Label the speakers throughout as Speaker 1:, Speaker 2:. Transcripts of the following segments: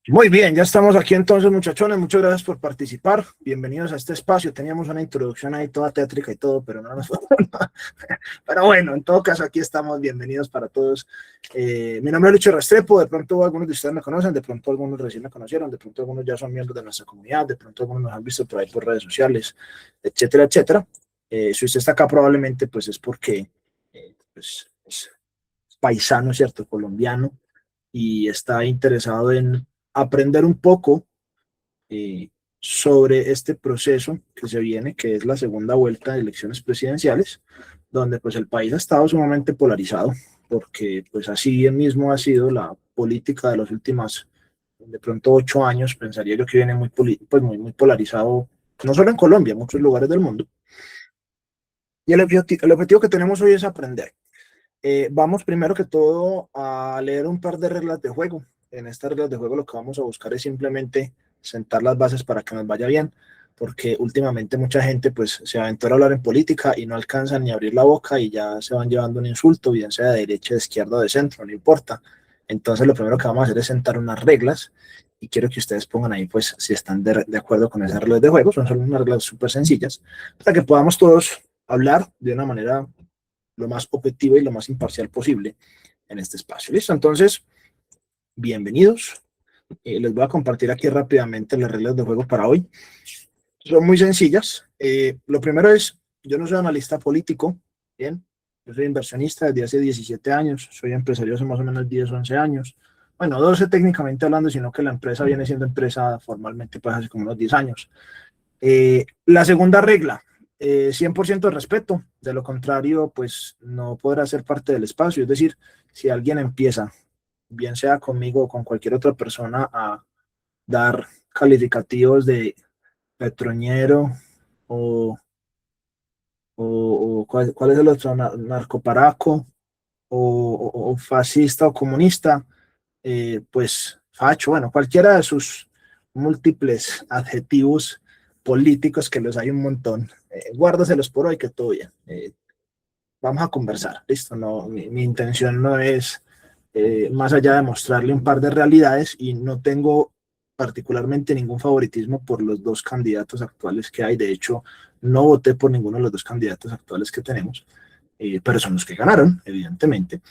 Speaker 1: Muy bien, ya estamos aquí entonces, muchachones. Muchas gracias por participar. Bienvenidos a este espacio. Teníamos una introducción ahí toda tétrica y todo, pero no nos fue. Pero bueno, en todo caso, aquí estamos. Bienvenidos para todos. Mi nombre es Lucho Restrepo. De pronto algunos de ustedes me conocen, de pronto algunos recién me conocieron, de pronto algunos ya son miembros de nuestra comunidad, de pronto algunos nos han visto por ahí por redes sociales, etcétera, etcétera. Si usted está acá, probablemente pues es porque pues, es paisano, ¿cierto? Colombiano y está interesado en aprender un poco eh, sobre este proceso que se viene, que es la segunda vuelta de elecciones presidenciales, donde pues el país ha estado sumamente polarizado, porque pues así mismo ha sido la política de los últimos, de pronto 8 años. Pensaría yo que viene muy polarizado, no solo en Colombia, en muchos lugares del mundo. Y el objetivo que tenemos hoy es aprender. Vamos primero que todo a leer un par de reglas de juego. En estas reglas de juego lo que vamos a buscar es simplemente sentar las bases para que nos vaya bien, porque últimamente mucha gente pues se aventura a hablar en política y no alcanzan ni a abrir la boca y ya se van llevando un insulto, bien sea de derecha, de izquierda o de centro, no importa. Entonces lo primero que vamos a hacer es sentar unas reglas y quiero que ustedes pongan ahí pues si están de acuerdo con esas reglas de juego. Son solo unas reglas súper sencillas para que podamos todos hablar de una manera lo más objetivo y lo más imparcial posible en este espacio. ¿Listo? Entonces, bienvenidos. Les voy a compartir aquí rápidamente las reglas de juego para hoy. Son muy sencillas. Lo primero es, yo no soy analista político, ¿bien? Yo soy inversionista desde hace 17 años, soy empresario hace más o menos 10 o 11 años. Bueno, 12 técnicamente hablando, sino que la empresa viene siendo empresa formalmente pues hace como unos 10 años. La segunda regla, 100% de respeto, de lo contrario, pues no podrá ser parte del espacio. Es decir, si alguien empieza, bien sea conmigo o con cualquier otra persona, a dar calificativos de petroñero o, cuál es el otro, narcoparaco o fascista o comunista, pues facho, bueno, cualquiera de sus múltiples adjetivos políticos, que los hay un montón, guárdaselos por hoy, que todo bien. Vamos a conversar, listo. No, mi intención no es más allá de mostrarle un par de realidades, y no tengo particularmente ningún favoritismo por los dos candidatos actuales que hay. De hecho, no voté por ninguno de los dos candidatos actuales que tenemos, pero son los que ganaron, evidentemente.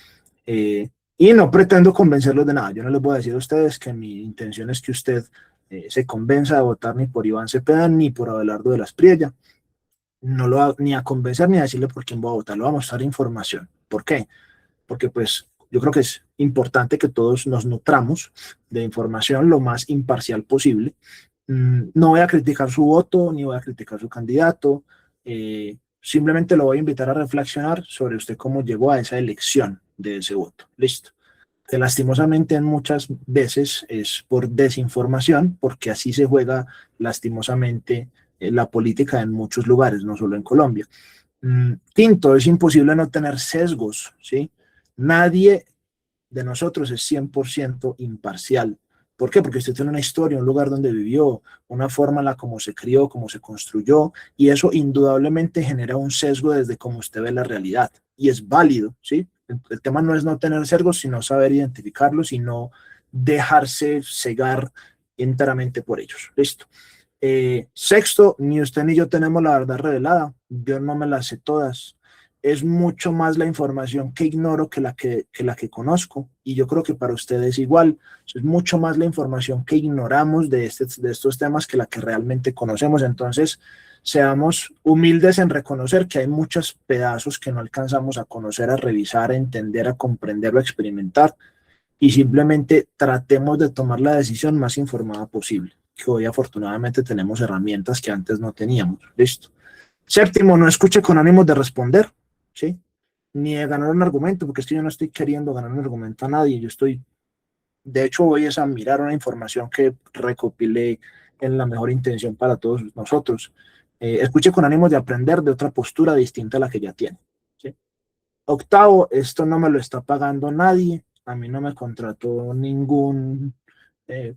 Speaker 1: Eh, y no pretendo convencerlos de nada. Yo no les voy a decir a ustedes que mi intención es que usted se convenza de votar ni por Iván Cepeda ni por Abelardo de las Priella. No lo va ni a convencer ni a decirle por quién voy a votar. Lo vamos a mostrar información. ¿Por qué? Porque pues yo creo que es importante que todos nos nutramos de información lo más imparcial posible. No voy a criticar su voto, ni voy a criticar su candidato. Simplemente lo voy a invitar a reflexionar sobre usted cómo llegó a esa elección de ese voto. Listo. Que lastimosamente en muchas veces es por desinformación, porque así se juega lastimosamente la política en muchos lugares, no solo en Colombia. Quinto, es imposible no tener sesgos, ¿sí? Nadie de nosotros es 100% imparcial. ¿Por qué? Porque usted tiene una historia, un lugar donde vivió, una forma en la como se crió, cómo se construyó, y eso indudablemente genera un sesgo desde cómo usted ve la realidad, y es válido, ¿sí? El tema no es no tener sesgos, sino saber identificarlos y no dejarse cegar enteramente por ellos. Listo. Sexto, ni usted ni yo tenemos la verdad revelada. Yo no me las sé todas. Es mucho más la información que ignoro que la que conozco. Y yo creo que para ustedes igual. Es mucho más la información que ignoramos de estos temas que la que realmente conocemos. Entonces, seamos humildes en reconocer que hay muchos pedazos que no alcanzamos a conocer, a revisar, a entender, a comprender o a experimentar. Y simplemente tratemos de tomar la decisión más informada posible, que hoy afortunadamente tenemos herramientas que antes no teníamos. Listo. Séptimo, no escuche con ánimos de responder, ¿sí? Ni de ganar un argumento, porque es que yo no estoy queriendo ganar un argumento a nadie. Yo estoy, de hecho, voy a mirar una información que recopilé en la mejor intención para todos nosotros. Escuche con ánimos de aprender de otra postura distinta a la que ya tiene, ¿sí? Octavo, esto no me lo está pagando nadie, a mí no me contrató ningún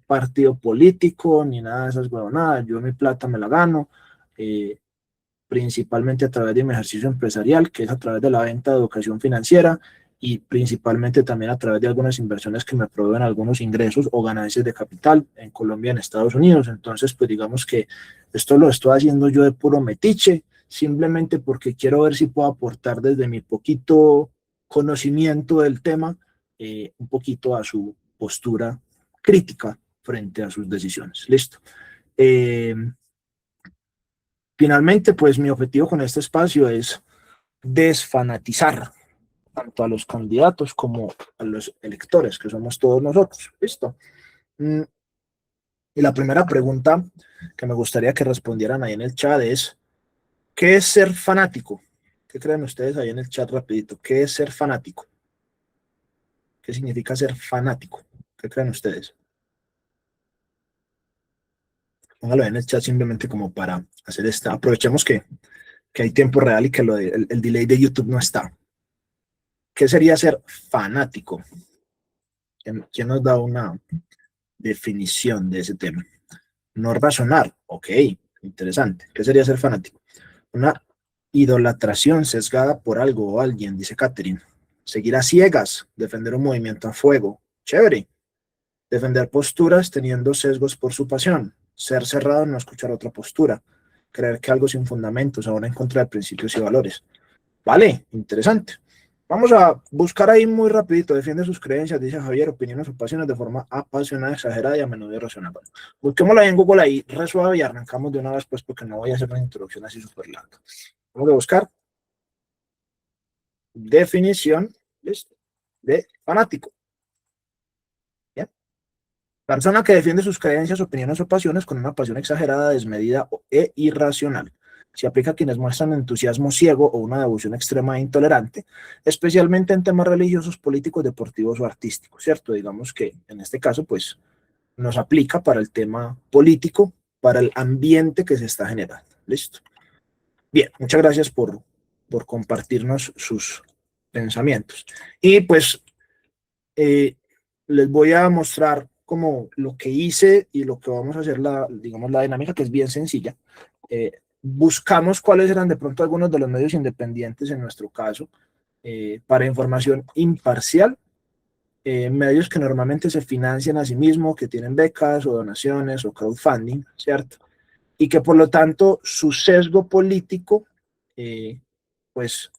Speaker 1: partido político ni nada de esas huevonadas. Yo mi plata me la gano, eh, principalmente a través de mi ejercicio empresarial, que es a través de la venta de educación financiera, y principalmente también a través de algunas inversiones que me proveen algunos ingresos o ganancias de capital en Colombia, en Estados Unidos. Entonces, pues digamos que esto lo estoy haciendo yo de puro metiche, simplemente porque quiero ver si puedo aportar desde mi poquito conocimiento del tema, un poquito a su postura crítica frente a sus decisiones. Listo. Eh, Finalmente, pues mi objetivo con este espacio es desfanatizar tanto a los candidatos como a los electores, que somos todos nosotros. ¿Listo? Y la primera pregunta que me gustaría que respondieran ahí en el chat es, ¿qué es ser fanático? ¿Qué creen ustedes ahí en el chat rapidito? ¿Qué es ser fanático? ¿Qué significa ser fanático? ¿Qué creen ustedes? Póngalo en el chat simplemente como para hacer esta. Aprovechemos que hay tiempo real y que el delay de YouTube no está. ¿Qué sería ser fanático? ¿Quién nos da una definición de ese tema? No razonar. Ok, interesante. ¿Qué sería ser fanático? Una idolatración sesgada por algo o alguien, dice Catherine. Seguir a ciegas, defender un movimiento a fuego. Chévere. Defender posturas teniendo sesgos por su pasión. Ser cerrado en no escuchar otra postura. Creer que algo sin fundamentos, aún en contra de principios y valores. Vale, interesante. Vamos a buscar ahí muy rapidito. Defiende sus creencias, dice Javier, opiniones o pasiones de forma apasionada, exagerada y a menudo irracional. Bueno, busquémosla ahí en Google ahí, re suave y arrancamos de una vez pues porque no voy a hacer una introducción así súper larga. Vamos a buscar definición, ¿listo?, de fanático. ¿Bien? Persona que defiende sus creencias, opiniones o pasiones con una pasión exagerada, desmedida e irracional. Se aplica a quienes muestran entusiasmo ciego o una devoción extrema e intolerante, especialmente en temas religiosos, políticos, deportivos o artísticos, ¿cierto? Digamos que en este caso, pues, nos aplica para el tema político, para el ambiente que se está generando. ¿Listo? Bien, muchas gracias por compartirnos sus pensamientos. Y pues les voy a mostrar como lo que hice y lo que vamos a hacer, digamos, la dinámica, que es bien sencilla. Buscamos cuáles eran de pronto algunos de los medios independientes en nuestro caso, para información imparcial, medios que normalmente se financian a sí mismos, que tienen becas o donaciones o crowdfunding, ¿cierto? Y que por lo tanto su sesgo político, pues,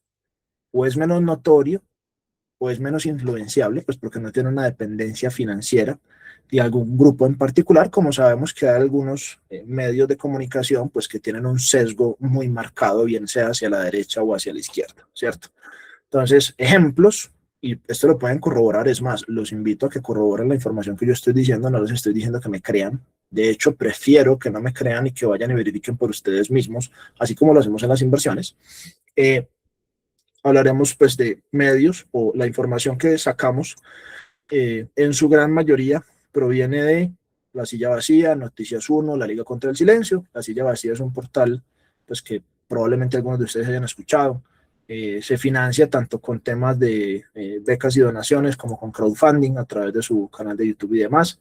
Speaker 1: o es menos notorio o es menos influenciable, pues porque no tiene una dependencia financiera de algún grupo en particular, como sabemos que hay algunos medios de comunicación pues que tienen un sesgo muy marcado, bien sea hacia la derecha o hacia la izquierda, ¿cierto? Entonces, ejemplos, y esto lo pueden corroborar, es más, los invito a que corroboren la información que yo estoy diciendo, no les estoy diciendo que me crean, de hecho, prefiero que no me crean y que vayan y verifiquen por ustedes mismos, así como lo hacemos en las inversiones. Hablaremos pues de medios o la información que sacamos, en su gran mayoría proviene de La Silla Vacía, Noticias 1, La Liga contra el Silencio. La Silla Vacía es un portal pues que probablemente algunos de ustedes hayan escuchado. Se financia tanto con temas de becas y donaciones como con crowdfunding a través de su canal de YouTube y demás.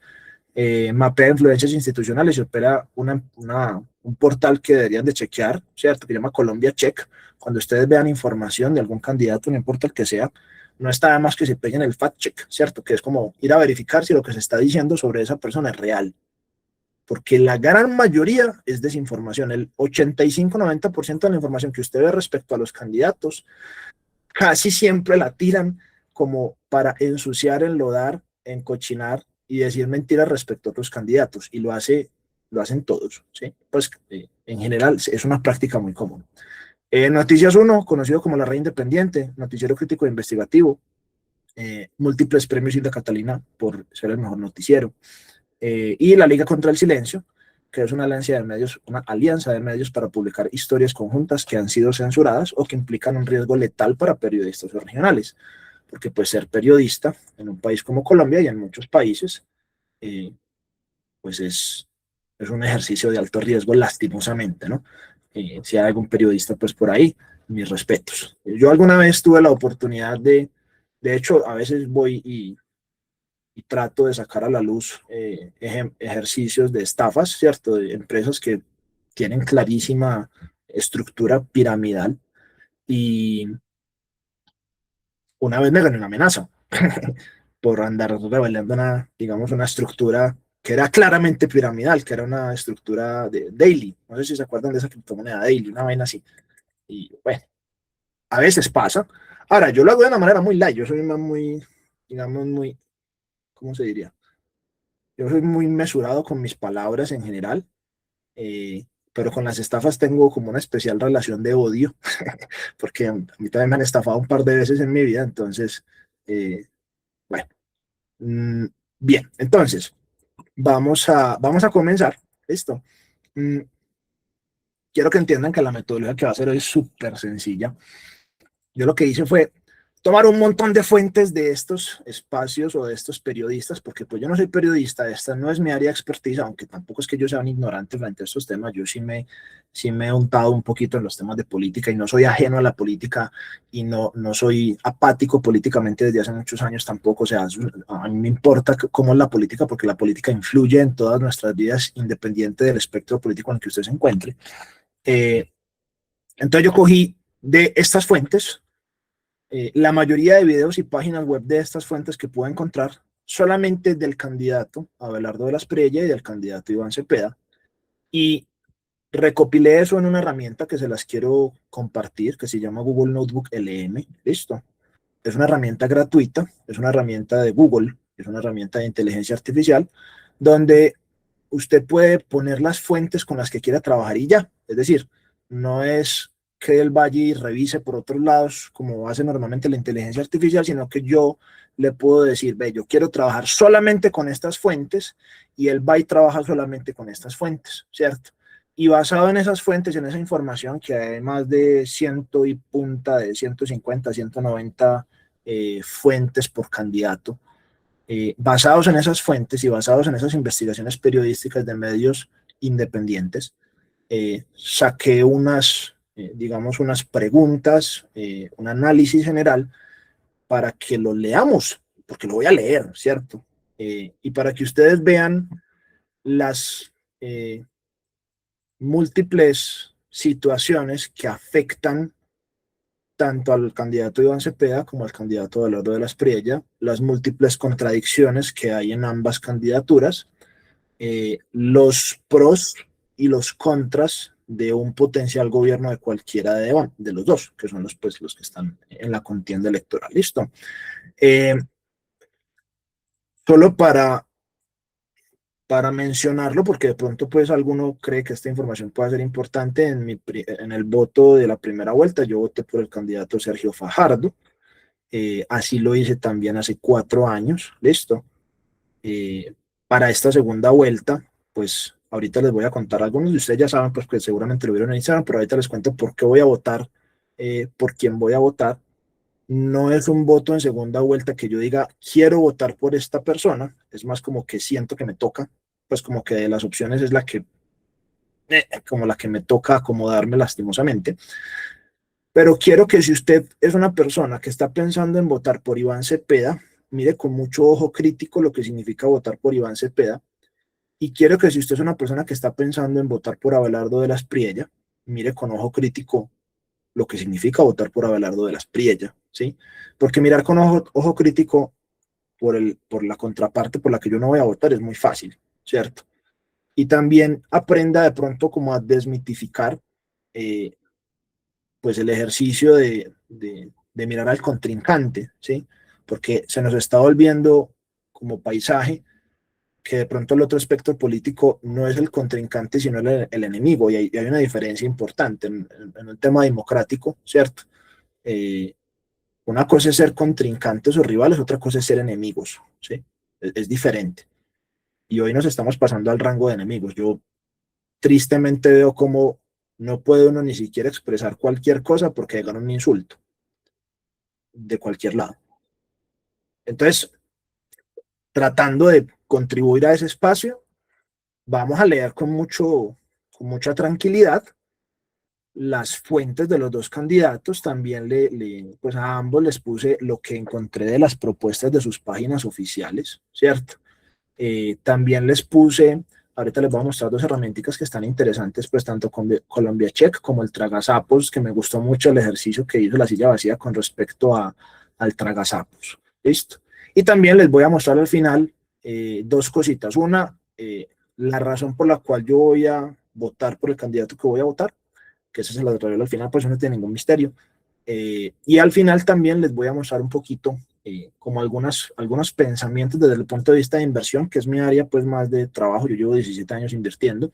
Speaker 1: Mapea influencias institucionales y opera un portal que deberían de chequear, ¿cierto? Que se llama Colombia Check. Cuando ustedes vean información de algún candidato, no importa el que sea, no está nada más que se peguen el fact check, ¿cierto? Que es como ir a verificar si lo que se está diciendo sobre esa persona es real. Porque la gran mayoría es desinformación. El 85-90% de la información que usted ve respecto a los candidatos, casi siempre la tiran como para ensuciar, enlodar, encochinar y decir mentiras respecto a otros candidatos. Y lo hacen todos, ¿sí? Pues en general es una práctica muy común. Noticias 1, conocido como La Red Independiente, noticiero crítico e investigativo, múltiples premios Hilda Catalina por ser el mejor noticiero, y La Liga contra el Silencio, que es una alianza de medios para publicar historias conjuntas que han sido censuradas o que implican un riesgo letal para periodistas regionales, porque pues ser periodista en un país como Colombia y en muchos países, eh, pues es un ejercicio de alto riesgo, lastimosamente, ¿no? Si hay algún periodista, pues por ahí, mis respetos. Yo alguna vez tuve la oportunidad de hecho, a veces voy y trato de sacar a la luz ejercicios de estafas, ¿cierto? De empresas que tienen clarísima estructura piramidal y una vez me gané una amenaza por andar revelando una, digamos, una estructura que era claramente piramidal, que era una estructura de Daily. No sé si se acuerdan de esa criptomoneda Daily, una vaina así. Y bueno, a veces pasa. Ahora, yo lo hago de una manera muy light, yo soy muy, digamos, muy, ¿cómo se diría? Yo soy muy mesurado con mis palabras en general, pero con las estafas tengo como una especial relación de odio, porque a mí también me han estafado un par de veces en mi vida, entonces, eh, bueno, mm, bien, entonces, vamos a comenzar, listo. Mm, quiero que entiendan que la metodología que va a hacer hoy es súper sencilla. Yo lo que hice fue tomar un montón de fuentes de estos espacios o de estos periodistas, porque pues yo no soy periodista, esta no es mi área de expertise, aunque tampoco es que yo sea un ignorante frente a estos temas, yo sí me he untado un poquito en los temas de política y no soy ajeno a la política y no soy apático políticamente desde hace muchos años tampoco, o sea, a mí me importa cómo es la política porque la política influye en todas nuestras vidas independiente del espectro político en el que usted se encuentre. Eh, entonces yo cogí de estas fuentes la mayoría de videos y páginas web de estas fuentes que puedo encontrar solamente del candidato Abelardo de la Espriella y del candidato Iván Cepeda, y recopilé eso en una herramienta que se las quiero compartir, que se llama Google Notebook LM. Listo. Es una herramienta gratuita, es una herramienta de Google, es una herramienta de inteligencia artificial, donde usted puede poner las fuentes con las que quiera trabajar y ya. Es decir, no es que él vaya y revise por otros lados como hace normalmente la inteligencia artificial, sino que yo le puedo decir, ve, yo quiero trabajar solamente con estas fuentes y él va y trabaja solamente con estas fuentes, ¿cierto? Y basado en esas fuentes, en esa información, que hay más de ciento y punta, de 150, 190 fuentes por candidato, basados en esas fuentes y basados en esas investigaciones periodísticas de medios independientes, saqué digamos, unas preguntas, un análisis general para que lo leamos, porque lo voy a leer, ¿cierto? Y para que ustedes vean las múltiples situaciones que afectan tanto al candidato Iván Cepeda como al candidato Abelardo de la Espriella, las múltiples contradicciones que hay en ambas candidaturas, los pros y los contras de un potencial gobierno de cualquiera de los dos, que son los que están en la contienda electoral. Listo. Eh, solo para mencionarlo, porque de pronto pues alguno cree que esta información puede ser importante, en el voto de la primera vuelta yo voté por el candidato Sergio Fajardo, así lo hice también hace 4 años, listo. Para esta segunda vuelta, pues ahorita les voy a contar, algunos de ustedes ya saben, pues que seguramente lo vieron en Instagram, pero ahorita les cuento por qué voy a votar, por quién voy a votar. No es un voto en segunda vuelta que yo diga, quiero votar por esta persona, es más como que siento que me toca, pues como que de las opciones es como la que me toca acomodarme lastimosamente. Pero quiero que si usted es una persona que está pensando en votar por Iván Cepeda, mire con mucho ojo crítico lo que significa votar por Iván Cepeda. Y quiero que si usted es una persona que está pensando en votar por Abelardo de la Espriella, mire con ojo crítico lo que significa votar por Abelardo de la Espriella, ¿sí? Porque mirar con ojo crítico por la contraparte por la que yo no voy a votar es muy fácil, ¿cierto? Y también aprenda de pronto como a desmitificar eh, pues el ejercicio de mirar al contrincante, ¿sí? Porque se nos está volviendo como paisaje que de pronto el otro espectro político no es el contrincante, sino el enemigo, y hay una diferencia importante en un tema democrático, ¿cierto? Eh, una cosa es ser contrincantes o rivales, otra cosa es ser enemigos, ¿sí? Es diferente. Y hoy nos estamos pasando al rango de enemigos. Yo tristemente veo como no puede uno ni siquiera expresar cualquier cosa porque gana un insulto de cualquier lado. Entonces, tratando de contribuir a ese espacio, vamos a leer con mucha tranquilidad las fuentes de los dos candidatos. También pues a ambos les puse lo que encontré de las propuestas de sus páginas oficiales, ¿cierto? También les puse, ahorita les voy a mostrar dos herramientas que están interesantes, pues tanto con Colombia Check como el Tragasapos, que me gustó mucho el ejercicio que hizo la silla vacía con respecto al tragasapos. ¿Listo? Y también les voy a mostrar al final dos cositas. Una, la razón por la cual yo voy a votar por el candidato que voy a votar, que eso se lo revelo al final, pues no tiene ningún misterio. Y al final también les voy a mostrar un poquito como algunos pensamientos desde el punto de vista de inversión, que es mi área pues más de trabajo. Yo llevo 17 años invirtiendo.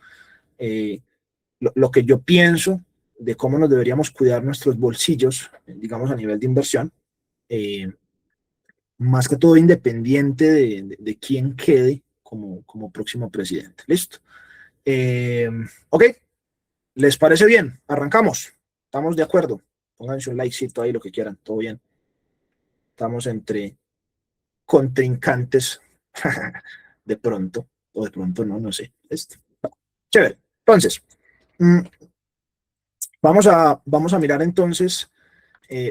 Speaker 1: Lo que yo pienso de cómo nos deberíamos cuidar nuestros bolsillos, digamos a nivel de inversión, más que todo independiente de quién quede como próximo presidente. ¿Listo? Ok, ¿les parece bien? Arrancamos. ¿Estamos de acuerdo? Pónganse un likecito ahí, lo que quieran, todo bien. Estamos entre contrincantes de pronto, o de pronto no, no sé. Listo. Chévere. Entonces, vamos a mirar entonces.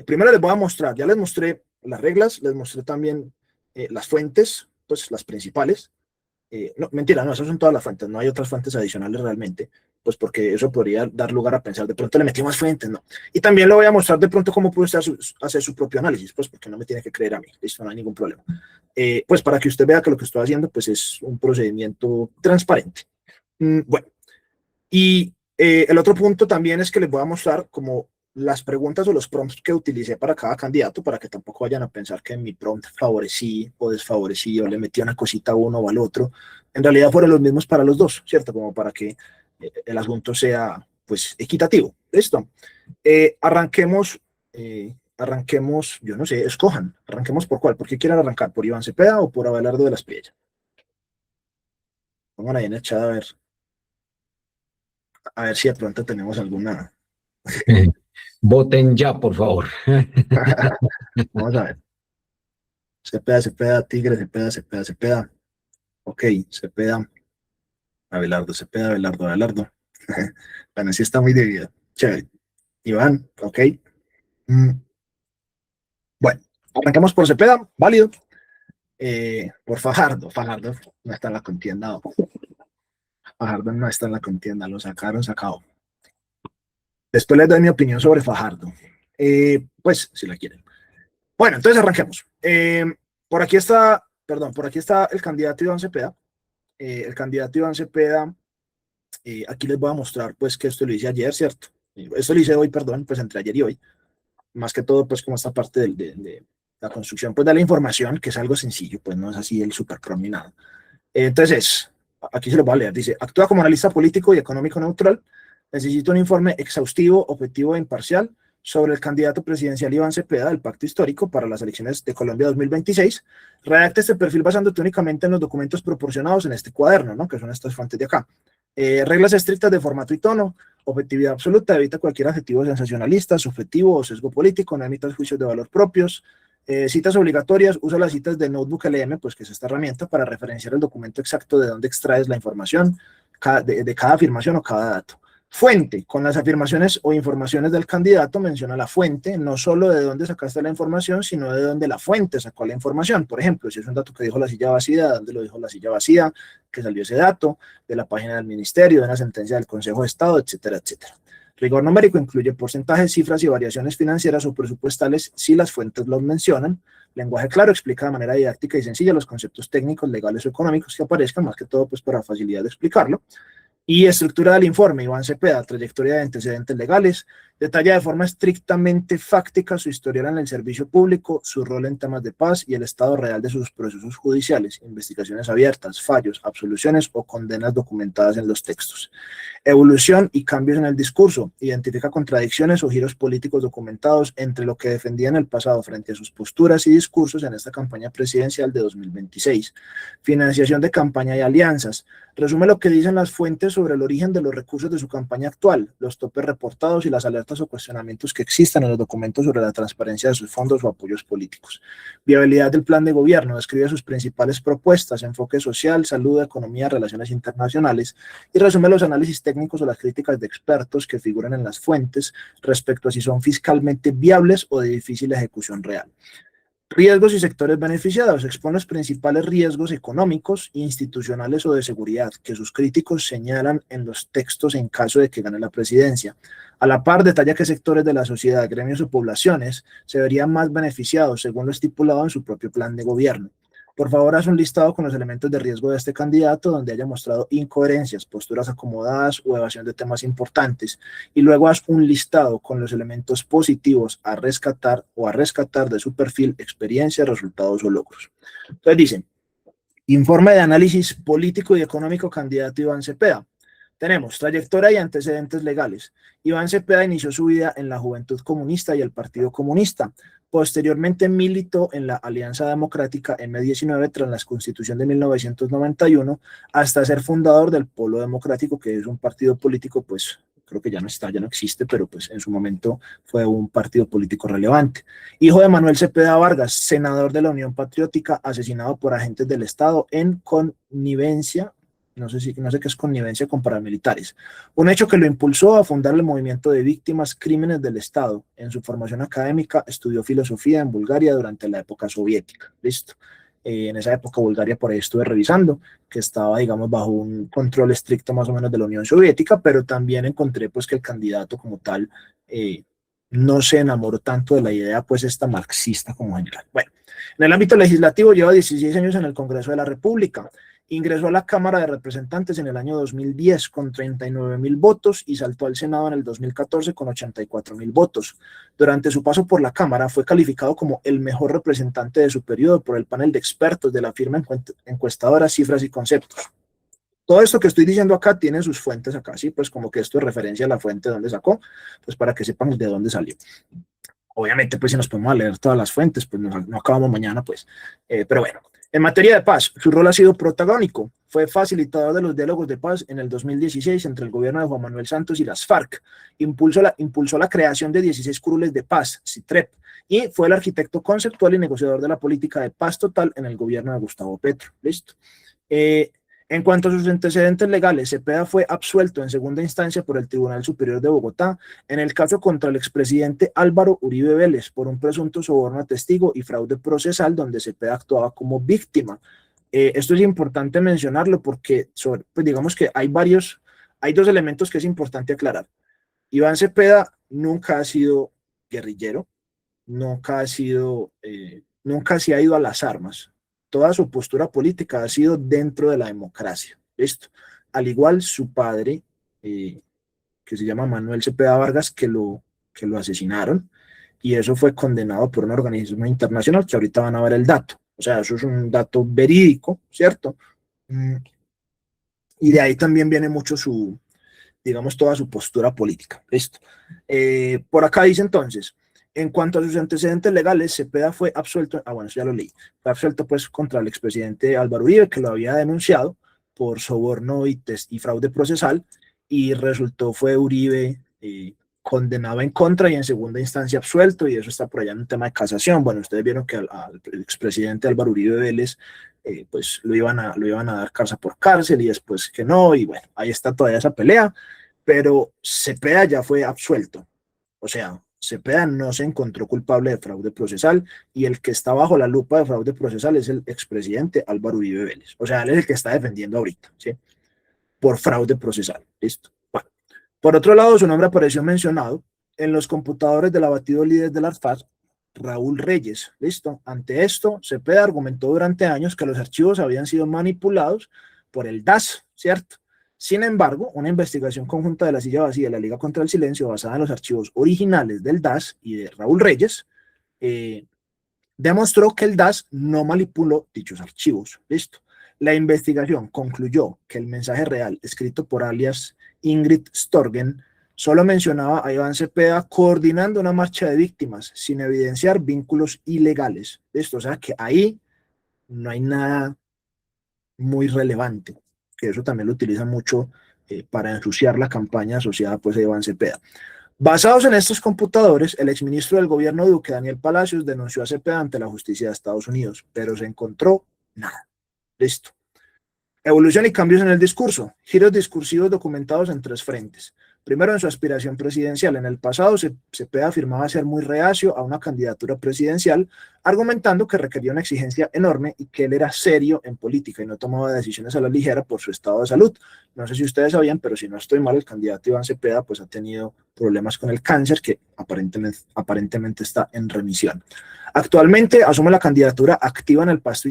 Speaker 1: Primero les voy a mostrar, ya les mostré las reglas, les mostré también las fuentes, pues las principales. No, mentira, no, esas son todas las fuentes, no hay otras fuentes adicionales realmente, pues porque eso podría dar lugar a pensar, de pronto le metí más fuentes, no. Y también le voy a mostrar de pronto cómo puede usted hacer su propio análisis, pues porque no me tiene que creer a mí, listo, no hay ningún problema. Pues para que usted vea que lo que estoy haciendo pues es un procedimiento transparente. Bueno, y el otro punto también es que les voy a mostrar como las preguntas o los prompts que utilicé para cada candidato, para que tampoco vayan a pensar que en mi prompt favorecí o desfavorecí o le metí una cosita a uno o al otro. En realidad fueron los mismos para los dos, ¿cierto? Como para que el asunto sea, pues, equitativo. ¿Listo? Arranquemos, yo no sé, escojan. Arranquemos por cuál. ¿Por qué quieren arrancar? ¿Por Iván Cepeda o por Abelardo de las Priellas? Pongan ahí en el chat a ver si de pronto tenemos alguna.
Speaker 2: Voten ya, por favor.
Speaker 1: Vamos a ver. Cepeda, Tigre, Cepeda. Ok, Cepeda, Abelardo. Bueno, sí está muy dividido. Chévere. Iván, ok. Bueno, arrancamos por Cepeda, válido. Por Fajardo no está en la contienda. No. Fajardo no está en la contienda, lo sacaron, sacado. Después les doy mi opinión sobre Fajardo. Pues, si la quieren. Bueno, entonces arranquemos. Por aquí está el candidato Iván Cepeda. El candidato Iván Cepeda, aquí les voy a mostrar, pues, que esto lo hice ayer, ¿cierto? Esto lo hice hoy, perdón, pues entre ayer y hoy. Más que todo, pues, como esta parte de la construcción, pues, de la información, que es algo sencillo, pues, no es así el super pro ni nada. Entonces, aquí se lo voy a leer. Dice, actúa como analista político y económico neutral. Necesito un informe exhaustivo, objetivo e imparcial sobre el candidato presidencial Iván Cepeda del Pacto Histórico para las elecciones de Colombia 2026. Redacta este perfil basándote únicamente en los documentos proporcionados en este cuaderno, ¿no? Que son estas fuentes de acá. Reglas estrictas de formato y tono, objetividad absoluta, evita cualquier adjetivo sensacionalista, subjetivo o sesgo político, no emitas juicios de valor propios. Citas obligatorias, usa las citas de Notebook LM, pues que es esta herramienta para referenciar el documento exacto de dónde extraes la información de cada afirmación o cada dato. Fuente, con las afirmaciones o informaciones del candidato menciona la fuente, no solo de dónde sacaste la información, sino de dónde la fuente sacó la información. Por ejemplo, si es un dato que dijo la silla vacía, ¿de dónde lo dijo la silla vacía? ¿Que salió ese dato? De la página del ministerio, de una sentencia del Consejo de Estado, etcétera, etcétera. Rigor numérico incluye porcentajes, cifras y variaciones financieras o presupuestales si las fuentes los mencionan. Lenguaje claro explica de manera didáctica y sencilla los conceptos técnicos, legales o económicos que aparezcan, más que todo pues para facilidad de explicarlo. Y estructura del informe, Iván Cepeda, trayectoria de antecedentes legales, detalla de forma estrictamente fáctica su historial en el servicio público, su rol en temas de paz y el estado real de sus procesos judiciales, investigaciones abiertas, fallos, absoluciones o condenas documentadas en los textos. Evolución y cambios en el discurso, identifica contradicciones o giros políticos documentados entre lo que defendía en el pasado frente a sus posturas y discursos en esta campaña presidencial de 2026. Financiación de campaña y alianzas, resume lo que dicen las fuentes sobre el origen de los recursos de su campaña actual, los topes reportados y las alertas o cuestionamientos que existan en los documentos sobre la transparencia de sus fondos o apoyos políticos. Viabilidad del plan de gobierno, describe sus principales propuestas, enfoque social, salud, economía, relaciones internacionales y resume los análisis técnicos o las críticas de expertos que figuran en las fuentes respecto a si son fiscalmente viables o de difícil ejecución real. Riesgos y sectores beneficiados. Expone los principales riesgos económicos, institucionales o de seguridad que sus críticos señalan en los textos en caso de que gane la presidencia. A la par, detalla qué sectores de la sociedad, gremios o poblaciones se verían más beneficiados según lo estipulado en su propio plan de gobierno. Por favor, haz un listado con los elementos de riesgo de este candidato donde haya mostrado incoherencias, posturas acomodadas o evasión de temas importantes. Y luego haz un listado con los elementos positivos a rescatar de su perfil, experiencia, resultados o logros. Entonces dicen, informe de análisis político y económico candidato Iván Cepeda. Tenemos trayectoria y antecedentes legales. Iván Cepeda inició su vida en la Juventud Comunista y el Partido Comunista. Posteriormente militó en la Alianza Democrática M19 tras la Constitución de 1991 hasta ser fundador del Polo Democrático, que es un partido político, pues creo que ya no está, ya no existe, pero pues en su momento fue un partido político relevante. Hijo de Manuel Cepeda Vargas, senador de la Unión Patriótica, asesinado por agentes del Estado en connivencia, no sé qué es connivencia con paramilitares. Un hecho que lo impulsó a fundar el movimiento de víctimas crímenes del Estado. En su formación académica estudió filosofía en Bulgaria durante la época soviética. Listo. En esa época Bulgaria, por ahí estuve revisando, que estaba, digamos, bajo un control estricto más o menos de la Unión Soviética, pero también encontré pues que el candidato como tal no se enamoró tanto de la idea pues esta marxista como general. Bueno, en el ámbito legislativo lleva 16 años en el Congreso de la República. Ingresó a la Cámara de Representantes en el año 2010 con 39.000 votos y saltó al Senado en el 2014 con 84.000 votos. Durante su paso por la Cámara fue calificado como el mejor representante de su periodo por el panel de expertos de la firma encuestadora Cifras y Conceptos. Todo esto que estoy diciendo acá tiene sus fuentes acá, ¿sí? Pues como que esto es referencia a la fuente de donde sacó, pues para que sepamos de dónde salió. Obviamente, pues si nos podemos leer todas las fuentes, pues no acabamos mañana, pues. Pero bueno, en materia de paz, su rol ha sido protagónico. Fue facilitador de los diálogos de paz en el 2016 entre el gobierno de Juan Manuel Santos y las FARC. Impulsó la creación de 16 curules de paz, CITREP, y fue el arquitecto conceptual y negociador de la política de paz total en el gobierno de Gustavo Petro. Listo. En cuanto a sus antecedentes legales, Cepeda fue absuelto en segunda instancia por el Tribunal Superior de Bogotá en el caso contra el expresidente Álvaro Uribe Vélez por un presunto soborno a testigo y fraude procesal donde Cepeda actuaba como víctima. Esto es importante mencionarlo porque pues digamos que hay dos elementos que es importante aclarar. Iván Cepeda nunca ha sido guerrillero, nunca se ha ido a las armas. Toda su postura política ha sido dentro de la democracia. Esto, al igual su padre, que se llama Manuel Cepeda Vargas, que lo asesinaron, y eso fue condenado por un organismo internacional que ahorita van a ver el dato. O sea, eso es un dato verídico, ¿cierto? Y de ahí también viene mucho digamos, toda su postura política. Listo. Por acá dice entonces, en cuanto a sus antecedentes legales, Cepeda fue absuelto, bueno, eso ya lo leí, fue absuelto pues contra el expresidente Álvaro Uribe, que lo había denunciado por soborno y fraude procesal, y fue Uribe condenado en contra y en segunda instancia absuelto, y eso está por allá en un tema de casación. Bueno, ustedes vieron que al expresidente Álvaro Uribe Vélez pues lo iban a dar cárcel por cárcel y después que no, y bueno, ahí está todavía esa pelea, pero Cepeda ya fue absuelto. O sea, Cepeda no se encontró culpable de fraude procesal y el que está bajo la lupa de fraude procesal es el expresidente Álvaro Uribe Vélez. O sea, él es el que está defendiendo ahorita, ¿sí? Por fraude procesal. Listo. Bueno. Por otro lado, su nombre apareció mencionado en los computadores del abatido líder de las FARC, Raúl Reyes. Listo. Ante esto, Cepeda argumentó durante años que los archivos habían sido manipulados por el DAS, ¿cierto? Sin embargo, una investigación conjunta de la Silla Vacía y la Liga contra el Silencio, basada en los archivos originales del DAS y de Raúl Reyes, demostró que el DAS no manipuló dichos archivos. Listo. La investigación concluyó que el mensaje real, escrito por alias Ingrid Storgen, solo mencionaba a Iván Cepeda coordinando una marcha de víctimas, sin evidenciar vínculos ilegales. Listo. O sea que ahí no hay nada muy relevante, que eso también lo utiliza mucho para ensuciar la campaña asociada pues a Iván Cepeda. Basados en estos computadores, el exministro del gobierno Duque, Daniel Palacios, denunció a Cepeda ante la justicia de Estados Unidos, pero se encontró nada. Listo. Evolución y cambios en el discurso. Giros discursivos documentados en 3 frentes. Primero, en su aspiración presidencial. En el pasado, Cepeda afirmaba ser muy reacio a una candidatura presidencial, argumentando que requería una exigencia enorme y que él era serio en política y no tomaba decisiones a la ligera por su estado de salud. No sé si ustedes sabían, pero si no estoy mal, el candidato Iván Cepeda pues ha tenido problemas con el cáncer que aparentemente está en remisión. Actualmente asume la candidatura activa en el pacto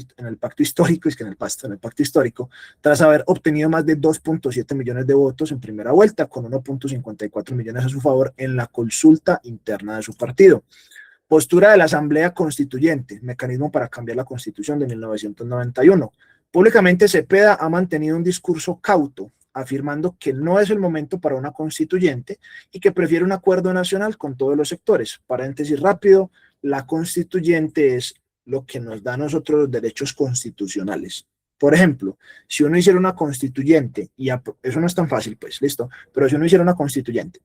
Speaker 1: histórico, tras haber obtenido más de 2.7 millones de votos en primera vuelta, con 1.54 millones a su favor en la consulta interna de su partido. Postura de la Asamblea Constituyente, mecanismo para cambiar la Constitución de 1991. Públicamente Cepeda ha mantenido un discurso cauto, afirmando que no es el momento para una constituyente y que prefiere un acuerdo nacional con todos los sectores. Paréntesis rápido, la constituyente es lo que nos da a nosotros los derechos constitucionales. Por ejemplo, si uno hiciera una constituyente, y eso no es tan fácil, pues, listo, pero si uno hiciera una constituyente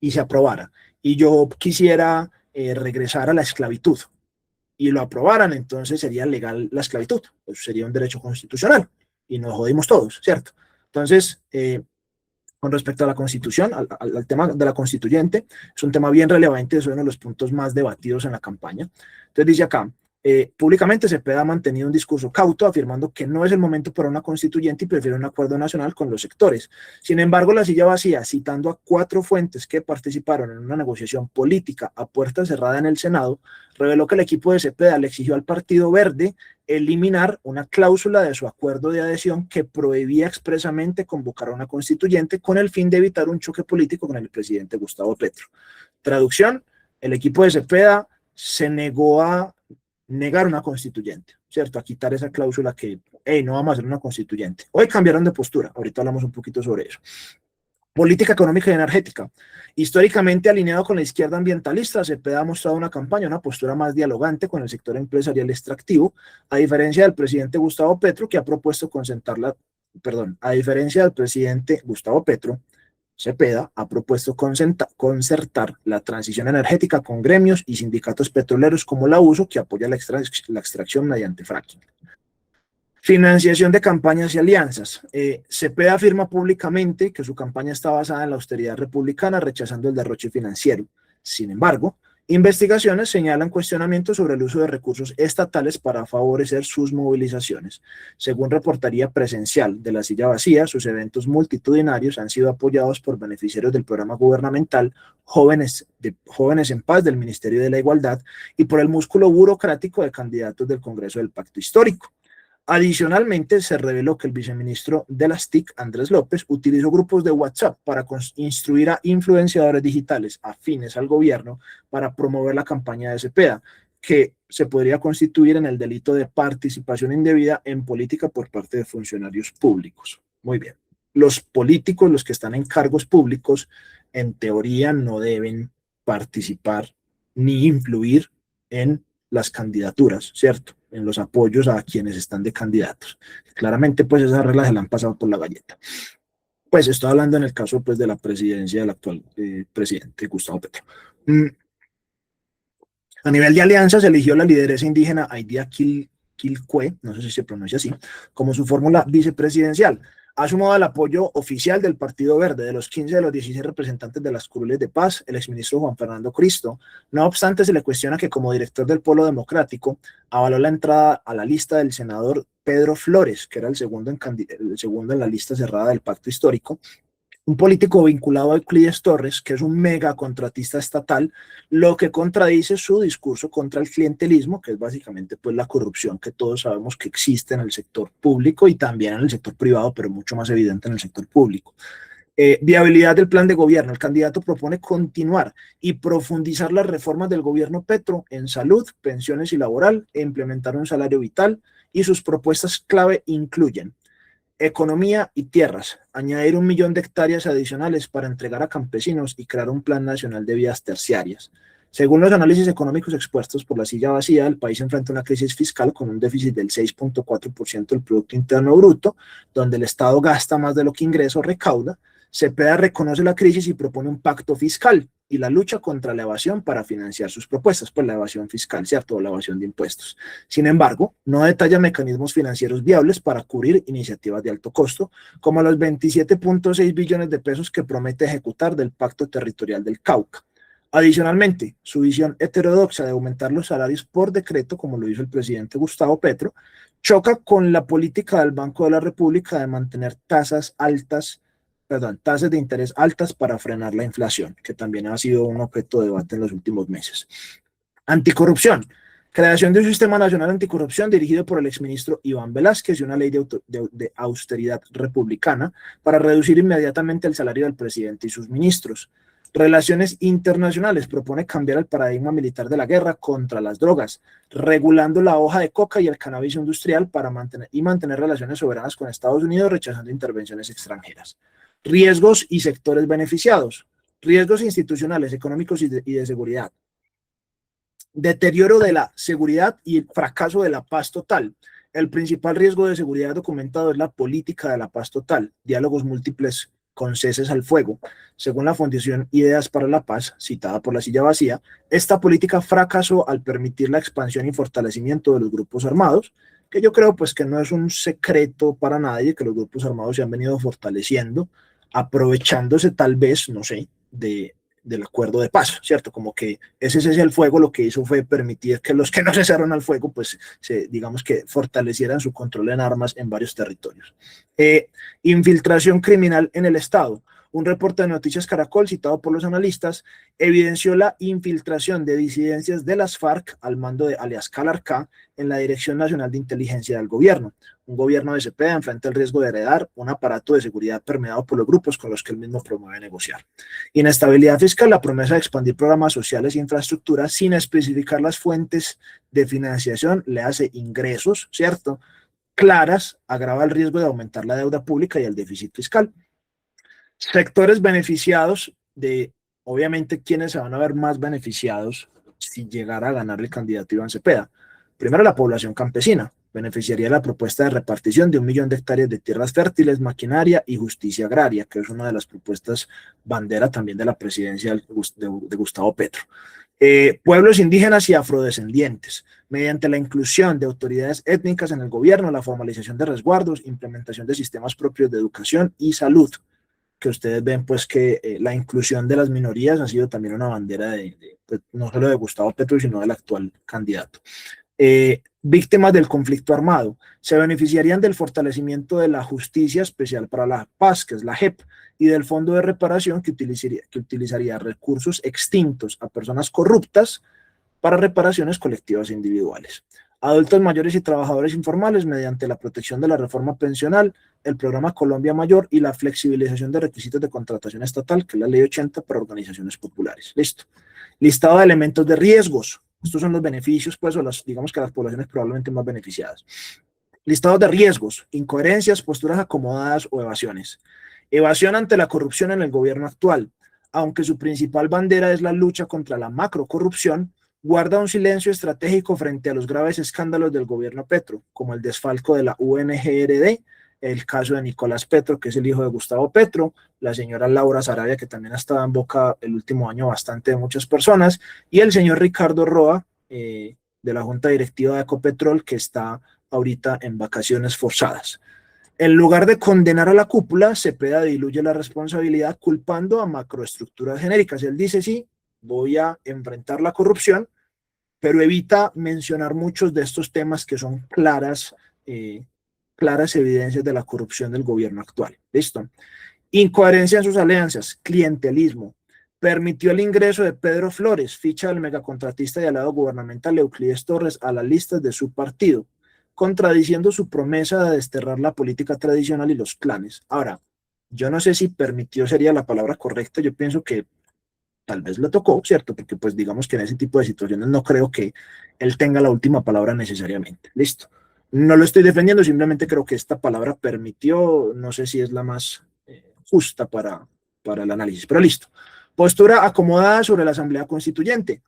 Speaker 1: y se aprobara, y yo quisiera regresar a la esclavitud, y lo aprobaran, entonces sería legal la esclavitud, pues sería un derecho constitucional, y nos jodimos todos, ¿cierto? Entonces, con respecto a la Constitución, al tema de la constituyente, es un tema bien relevante, es uno de los puntos más debatidos en la campaña. Entonces dice acá, públicamente Cepeda ha mantenido un discurso cauto, afirmando que no es el momento para una constituyente y prefiere un acuerdo nacional con los sectores. Sin embargo, la silla vacía, citando a 4 fuentes que participaron en una negociación política a puerta cerrada en el Senado, reveló que el equipo de Cepeda le exigió al Partido Verde eliminar una cláusula de su acuerdo de adhesión que prohibía expresamente convocar a una constituyente con el fin de evitar un choque político con el presidente Gustavo Petro. Traducción, el equipo de Cepeda se negó a negar una constituyente, ¿cierto? A quitar esa cláusula que, hey, no vamos a hacer una constituyente. Hoy cambiaron de postura, ahorita hablamos un poquito sobre eso. Política económica y energética. Históricamente alineado con la izquierda ambientalista, Cepeda ha mostrado una campaña, una postura más dialogante con el sector empresarial extractivo, a diferencia del presidente Gustavo Petro, que ha propuesto a diferencia del presidente Gustavo Petro, Cepeda ha propuesto concertar la transición energética con gremios y sindicatos petroleros como la USO, que apoya la extracción mediante fracking. Financiación de campañas y alianzas. Cepeda afirma públicamente que su campaña está basada en la austeridad republicana, rechazando el derroche financiero. Sin embargo, investigaciones señalan cuestionamientos sobre el uso de recursos estatales para favorecer sus movilizaciones. Según reportaría Presencial de la Silla Vacía, sus eventos multitudinarios han sido apoyados por beneficiarios del programa gubernamental Jóvenes en Paz del Ministerio de la Igualdad y por el músculo burocrático de candidatos del Congreso del Pacto Histórico. Adicionalmente, se reveló que el viceministro de las TIC, Andrés López, utilizó grupos de WhatsApp para instruir a influenciadores digitales afines al gobierno para promover la campaña de Cepeda, que se podría constituir en el delito de participación indebida en política por parte de funcionarios públicos. Muy bien. Los políticos, los que están en cargos públicos, en teoría no deben participar ni influir en las candidaturas, ¿cierto? En los apoyos a quienes están de candidatos. Claramente, pues esas reglas se le han pasado por la galleta. Pues estoy hablando en el caso pues de la presidencia del actual presidente Gustavo Petro. A nivel de alianza se eligió la lideresa indígena Aidia Quilcue, no sé si se pronuncia así, como su fórmula vicepresidencial. Ha sumado el apoyo oficial del Partido Verde, de los 15 de los 16 representantes de las curules de paz, el exministro Juan Fernando Cristo. No obstante, se le cuestiona que como director del Polo Democrático avaló la entrada a la lista del senador Pedro Flores, que era el segundo en la lista cerrada del Pacto Histórico, un político vinculado a Euclides Torres, que es un mega contratista estatal, lo que contradice su discurso contra el clientelismo, que es básicamente pues la corrupción que todos sabemos que existe en el sector público y también en el sector privado, pero mucho más evidente en el sector público. Viabilidad del plan de gobierno. El candidato propone continuar y profundizar las reformas del gobierno Petro en salud, pensiones y laboral, e implementar un salario vital, y sus propuestas clave incluyen economía y tierras, añadir 1 millón de hectáreas adicionales para entregar a campesinos y crear un plan nacional de vías terciarias. Según los análisis económicos expuestos por la Silla Vacía, el país enfrenta una crisis fiscal con un déficit del 6.4% del Producto Interno Bruto, donde el Estado gasta más de lo que ingresa o recauda. Cepeda reconoce la crisis y propone un pacto fiscal y la lucha contra la evasión para financiar sus propuestas, pues la evasión fiscal, ¿cierto? O la evasión de impuestos. Sin embargo, no detalla mecanismos financieros viables para cubrir iniciativas de alto costo, como los 27.6 billones de pesos que promete ejecutar del Pacto Territorial del Cauca. Adicionalmente, su visión heterodoxa de aumentar los salarios por decreto, como lo hizo el presidente Gustavo Petro, choca con la política del Banco de la República de mantener tasas de interés altas para frenar la inflación, que también ha sido un objeto de debate en los últimos meses. Anticorrupción. Creación de un sistema nacional anticorrupción dirigido por el exministro Iván Velázquez y una ley de austeridad republicana para reducir inmediatamente el salario del presidente y sus ministros. Relaciones internacionales. Propone cambiar el paradigma militar de la guerra contra las drogas, regulando la hoja de coca y el cannabis industrial para mantener relaciones soberanas con Estados Unidos, rechazando intervenciones extranjeras. Riesgos y sectores beneficiados. Riesgos institucionales, económicos y de seguridad. Deterioro de la seguridad y el fracaso de la paz total. El principal riesgo de seguridad documentado es la política de la paz total, diálogos múltiples con ceses al fuego. Según la Fundación Ideas para la Paz, citada por La Silla Vacía, esta política fracasó al permitir la expansión y fortalecimiento de los grupos armados, que yo creo pues que no es un secreto para nadie que los grupos armados se han venido fortaleciendo, aprovechándose tal vez, no sé, del acuerdo de paz, ¿cierto? Como que ese cese al fuego lo que hizo fue permitir que los que no cesaron al fuego, pues, digamos que fortalecieran su control en armas en varios territorios. Infiltración criminal en el Estado. Un reporte de Noticias Caracol, citado por los analistas, evidenció la infiltración de disidencias de las FARC al mando de alias Calarcá en la Dirección Nacional de Inteligencia del Gobierno. Un gobierno de Cepeda enfrenta el riesgo de heredar un aparato de seguridad permeado por los grupos con los que él mismo promueve negociar. Inestabilidad fiscal, la promesa de expandir programas sociales e infraestructura sin especificar las fuentes de financiación le hace ingresos, ¿cierto?, claras, agrava el riesgo de aumentar la deuda pública y el déficit fiscal. Sectores beneficiados obviamente, ¿quiénes se van a ver más beneficiados si llegara a ganar el candidato Iván Cepeda? Primero, la población campesina. Beneficiaría la propuesta de repartición de 1 millón de hectáreas de tierras fértiles, maquinaria y justicia agraria, que es una de las propuestas bandera también de la presidencia de Gustavo Petro. Pueblos indígenas y afrodescendientes, mediante la inclusión de autoridades étnicas en el gobierno, la formalización de resguardos, implementación de sistemas propios de educación y salud, que ustedes ven pues que la inclusión de las minorías ha sido también una bandera pues, no solo de Gustavo Petro, sino del actual candidato. Víctimas del conflicto armado se beneficiarían del fortalecimiento de la Justicia Especial para la Paz, que es la JEP, y del Fondo de Reparación que utilizaría recursos extintos a personas corruptas para reparaciones colectivas e individuales. Adultos mayores y trabajadores informales mediante la protección de la reforma pensional, el programa Colombia Mayor y la flexibilización de requisitos de contratación estatal, que es la Ley 80 para organizaciones populares. Listo. Listado de elementos de riesgos. Estos son los beneficios, pues, o digamos que las poblaciones probablemente más beneficiadas. Listados de riesgos, incoherencias, posturas acomodadas o evasiones. Evasión ante la corrupción en el gobierno actual. Aunque su principal bandera es la lucha contra la macrocorrupción, guarda un silencio estratégico frente a los graves escándalos del gobierno Petro, como el desfalco de la UNGRD, el caso de Nicolás Petro, que es el hijo de Gustavo Petro, la señora Laura Sarabia, que también ha estado en boca el último año bastante de muchas personas, y el señor Ricardo Roa, de la Junta Directiva de Ecopetrol, que está ahorita en vacaciones forzadas. En lugar de condenar a la cúpula, Cepeda diluye la responsabilidad culpando a macroestructuras genéricas. Él dice, sí, voy a enfrentar la corrupción, pero evita mencionar muchos de estos temas que son claras evidencias de la corrupción del gobierno actual. ¿Listo? Incoherencia en sus alianzas, clientelismo. Permitió el ingreso de Pedro Flores, ficha del megacontratista y aliado gubernamental Euclides Torres, a las listas de su partido, contradiciendo su promesa de desterrar la política tradicional y los clanes. Ahora, yo no sé si permitió sería la palabra correcta, yo pienso que tal vez le tocó, ¿cierto? Porque pues digamos que en ese tipo de situaciones no creo que él tenga la última palabra necesariamente. Listo. No lo estoy defendiendo, simplemente creo que esta palabra permitió, no sé si es la más justa para el análisis, pero listo. Postura acomodada sobre la Asamblea Constituyente.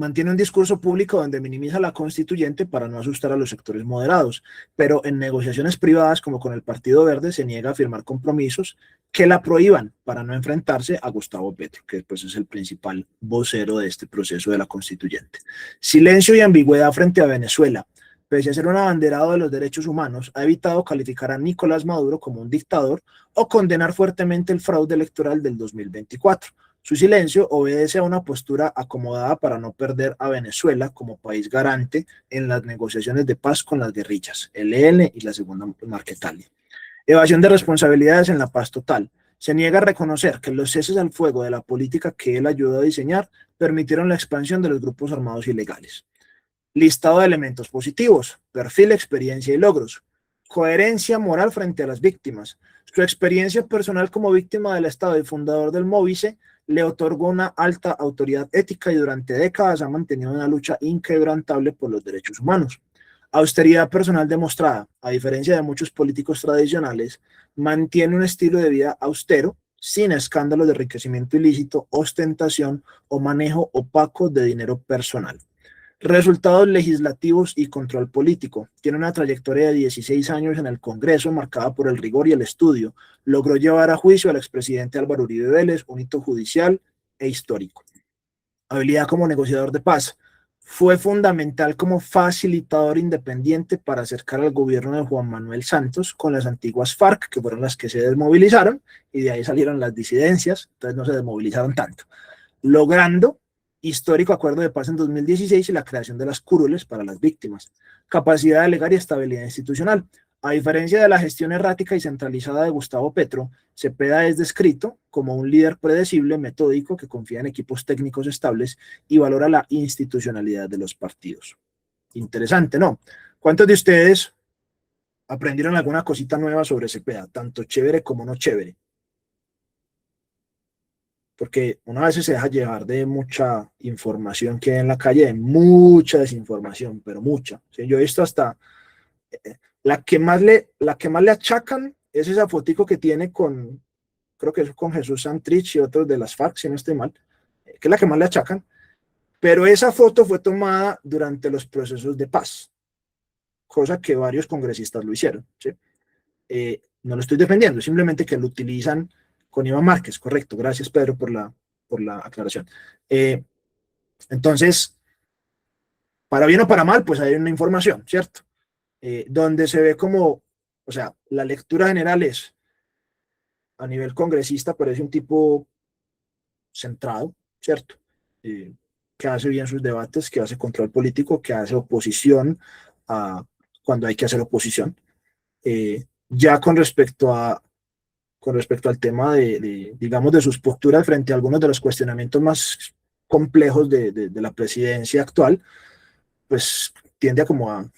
Speaker 1: mantiene un discurso público donde minimiza la constituyente para no asustar a los sectores moderados, pero en negociaciones privadas como con el Partido Verde se niega a firmar compromisos que la prohíban para no enfrentarse a Gustavo Petro, que pues es el principal vocero de este proceso de la constituyente. Silencio y ambigüedad frente a Venezuela. Pese a ser un abanderado de los derechos humanos, ha evitado calificar a Nicolás Maduro como un dictador o condenar fuertemente el fraude electoral del 2024. Su silencio obedece a una postura acomodada para no perder a Venezuela como país garante en las negociaciones de paz con las guerrillas, el ELN y la Segunda Marquetalia. Evasión de responsabilidades en la paz total. Se niega a reconocer que los ceses al fuego de la política que él ayudó a diseñar permitieron la expansión de los grupos armados ilegales. Listado de elementos positivos, perfil, experiencia y logros. Coherencia moral frente a las víctimas. Su experiencia personal como víctima del Estado y fundador del Móvice le otorgó una alta autoridad ética y durante décadas ha mantenido una lucha inquebrantable por los derechos humanos. Austeridad personal demostrada, a diferencia de muchos políticos tradicionales, mantiene un estilo de vida austero, sin escándalos de enriquecimiento ilícito, ostentación o manejo opaco de dinero personal. Resultados legislativos y control político. Tiene una trayectoria de 16 años en el Congreso marcada por el rigor y el estudio. Logró llevar a juicio al expresidente Álvaro Uribe Vélez, un hito judicial e histórico. Habilidad como negociador de paz. Fue fundamental como facilitador independiente para acercar al gobierno de Juan Manuel Santos con las antiguas FARC, que fueron las que se desmovilizaron, y de ahí salieron las disidencias, entonces no se desmovilizaron tanto, logrando histórico acuerdo de paz en 2016 y la creación de las curules para las víctimas. Capacidad de delegar y estabilidad institucional. A diferencia de la gestión errática y centralizada de Gustavo Petro, Cepeda es descrito como un líder predecible, metódico, que confía en equipos técnicos estables y valora la institucionalidad de los partidos. Interesante, ¿no? ¿Cuántos de ustedes aprendieron alguna cosita nueva sobre Cepeda, tanto chévere como no chévere? Porque una vez se deja llevar de mucha información que hay en la calle, de mucha desinformación, pero mucha. ¿Sí? Yo he visto hasta la que más le achacan es esa fotico que tiene con, creo que es con Jesús Santrich y otros de las FARC, si no estoy mal, que es la que más le achacan, pero esa foto fue tomada durante los procesos de paz, cosa que varios congresistas lo hicieron. ¿Sí? No lo estoy defendiendo, simplemente que lo utilizan con Iván Márquez, correcto. Gracias, Pedro, por la aclaración. Entonces, para bien o para mal, pues hay una información, ¿cierto? Donde se ve como, o sea, la lectura general es, a nivel congresista, parece un tipo centrado, ¿cierto? Que hace bien sus debates, que hace control político, que hace oposición cuando hay que hacer oposición. Ya con respecto al tema digamos, de sus posturas frente a algunos de los cuestionamientos más complejos de la presidencia actual, pues tiende a como a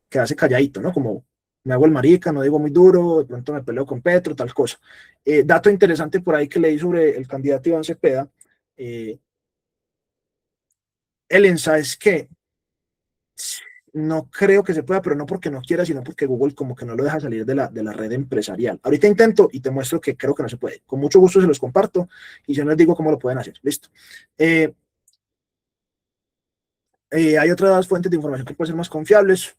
Speaker 1: quedarse calladito, ¿no? Como me hago el marica, no digo muy duro, de pronto me peleo con Petro, tal cosa. Dato interesante por ahí que leí sobre el candidato Iván Cepeda, el ensayo es que no creo que se pueda, pero no porque no quiera, sino porque Google como que no lo deja salir de la red empresarial. Ahorita intento y te muestro que creo que no se puede. Con mucho gusto se los comparto y yo les digo cómo lo pueden hacer. Listo. Hay otras fuentes de información que pueden ser más confiables.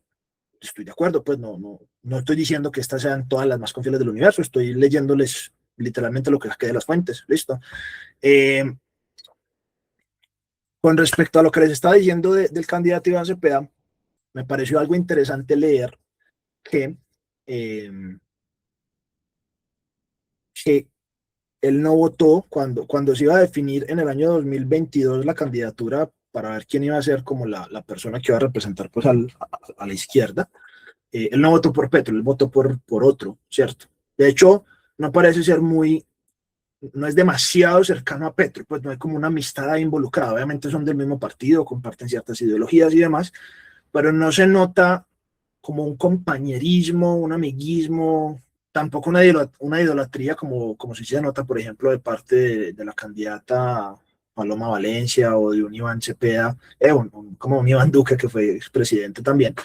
Speaker 1: Estoy de acuerdo, pues no estoy diciendo que estas sean todas las más confiables del universo, estoy leyéndoles literalmente lo que saqué de las fuentes. Listo. Con respecto a lo que les estaba diciendo del candidato Iván Cepeda, me pareció algo interesante leer que él no votó cuando se iba a definir en el año 2022 la candidatura para ver quién iba a ser como la persona que iba a representar pues, a la izquierda. Él no votó por Petro, él votó por otro, ¿cierto? De hecho, no parece ser no es demasiado cercano a Petro, pues no hay como una amistad ahí involucrada. Obviamente son del mismo partido, comparten ciertas ideologías y demás, pero no se nota como un compañerismo, un amiguismo, tampoco una idolatría como si se nota, por ejemplo, de parte de la candidata Paloma Valencia o de un Iván Cepeda, como un Iván Duque que fue expresidente también,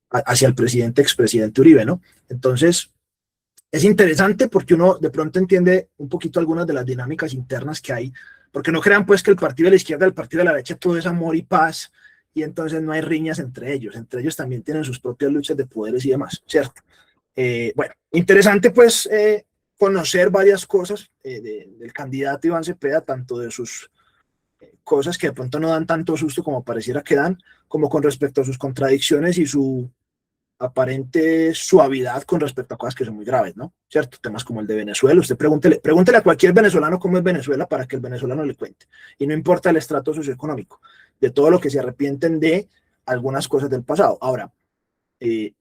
Speaker 1: hacia el expresidente Uribe, ¿no? Entonces, es interesante porque uno de pronto entiende un poquito algunas de las dinámicas internas que hay porque no crean pues que el partido de la izquierda, el partido de la derecha, todo es amor y paz, y entonces no hay riñas entre ellos también tienen sus propias luchas de poderes y demás, ¿cierto? Bueno, interesante pues conocer varias cosas del candidato Iván Cepeda, tanto de sus cosas que de pronto no dan tanto susto como pareciera que dan, como con respecto a sus contradicciones y su aparente suavidad con respecto a cosas que son muy graves, ¿no? ¿Cierto? Temas como el de Venezuela. Usted pregúntele a cualquier venezolano cómo es Venezuela para que el venezolano le cuente. Y no importa el estrato socioeconómico, de todo lo que se arrepienten de algunas cosas del pasado. Ahora,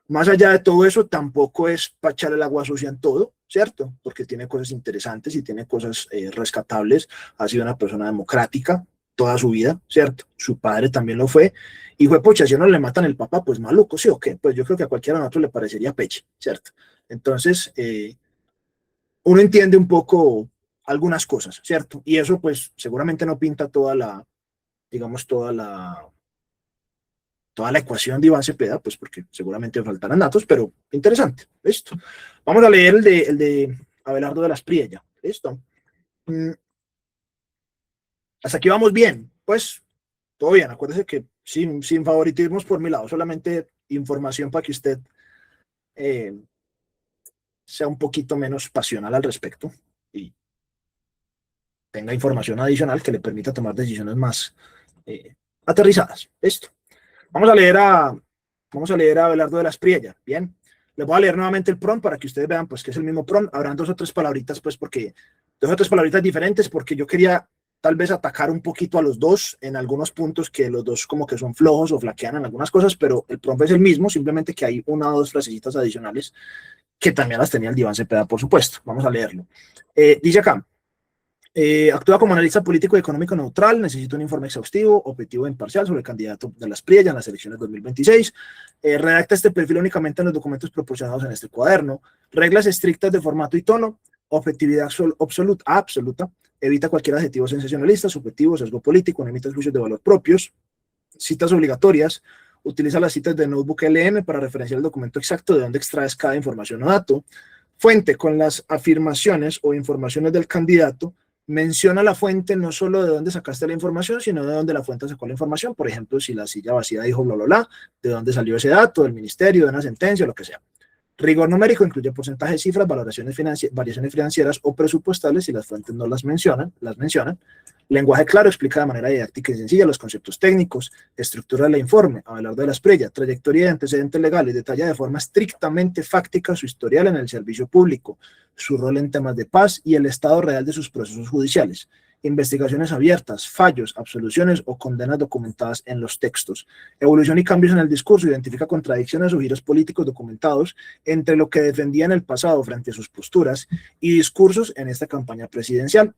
Speaker 1: más allá de todo eso, tampoco es para echar el agua sucia en todo, ¿cierto? Porque tiene cosas interesantes y tiene cosas rescatables. Ha sido una persona democrática toda su vida, ¿cierto? Su padre también lo fue. Y fue, pocha, si a uno le matan el papá, pues maluco, ¿sí o qué? Pues yo creo que a cualquiera de nosotros le parecería peche, ¿cierto? Entonces, uno entiende un poco algunas cosas, ¿cierto? Y eso, pues, seguramente no pinta toda la, digamos, toda la ecuación de Iván Cepeda, pues porque seguramente faltarán datos, pero interesante. Listo. Vamos a leer el de Abelardo de las Priella. Listo. Hasta aquí vamos bien. Pues todo bien. Acuérdese que sin favoritismos por mi lado, solamente información para que usted sea un poquito menos pasional al respecto y tenga información adicional que le permita tomar decisiones más aterrizadas. Listo. Vamos a leer a Abelardo de las Priella. Bien. Les voy a leer nuevamente el prompt para que ustedes vean pues que es el mismo prompt. Habrán dos o tres palabritas pues porque dos o tres palabritas diferentes porque yo quería tal vez atacar un poquito a los dos en algunos puntos que los dos como que son flojos o flaquean en algunas cosas, pero el prompt es el mismo, simplemente que hay una o dos frasecitas adicionales que también las tenía el Iván Cepeda, por supuesto. Vamos a leerlo. Dice acá, actúa como analista político y económico neutral, necesita un informe exhaustivo, objetivo e imparcial sobre el candidato de las Priella en las elecciones 2026, redacta este perfil únicamente en los documentos proporcionados en este cuaderno, reglas estrictas de formato y tono, objetividad absoluta, evita cualquier adjetivo sensacionalista, subjetivo, sesgo político, no emite juicios de valor propios, citas obligatorias, utiliza las citas de Notebook LM para referenciar el documento exacto de dónde extraes cada información o dato, fuente con las afirmaciones o informaciones del candidato, menciona la fuente no solo de dónde sacaste la información, sino de dónde la fuente sacó la información. Por ejemplo, si la silla vacía dijo bla, bla, bla, de dónde salió ese dato, del ministerio, de una sentencia, lo que sea. Rigor numérico incluye porcentajes, cifras, variaciones financieras o presupuestales si las fuentes no las mencionan. Lenguaje claro, explica de manera didáctica y sencilla los conceptos técnicos, estructura del informe, Abelardo de las Priella, trayectoria de antecedentes legales, detalla de forma estrictamente fáctica su historial en el servicio público, su rol en temas de paz y el estado real de sus procesos judiciales, investigaciones abiertas, fallos, absoluciones o condenas documentadas en los textos, evolución y cambios en el discurso, identifica contradicciones o giros políticos documentados entre lo que defendía en el pasado frente a sus posturas y discursos en esta campaña presidencial.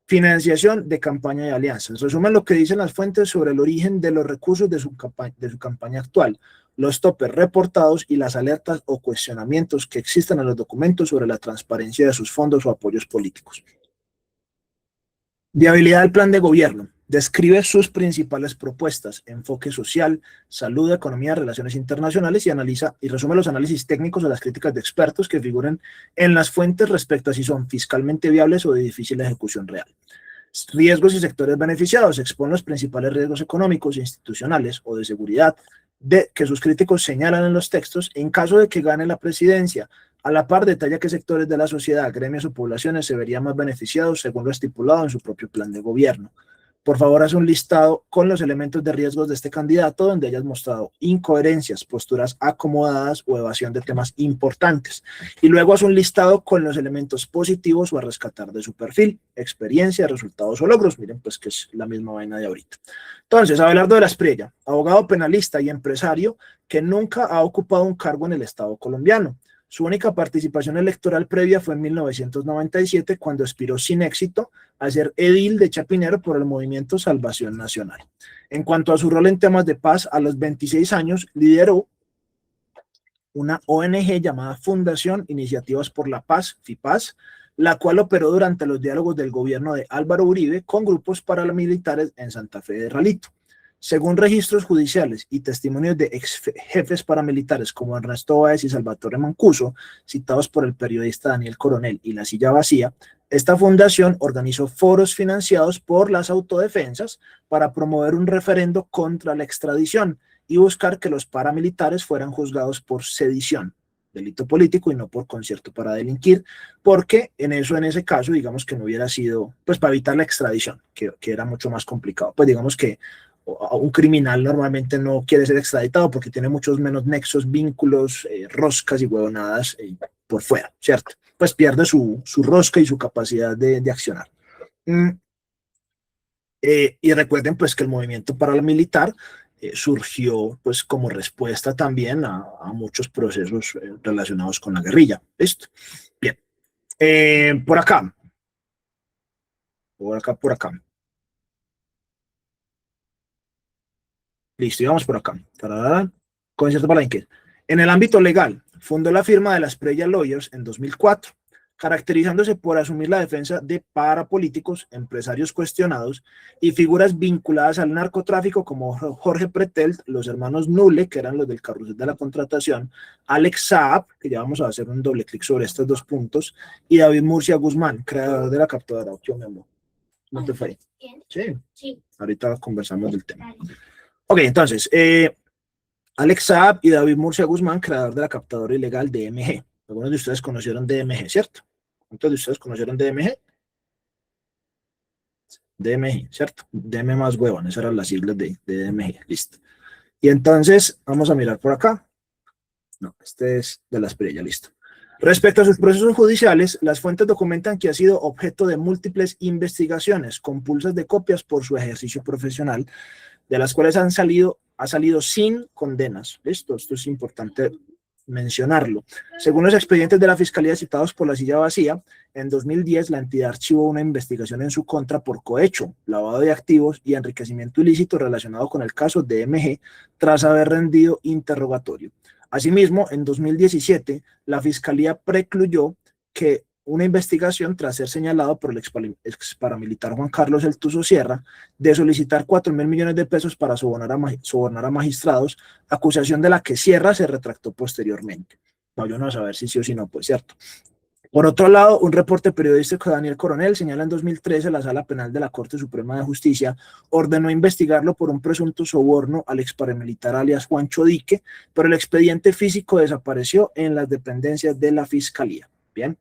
Speaker 1: Financiación de campaña y alianzas. Resumen lo que dicen las fuentes sobre el origen de los recursos de su campaña actual, los topes reportados y las alertas o cuestionamientos que existen en los documentos sobre la transparencia de sus fondos o apoyos políticos. Viabilidad del plan de gobierno. Describe sus principales propuestas, enfoque social, salud, economía, relaciones internacionales y resume los análisis técnicos o las críticas de expertos que figuren en las fuentes respecto a si son fiscalmente viables o de difícil ejecución real. Riesgos y sectores beneficiados. Expone los principales riesgos económicos, institucionales o de seguridad que sus críticos señalan en los textos en caso de que gane la presidencia. A la par, detalla qué sectores de la sociedad, gremios o poblaciones se verían más beneficiados según lo estipulado en su propio plan de gobierno. Por favor, haz un listado con los elementos de riesgos de este candidato donde hayas mostrado incoherencias, posturas acomodadas o evasión de temas importantes. Y luego haz un listado con los elementos positivos o a rescatar de su perfil, experiencia, resultados o logros. Miren, pues que es la misma vaina de ahorita. Entonces, Abelardo de las Priella, abogado penalista y empresario que nunca ha ocupado un cargo en el Estado colombiano. Su única participación electoral previa fue en 1997, cuando aspiró sin éxito a ser edil de Chapinero por el movimiento Salvación Nacional. En cuanto a su rol en temas de paz, a los 26 años lideró una ONG llamada Fundación Iniciativas por la Paz, FIPAZ, la cual operó durante los diálogos del gobierno de Álvaro Uribe con grupos paramilitares en Santa Fe de Ralito. Según registros judiciales y testimonios de ex jefes paramilitares como Ernesto Báez y Salvatore Mancuso, citados por el periodista Daniel Coronel y La Silla Vacía, esta fundación organizó foros financiados por las autodefensas para promover un referendo contra la extradición y buscar que los paramilitares fueran juzgados por sedición, delito político, y no por concierto para delinquir, porque en ese caso, digamos que no hubiera sido, pues para evitar la extradición, que era mucho más complicado. Pues digamos que un criminal normalmente no quiere ser extraditado porque tiene muchos menos nexos, vínculos, roscas y huevonadas por fuera, ¿cierto? Pues pierde su rosca y su capacidad de accionar. Y recuerden pues que el movimiento paramilitar surgió pues como respuesta también a muchos procesos relacionados con la guerrilla. ¿Listo? Bien. Por acá. Por acá. Listo, y vamos por acá. Concierto Palenque. En el ámbito legal, fundó la firma de las Preya Lawyers en 2004, caracterizándose por asumir la defensa de parapolíticos, empresarios cuestionados y figuras vinculadas al narcotráfico como Jorge Pretel, los hermanos Nule, que eran los del carrusel de la contratación, Alex Saab, que ya vamos a hacer un doble clic sobre estos dos puntos, y David Murcia Guzmán, creador de la captadora. ¿No te fue? Sí. Sí. Ahorita conversamos del tema. Ok, entonces, Alex Saab y David Murcia Guzmán, creador de la captadora ilegal DMG. Algunos de ustedes conocieron DMG, ¿cierto? ¿Cuántos de ustedes conocieron DMG? DMG, ¿cierto? DM más huevón, esas eran las siglas de DMG, listo. Y entonces, vamos a mirar por acá. No, este es de las Preya, listo. Respecto a sus procesos judiciales, las fuentes documentan que ha sido objeto de múltiples investigaciones, compulsas de copias por su ejercicio profesional, de las cuales ha salido sin condenas. Esto es importante mencionarlo. Según los expedientes de la Fiscalía citados por La Silla Vacía, en 2010 la entidad archivó una investigación en su contra por cohecho, lavado de activos y enriquecimiento ilícito relacionado con el caso DMG tras haber rendido interrogatorio. Asimismo, en 2017, la Fiscalía precluyó que una investigación tras ser señalado por el ex paramilitar Juan Carlos El Tuzo Sierra de solicitar 4.000 millones de pesos para sobornar a magistrados, acusación de la que Sierra se retractó posteriormente. No, yo no a saber si sí o si no, pues cierto. Por otro lado, un reporte periodístico de Daniel Coronel señala en 2013 la Sala Penal de la Corte Suprema de Justicia ordenó investigarlo por un presunto soborno al ex paramilitar alias Juancho Dique, pero el expediente físico desapareció en las dependencias de la Fiscalía. Bien.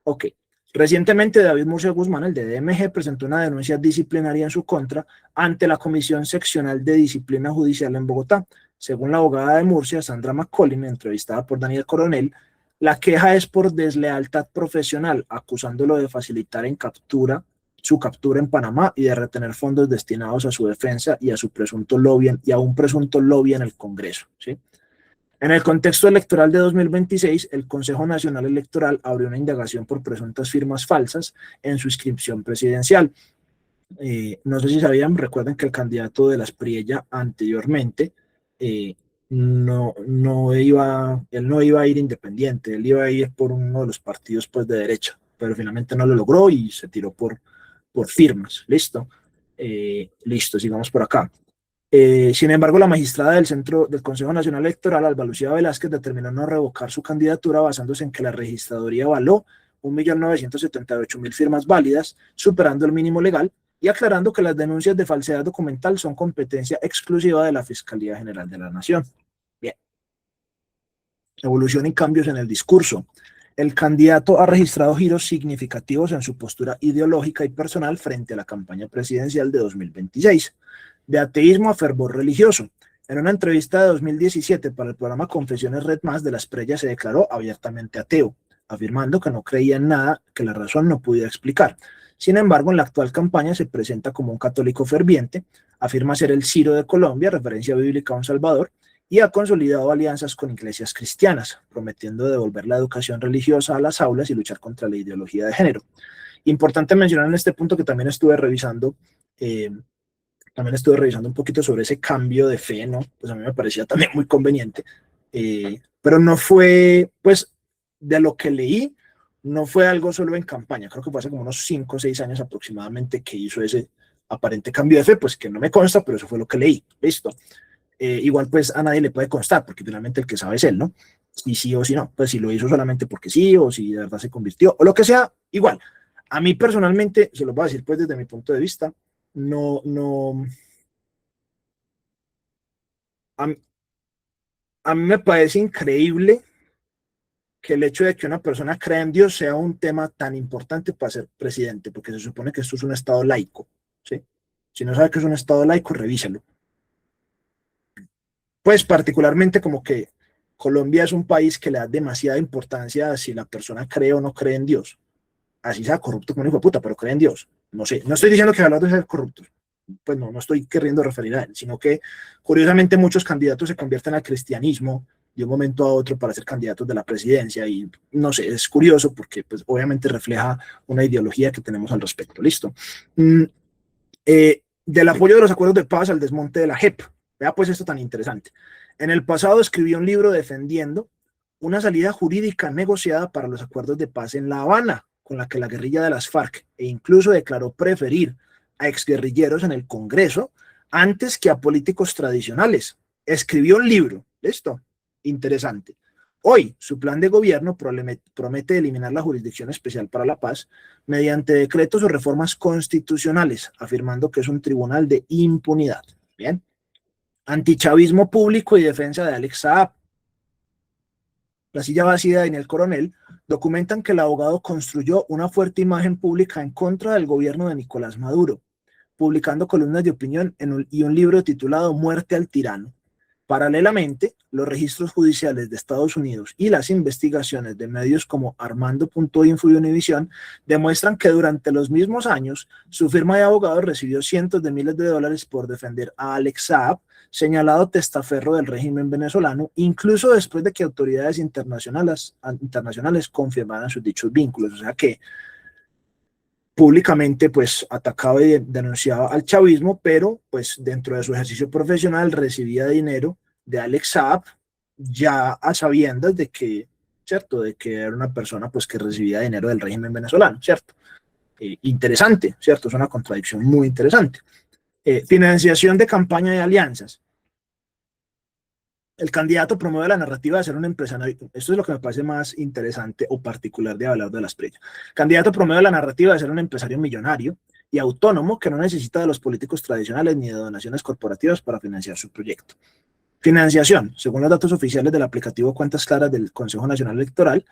Speaker 1: Ok. Recientemente, David Murcia Guzmán, el de DMG, presentó una denuncia disciplinaria en su contra ante la Comisión Seccional de Disciplina Judicial en Bogotá. Según la abogada de Murcia, Sandra McCollin, entrevistada por Daniel Coronel, la queja es por deslealtad profesional, acusándolo de facilitar su captura en Panamá y de retener fondos destinados a su defensa y a un presunto lobby en el Congreso, ¿sí? En el contexto electoral de 2026, el Consejo Nacional Electoral abrió una indagación por presuntas firmas falsas en su inscripción presidencial. No sé si sabían, recuerden que el candidato de las Priella anteriormente él no iba a ir independiente, él iba a ir por uno de los partidos pues, de derecha, pero finalmente no lo logró y se tiró por firmas. Listo. Listo, sigamos por acá. Sin embargo, la magistrada del Consejo Nacional Electoral, Alba Lucía Velázquez, determinó no revocar su candidatura basándose en que la registraduría avaló 1.978.000 firmas válidas, superando el mínimo legal, y aclarando que las denuncias de falsedad documental son competencia exclusiva de la Fiscalía General de la Nación. Bien. Evolución y cambios en el discurso. El candidato ha registrado giros significativos en su postura ideológica y personal frente a la campaña presidencial de 2026. De ateísmo a fervor religioso. En una entrevista de 2017 para el programa Confesiones Red Más de las Preya se declaró abiertamente ateo, afirmando que no creía en nada que la razón no pudiera explicar. Sin embargo, en la actual campaña se presenta como un católico ferviente, afirma ser el Ciro de Colombia, referencia bíblica a un Salvador, y ha consolidado alianzas con iglesias cristianas, prometiendo devolver la educación religiosa a las aulas y luchar contra la ideología de género. Importante mencionar en este punto que también estuve revisando un poquito sobre ese cambio de fe, ¿no? Pues a mí me parecía también muy conveniente, pero no fue, pues, de lo que leí, no fue algo solo en campaña, creo que fue hace como unos 5 o 6 años aproximadamente que hizo ese aparente cambio de fe, pues que no me consta, pero eso fue lo que leí, listo. Igual pues a nadie le puede constar, porque finalmente el que sabe es él, ¿no? Si sí o si no, pues si lo hizo solamente porque sí, o si de verdad se convirtió, o lo que sea, igual. A mí personalmente, se lo voy a decir pues desde mi punto de vista, no, a, a mí me parece increíble que el hecho de que una persona crea en Dios sea un tema tan importante para ser presidente, porque se supone que esto es un estado laico, ¿sí? Si no sabe que es un estado laico, revíselo. Pues particularmente como que Colombia es un país que le da demasiada importancia a si la persona cree o no cree en Dios. Así sea corrupto como un hijo de puta, pero cree en Dios. No sé, no estoy diciendo que Abelardo sea corrupto, pues no estoy queriendo referir a él, sino que curiosamente muchos candidatos se convierten al cristianismo de un momento a otro para ser candidatos de la presidencia y no sé, es curioso porque pues obviamente refleja una ideología que tenemos al respecto. Listo. Del apoyo de los acuerdos de paz al desmonte de la JEP. Vea pues esto tan interesante. En el pasado escribió un libro defendiendo una salida jurídica negociada para los acuerdos de paz en La Habana, con la que la guerrilla de las FARC, e incluso declaró preferir a exguerrilleros en el Congreso antes que a políticos tradicionales. Escribió un libro, listo, interesante. Hoy, su plan de gobierno promete eliminar la Jurisdicción Especial para la Paz mediante decretos o reformas constitucionales, afirmando que es un tribunal de impunidad. Bien. Antichavismo público y defensa de Alex Saab. La silla vacía de Daniel Coronel documentan que el abogado construyó una fuerte imagen pública en contra del gobierno de Nicolás Maduro, publicando columnas de opinión y un libro titulado Muerte al tirano. Paralelamente, los registros judiciales de Estados Unidos y las investigaciones de medios como Armando.info y Univision demuestran que durante los mismos años su firma de abogados recibió cientos de miles de dólares por defender a Alex Saab, señalado testaferro del régimen venezolano, incluso después de que autoridades internacionales confirmaran sus dichos vínculos. O sea que públicamente pues atacaba y denunciaba al chavismo, pero pues dentro de su ejercicio profesional recibía dinero de Alex Saab, ya a sabiendas de que, ¿cierto? De que era una persona pues que recibía dinero del régimen venezolano, ¿cierto? Interesante, ¿cierto? Es una contradicción muy interesante. Financiación de campaña y alianzas. El candidato promueve la narrativa de ser un empresario. Esto es lo que me parece más interesante o particular de hablar de las Espriella. El candidato promueve la narrativa de ser un empresario millonario y autónomo que no necesita de los políticos tradicionales ni de donaciones corporativas para financiar su proyecto. Financiación. Según los datos oficiales del aplicativo Cuentas Claras del Consejo Nacional Electoral,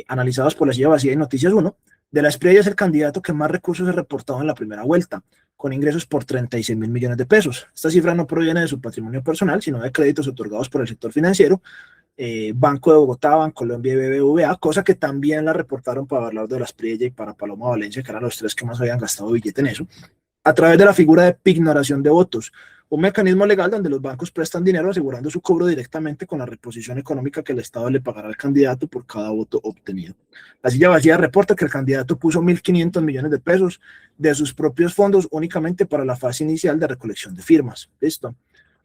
Speaker 1: analizados por la silla vacía y Noticias 1, de la Espriella es el candidato que más recursos ha reportado en la primera vuelta, con ingresos por 36.000 millones de pesos. Esta cifra no proviene de su patrimonio personal, sino de créditos otorgados por el sector financiero, Banco de Bogotá, Bancolombia y BBVA, cosa que también la reportaron para Abelardo de la Espriella y para Paloma Valencia, que eran los tres que más habían gastado billete en eso, a través de la figura de pignoración de votos, un mecanismo legal donde los bancos prestan dinero asegurando su cobro directamente con la reposición económica que el Estado le pagará al candidato por cada voto obtenido. La silla vacía reporta que el candidato puso 1.500 millones de pesos de sus propios fondos únicamente para la fase inicial de recolección de firmas. Listo.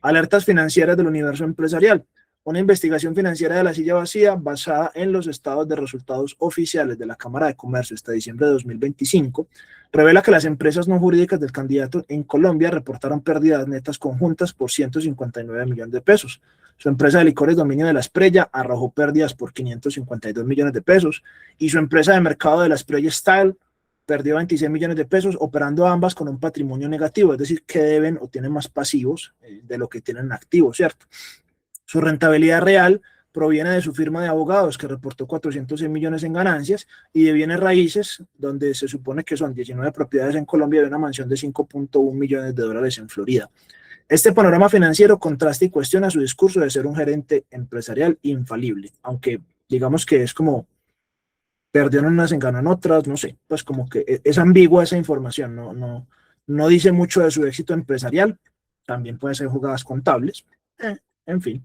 Speaker 1: Alertas financieras del universo empresarial. Una investigación financiera de la silla vacía basada en los estados de resultados oficiales de la Cámara de Comercio hasta diciembre de 2025 revela que las empresas no jurídicas del candidato en Colombia reportaron pérdidas netas conjuntas por 159 millones de pesos. Su empresa de licores dominio de la Espriella arrojó pérdidas por 552 millones de pesos y su empresa de mercado de la Espriella Style perdió 26 millones de pesos, operando ambas con un patrimonio negativo, es decir, que deben o tienen más pasivos de lo que tienen activos, ¿cierto? Su rentabilidad real proviene de su firma de abogados, que reportó 406 millones en ganancias, y de bienes raíces, donde se supone que son 19 propiedades en Colombia y una mansión de 5.1 millones de dólares en Florida. Este panorama financiero contrasta y cuestiona su discurso de ser un gerente empresarial infalible, aunque digamos que es como perdió en unas, ganó en otras, no sé, pues como que es ambigua esa información, no dice mucho de su éxito empresarial, también puede ser jugadas contables, en fin.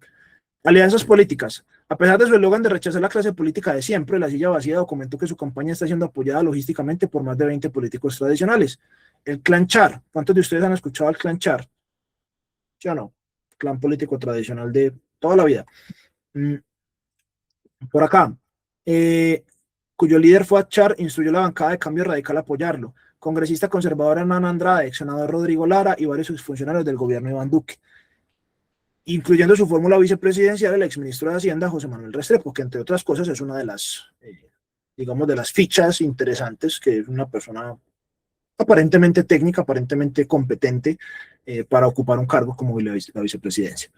Speaker 1: Alianzas políticas. A pesar de su eslogan de rechazar la clase política de siempre, la silla vacía documentó que su campaña está siendo apoyada logísticamente por más de 20 políticos tradicionales. El clan Char. ¿Cuántos de ustedes han escuchado al clan Char? ¿Sí o no? Clan político tradicional de toda la vida. Por acá. Cuyo líder fue Char, instruyó a la bancada de Cambio Radical a apoyarlo. congresista conservador Hernán Andrade, ex senador Rodrigo Lara y varios exfuncionarios del gobierno de Iván Duque, incluyendo su fórmula vicepresidencial el exministro de Hacienda José Manuel Restrepo, que entre otras cosas es una de las, digamos, de las fichas interesantes, que es una persona aparentemente técnica, aparentemente competente para ocupar un cargo como la vicepresidencia.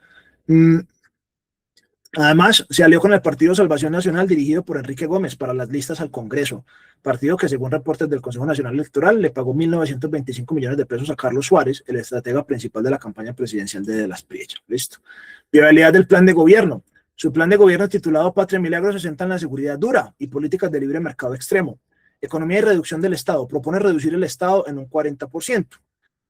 Speaker 1: Además, se alió con el Partido Salvación Nacional dirigido por Enrique Gómez para las listas al Congreso, partido que según reportes del Consejo Nacional Electoral le pagó 1.925 millones de pesos a Carlos Suárez, el estratega principal de la campaña presidencial de las Priechas. Listo. Viabilidad del plan de gobierno. Su plan de gobierno titulado Patria Milagro se centra en la seguridad dura y políticas de libre mercado extremo. Economía y reducción del Estado. Propone reducir el Estado en un 40%.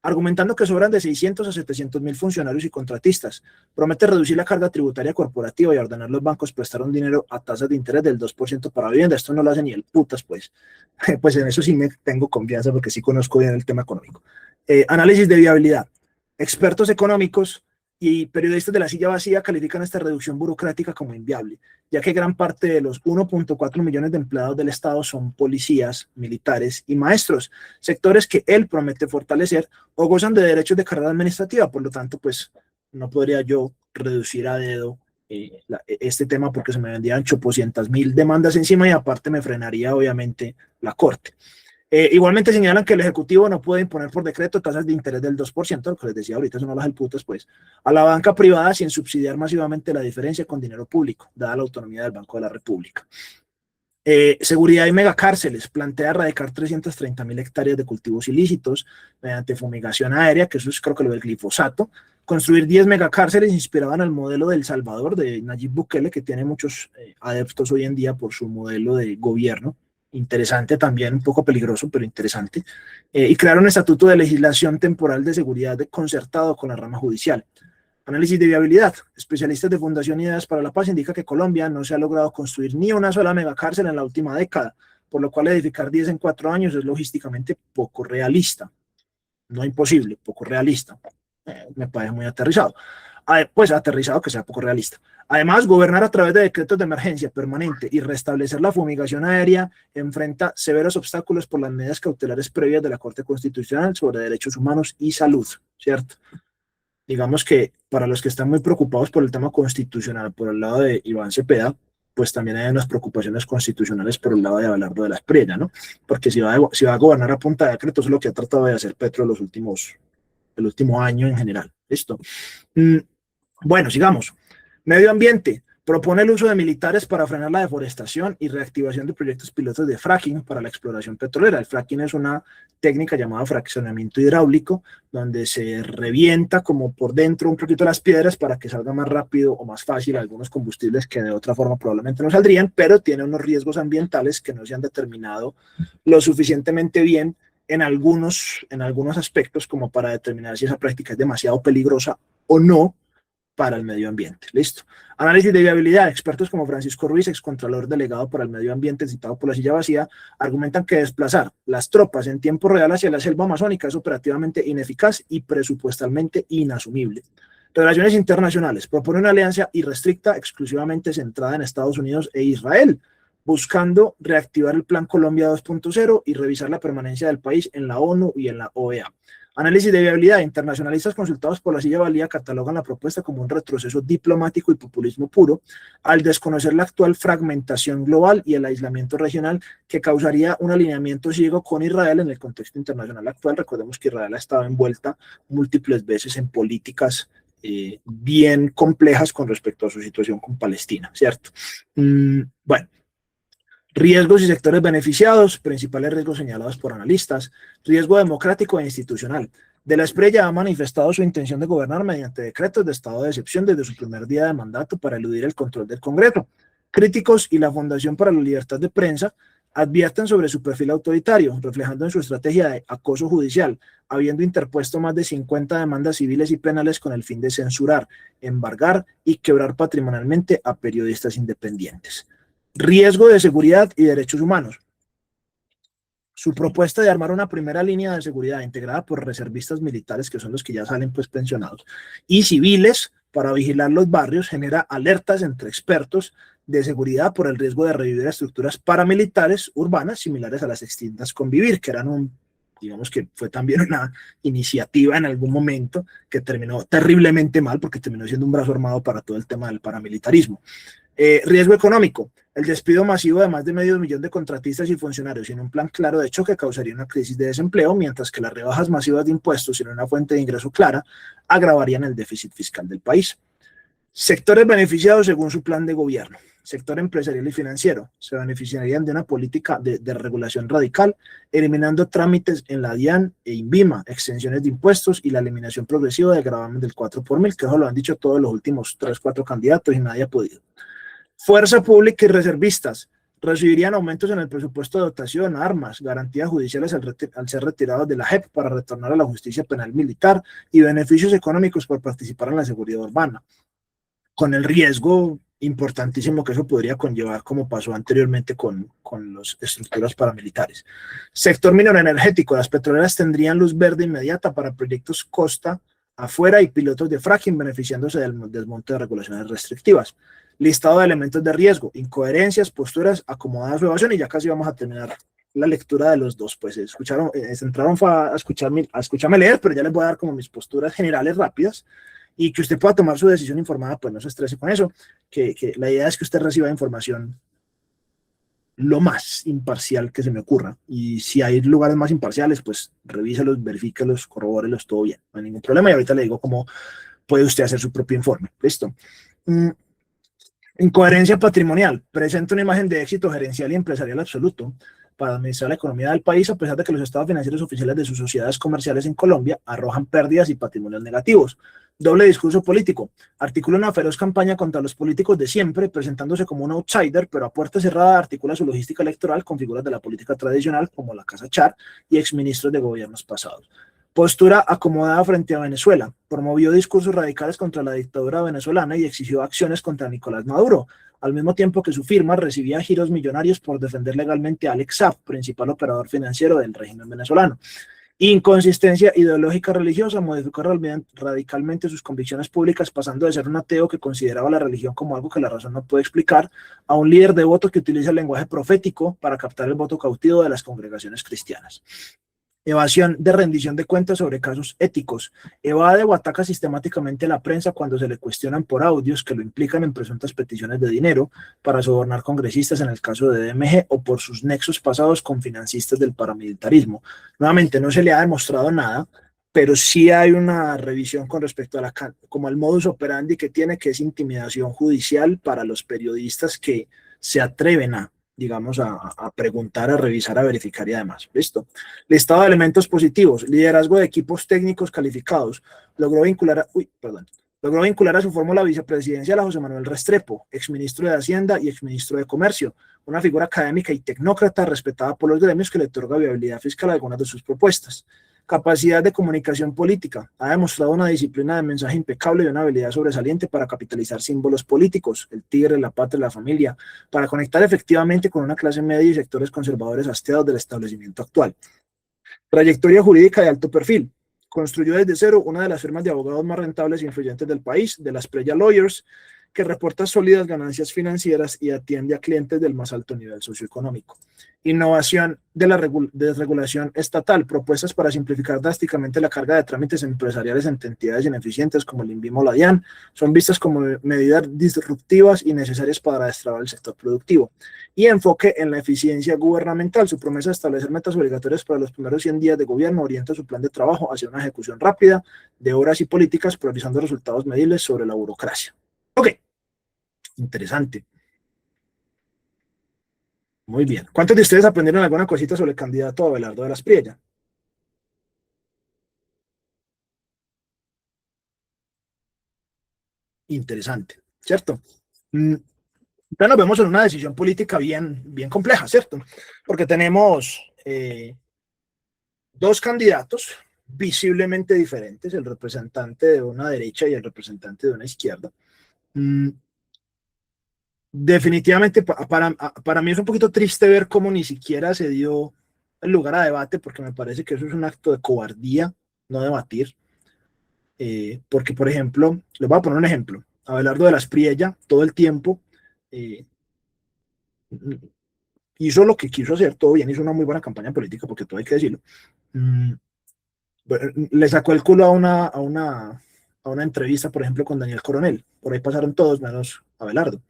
Speaker 1: Argumentando que sobran de 600 a 700 mil funcionarios y contratistas. Promete reducir la carga tributaria corporativa y ordenar los bancos prestar un dinero a tasas de interés del 2% para vivienda. Esto no lo hace ni el putas, pues. Pues en eso sí me tengo confianza porque sí conozco bien el tema económico. Análisis de viabilidad. Expertos económicos y periodistas de la silla vacía califican esta reducción burocrática como inviable, ya que gran parte de los 1.4 millones de empleados del Estado son policías, militares y maestros, sectores que él promete fortalecer o gozan de derechos de carrera administrativa. Por lo tanto, pues no podría yo reducir a dedo este tema porque se me vendían 800.000 demandas encima y aparte me frenaría obviamente la Corte. Igualmente señalan que el Ejecutivo no puede imponer por decreto tasas de interés del 2%, lo que les decía ahorita, eso no las el putas, pues, a la banca privada sin subsidiar masivamente la diferencia con dinero público, dada la autonomía del Banco de la República. Seguridad y megacárceles. Plantea erradicar 330.000 hectáreas de cultivos ilícitos mediante fumigación aérea, que eso es creo que lo del glifosato. Construir 10 megacárceles inspiradas en el modelo de El Salvador, de Nayib Bukele, que tiene muchos adeptos hoy en día por su modelo de gobierno. Interesante también, un poco peligroso, pero interesante. Y crear un estatuto de legislación temporal de seguridad concertado con la rama judicial. Análisis de viabilidad. Especialistas de Fundación Ideas para la Paz indica que Colombia no se ha logrado construir ni una sola megacárcel en la última década, por lo cual edificar 10 en 4 años es logísticamente poco realista. No imposible, poco realista. Me parece muy aterrizado. Pues aterrizado que sea poco realista. Además, gobernar a través de decretos de emergencia permanente y restablecer la fumigación aérea enfrenta severos obstáculos por las medidas cautelares previas de la Corte Constitucional sobre derechos humanos y salud, ¿cierto? Digamos que para los que están muy preocupados por el tema constitucional por el lado de Iván Cepeda, pues también hay unas preocupaciones constitucionales por el lado de Abelardo de la Espriella, ¿no? Porque si va a gobernar a punta de decretos es lo que ha tratado de hacer Petro el último año en general. ¿Listo? Bueno, sigamos. Medio ambiente. Propone el uso de militares para frenar la deforestación y reactivación de proyectos pilotos de fracking para la exploración petrolera. El fracking es una técnica llamada fraccionamiento hidráulico, donde se revienta como por dentro un poquito las piedras para que salga más rápido o más fácil algunos combustibles que de otra forma probablemente no saldrían, pero tiene unos riesgos ambientales que no se han determinado lo suficientemente bien en algunos aspectos como para determinar si esa práctica es demasiado peligrosa o no para el medio ambiente. Listo. Análisis de viabilidad. Expertos como Francisco Ruiz, excontralor delegado para el medio ambiente citado por la silla vacía, argumentan que desplazar las tropas en tiempo real hacia la selva amazónica es operativamente ineficaz y presupuestalmente inasumible. Relaciones internacionales. Propone una alianza irrestricta exclusivamente centrada en Estados Unidos e Israel, buscando reactivar el Plan Colombia 2.0 y revisar la permanencia del país en la ONU y en la OEA. Análisis de viabilidad. Internacionalistas consultados por la silla vacía catalogan la propuesta como un retroceso diplomático y populismo puro, al desconocer la actual fragmentación global y el aislamiento regional que causaría un alineamiento ciego con Israel en el contexto internacional actual. Recordemos que Israel ha estado envuelta múltiples veces en políticas bien complejas con respecto a su situación con Palestina, ¿cierto? Bueno. Riesgos y sectores beneficiados, principales riesgos señalados por analistas. Riesgo democrático e institucional. De la Espriella ha manifestado su intención de gobernar mediante decretos de estado de excepción desde su primer día de mandato para eludir el control del Congreso. Críticos y la Fundación para la Libertad de Prensa advierten sobre su perfil autoritario, reflejando en su estrategia de acoso judicial, habiendo interpuesto más de 50 demandas civiles y penales con el fin de censurar, embargar y quebrar patrimonialmente a periodistas independientes. Riesgo de seguridad y derechos humanos. Su propuesta de armar una primera línea de seguridad integrada por reservistas militares, que son los que ya salen pues pensionados, y civiles para vigilar los barrios, genera alertas entre expertos de seguridad por el riesgo de revivir estructuras paramilitares urbanas similares a las extintas Convivir, que eran un digamos que fue también una iniciativa en algún momento que terminó terriblemente mal porque terminó siendo un brazo armado para todo el tema del paramilitarismo. Riesgo económico. El despido masivo de más de medio millón de contratistas y funcionarios sin un plan claro de choque causaría una crisis de desempleo, mientras que las rebajas masivas de impuestos sin una fuente de ingreso clara agravarían el déficit fiscal del país. Sectores beneficiados según su plan de gobierno. Sector empresarial y financiero se beneficiarían de una política de regulación radical, eliminando trámites en la DIAN e INVIMA, exenciones de impuestos y la eliminación progresiva del gravamen del 4 por mil, que eso lo han dicho todos los últimos 3, 4 candidatos y nadie ha podido. Fuerza pública y reservistas recibirían aumentos en el presupuesto de dotación, armas, garantías judiciales al ser retirados de la JEP para retornar a la justicia penal militar y beneficios económicos por participar en la seguridad urbana, con el riesgo importantísimo que eso podría conllevar, como pasó anteriormente con las estructuras paramilitares. Sector minero energético. Las petroleras tendrían luz verde inmediata para proyectos costa afuera y pilotos de fracking, beneficiándose del desmonte de regulaciones restrictivas. Listado de elementos de riesgo, incoherencias, posturas acomodadas de evasión, y ya casi vamos a terminar la lectura de los dos. Pues entraron a escucharme leer, pero ya les voy a dar como mis posturas generales rápidas, y que usted pueda tomar su decisión informada, pues no se estrese con eso, que la idea es que usted reciba información lo más imparcial que se me ocurra, y si hay lugares más imparciales, pues revíselos, verifíquelos, corrobórelos, todo bien, no hay ningún problema, y ahorita le digo cómo puede usted hacer su propio informe. Listo. Incoherencia patrimonial. Presenta una imagen de éxito gerencial y empresarial absoluto para administrar la economía del país, a pesar de que los estados financieros oficiales de sus sociedades comerciales en Colombia arrojan pérdidas y patrimonios negativos. Doble discurso político. Articula una feroz campaña contra los políticos de siempre, presentándose como un outsider, pero a puerta cerrada articula su logística electoral con figuras de la política tradicional como la Casa Char y exministros de gobiernos pasados. Postura acomodada frente a Venezuela. Promovió discursos radicales contra la dictadura venezolana y exigió acciones contra Nicolás Maduro, al mismo tiempo que su firma recibía giros millonarios por defender legalmente a Alex Saab, principal operador financiero del régimen venezolano. Inconsistencia ideológica religiosa. Modificó radicalmente sus convicciones públicas, pasando de ser un ateo que consideraba la religión como algo que la razón no puede explicar, a un líder devoto que utiliza el lenguaje profético para captar el voto cautivo de las congregaciones cristianas. Evasión de rendición de cuentas sobre casos éticos. Evade o ataca sistemáticamente a la prensa cuando se le cuestionan por audios que lo implican en presuntas peticiones de dinero para sobornar congresistas en el caso de DMG, o por sus nexos pasados con financistas del paramilitarismo. Nuevamente, no se le ha demostrado nada, pero sí hay una revisión con respecto a como al modus operandi que tiene, que es intimidación judicial para los periodistas que se atreven a, digamos, a preguntar, a revisar, a verificar y además. Listo. Listado de elementos positivos. Liderazgo de equipos técnicos calificados. Logró vincular a su fórmula vicepresidencial a José Manuel Restrepo, exministro de Hacienda y exministro de Comercio, una figura académica y tecnócrata respetada por los gremios, que le otorga viabilidad fiscal a algunas de sus propuestas. Capacidad de comunicación política. Ha demostrado una disciplina de mensaje impecable y una habilidad sobresaliente para capitalizar símbolos políticos, el tigre, la patria, la familia, para conectar efectivamente con una clase media y sectores conservadores hastiados del establecimiento actual. Trayectoria jurídica de alto perfil. Construyó desde cero una de las firmas de abogados más rentables e influyentes del país, de las Preya Lawyers, que reporta sólidas ganancias financieras y atiende a clientes del más alto nivel socioeconómico. Innovación de la desregulación estatal. Propuestas para simplificar drásticamente la carga de trámites empresariales entre entidades ineficientes como el INVIMA o la DIAN son vistas como medidas disruptivas y necesarias para destrabar el sector productivo. Y enfoque en la eficiencia gubernamental. Su promesa de establecer metas obligatorias para los primeros 100 días de gobierno orienta su plan de trabajo hacia una ejecución rápida de obras y políticas, priorizando resultados medibles sobre la burocracia. Ok, interesante. Muy bien. ¿Cuántos de ustedes aprendieron alguna cosita sobre el candidato Abelardo de las Priella? Interesante, ¿cierto? Entonces nos vemos en una decisión política bien, bien compleja, ¿cierto? Porque tenemos dos candidatos visiblemente diferentes, el representante de una derecha y el representante de una izquierda. Definitivamente, para mí es un poquito triste ver cómo ni siquiera se dio el lugar a debate, porque me parece que eso es un acto de cobardía, no debatir. Porque, por ejemplo, les voy a poner un ejemplo. Abelardo de las Priella todo el tiempo eh, hizo lo que quiso hacer, todo bien, hizo una muy buena campaña política, porque todo hay que decirlo. Le sacó el culo a una entrevista, por ejemplo, con Daniel Coronel. Por ahí pasaron todos, menos Abelardo.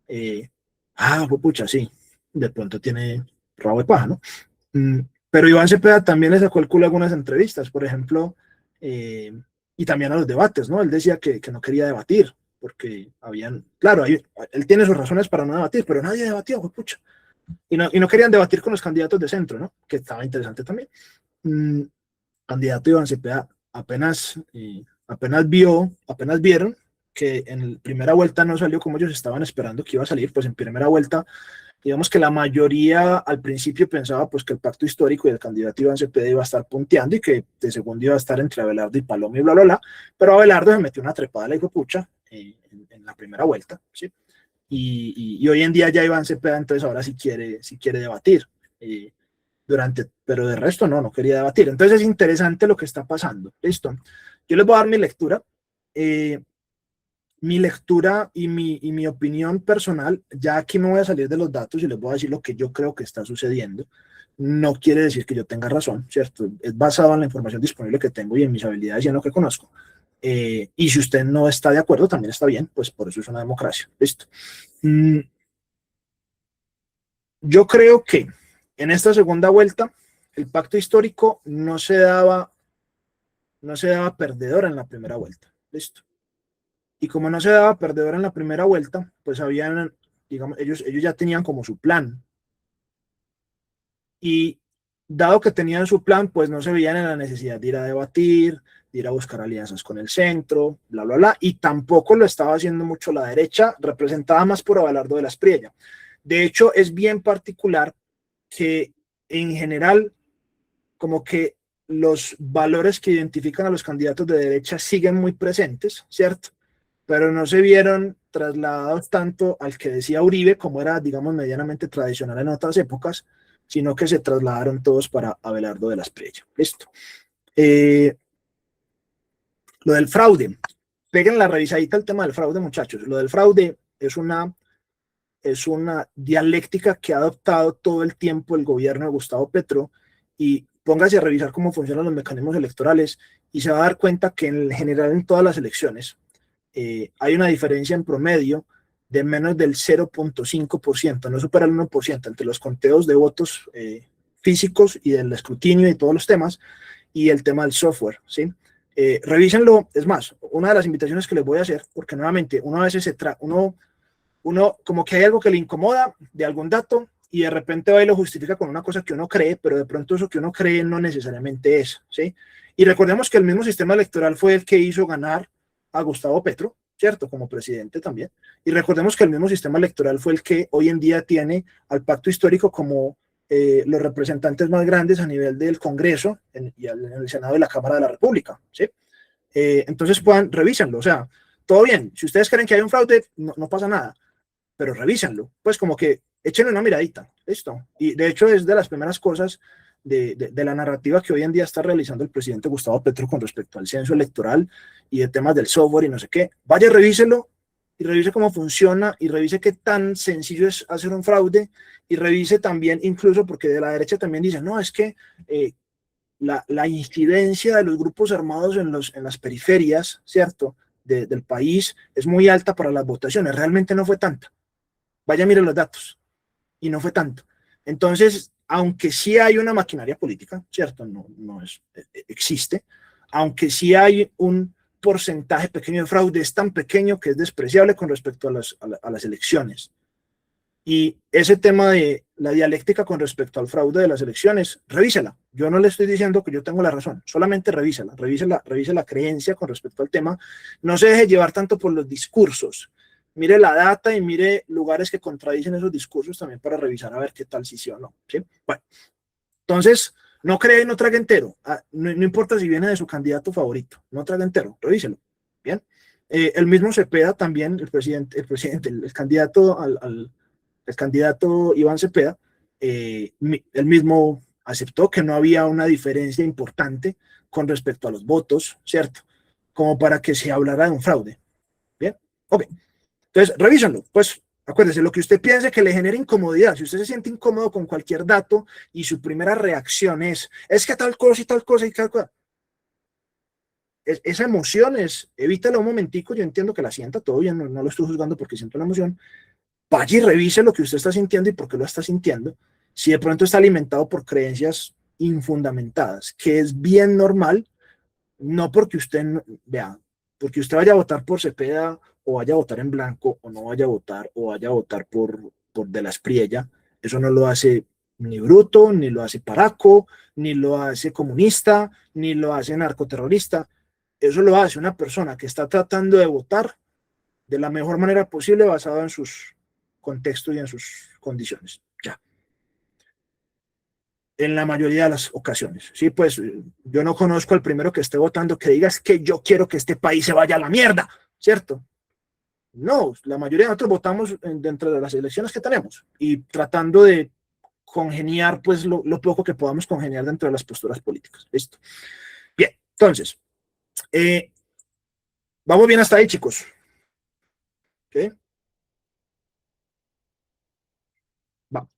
Speaker 1: Pues pucha, sí, de pronto tiene rabo de paja, ¿no? Pero Iván Cepeda también le sacó el culo a algunas entrevistas, por ejemplo, y también a los debates, ¿no? Él decía que no quería debatir, porque claro, él tiene sus razones para no debatir, pero nadie debatió, pues pucha. Y no querían debatir con los candidatos de centro, ¿no? Que estaba interesante también. Candidato Iván Cepeda apenas vieron que en primera vuelta no salió como ellos estaban esperando que iba a salir, pues en primera vuelta, digamos que la mayoría al principio pensaba pues que el pacto histórico y el candidato Iván Cepeda iba a estar punteando y que de segundo iba a estar entre Abelardo y Paloma y bla, bla, bla, pero Abelardo se metió una trepada a la hijopucha en la primera vuelta, ¿sí? Y hoy en día ya Iván Cepeda entonces ahora sí quiere debatir, pero de resto no quería debatir. Entonces es interesante lo que está pasando. Listo. Yo les voy a dar mi lectura. Mi lectura y mi opinión personal, ya aquí me voy a salir de los datos y les voy a decir lo que yo creo que está sucediendo. No quiere decir que yo tenga razón, ¿cierto? Es basado en la información disponible que tengo y en mis habilidades y en lo que conozco. Y si usted no está de acuerdo, también está bien, pues por eso es una democracia. Listo. Yo creo que en esta segunda vuelta el pacto histórico no se daba perdedor en la primera vuelta. Listo. Y como no se daba perdedor en la primera vuelta, pues digamos, ellos ya tenían como su plan. Y dado que tenían su plan, pues no se veían en la necesidad de ir a debatir, de ir a buscar alianzas con el centro, bla, bla, bla. Y tampoco lo estaba haciendo mucho la derecha, representada más por Abelardo de la Espriella. De hecho, es bien particular que en general, como que los valores que identifican a los candidatos de derecha siguen muy presentes, ¿cierto? Pero no se vieron trasladados tanto al que decía Uribe, como era, digamos, medianamente tradicional en otras épocas, sino que se trasladaron todos para Abelardo de la Espriella. Listo. Lo del fraude. Peguen la revisadita al tema del fraude, muchachos. Lo del fraude es una dialéctica que ha adoptado todo el tiempo el gobierno de Gustavo Petro, y póngase a revisar cómo funcionan los mecanismos electorales y se va a dar cuenta que en general en todas las elecciones hay una diferencia en promedio de menos del 0.5%, no supera el 1% entre los conteos de votos físicos y del escrutinio y todos los temas y el tema del software, ¿sí? Revísenlo. Es más, una de las invitaciones que les voy a hacer, porque nuevamente uno a veces uno como que hay algo que le incomoda de algún dato y de repente va y lo justifica con una cosa que uno cree, pero de pronto eso que uno cree no necesariamente es, ¿sí? Y recordemos que el mismo sistema electoral fue el que hizo ganar a Gustavo Petro, ¿cierto? Como presidente también. Y recordemos que el mismo sistema electoral fue el que hoy en día tiene al pacto histórico como los representantes más grandes a nivel del Congreso y en el Senado de la Cámara de la República, ¿sí? Entonces revísenlo, o sea, todo bien. Si ustedes creen que hay un fraude, no pasa nada, pero revísenlo. Pues como que échenle una miradita, listo. Y de hecho es de las primeras cosas de la narrativa que hoy en día está realizando el presidente Gustavo Petro con respecto al censo electoral y de temas del software y no sé qué. Vaya, revíselo y revise cómo funciona y revise qué tan sencillo es hacer un fraude y revise también, incluso porque de la derecha también dicen, no, es que la incidencia de los grupos armados en las periferias, ¿cierto?, del país es muy alta para las votaciones. Realmente no fue tanta. Vaya, mire los datos. Y no fue tanto. Entonces, aunque sí hay una maquinaria política, ¿cierto? Existe. Aunque sí hay un porcentaje pequeño de fraude, es tan pequeño que es despreciable con respecto a las elecciones. Y ese tema de la dialéctica con respecto al fraude de las elecciones, revísela. Yo no le estoy diciendo que yo tengo la razón, solamente revísela. Revise la creencia con respecto al tema. No se deje llevar tanto por los discursos. Mire la data y mire lugares que contradicen esos discursos también para revisar a ver qué tal si sí o no. ¿Sí? Bueno, entonces, no cree y no trague entero. No importa si viene de su candidato favorito, no trague entero, revíselo. Bien. El mismo Cepeda también, el candidato el candidato Iván Cepeda, él mismo aceptó que no había una diferencia importante con respecto a los votos, ¿cierto? Como para que se hablara de un fraude. Bien, ok. Entonces, revísenlo. Pues Acuérdese, lo que usted piense que le genere incomodidad, si usted se siente incómodo con cualquier dato y su primera reacción es que tal cosa y tal cosa y tal cosa, esa emoción evítala un momentico, yo entiendo que la sienta, todo bien, no lo estoy juzgando porque siento la emoción, vaya y revise lo que usted está sintiendo y por qué lo está sintiendo, si de pronto está alimentado por creencias infundamentadas, que es bien normal, no porque usted, vea, porque usted vaya a votar por Cepeda o vaya a votar en blanco o no vaya a votar o vaya a votar por De la Espriella, eso no lo hace ni bruto, ni lo hace paraco, ni lo hace comunista, ni lo hace narcoterrorista, eso lo hace una persona que está tratando de votar de la mejor manera posible basado en sus contextos y en sus condiciones. Ya. En la mayoría de las ocasiones. Sí, pues yo no conozco al primero que esté votando que diga es que yo quiero que este país se vaya a la mierda, ¿cierto? No, la mayoría de nosotros votamos dentro de las elecciones que tenemos y tratando de congeniar pues lo poco que podamos congeniar dentro de las posturas políticas. Listo. Bien, entonces, vamos bien hasta ahí, chicos. ¿Okay? Va.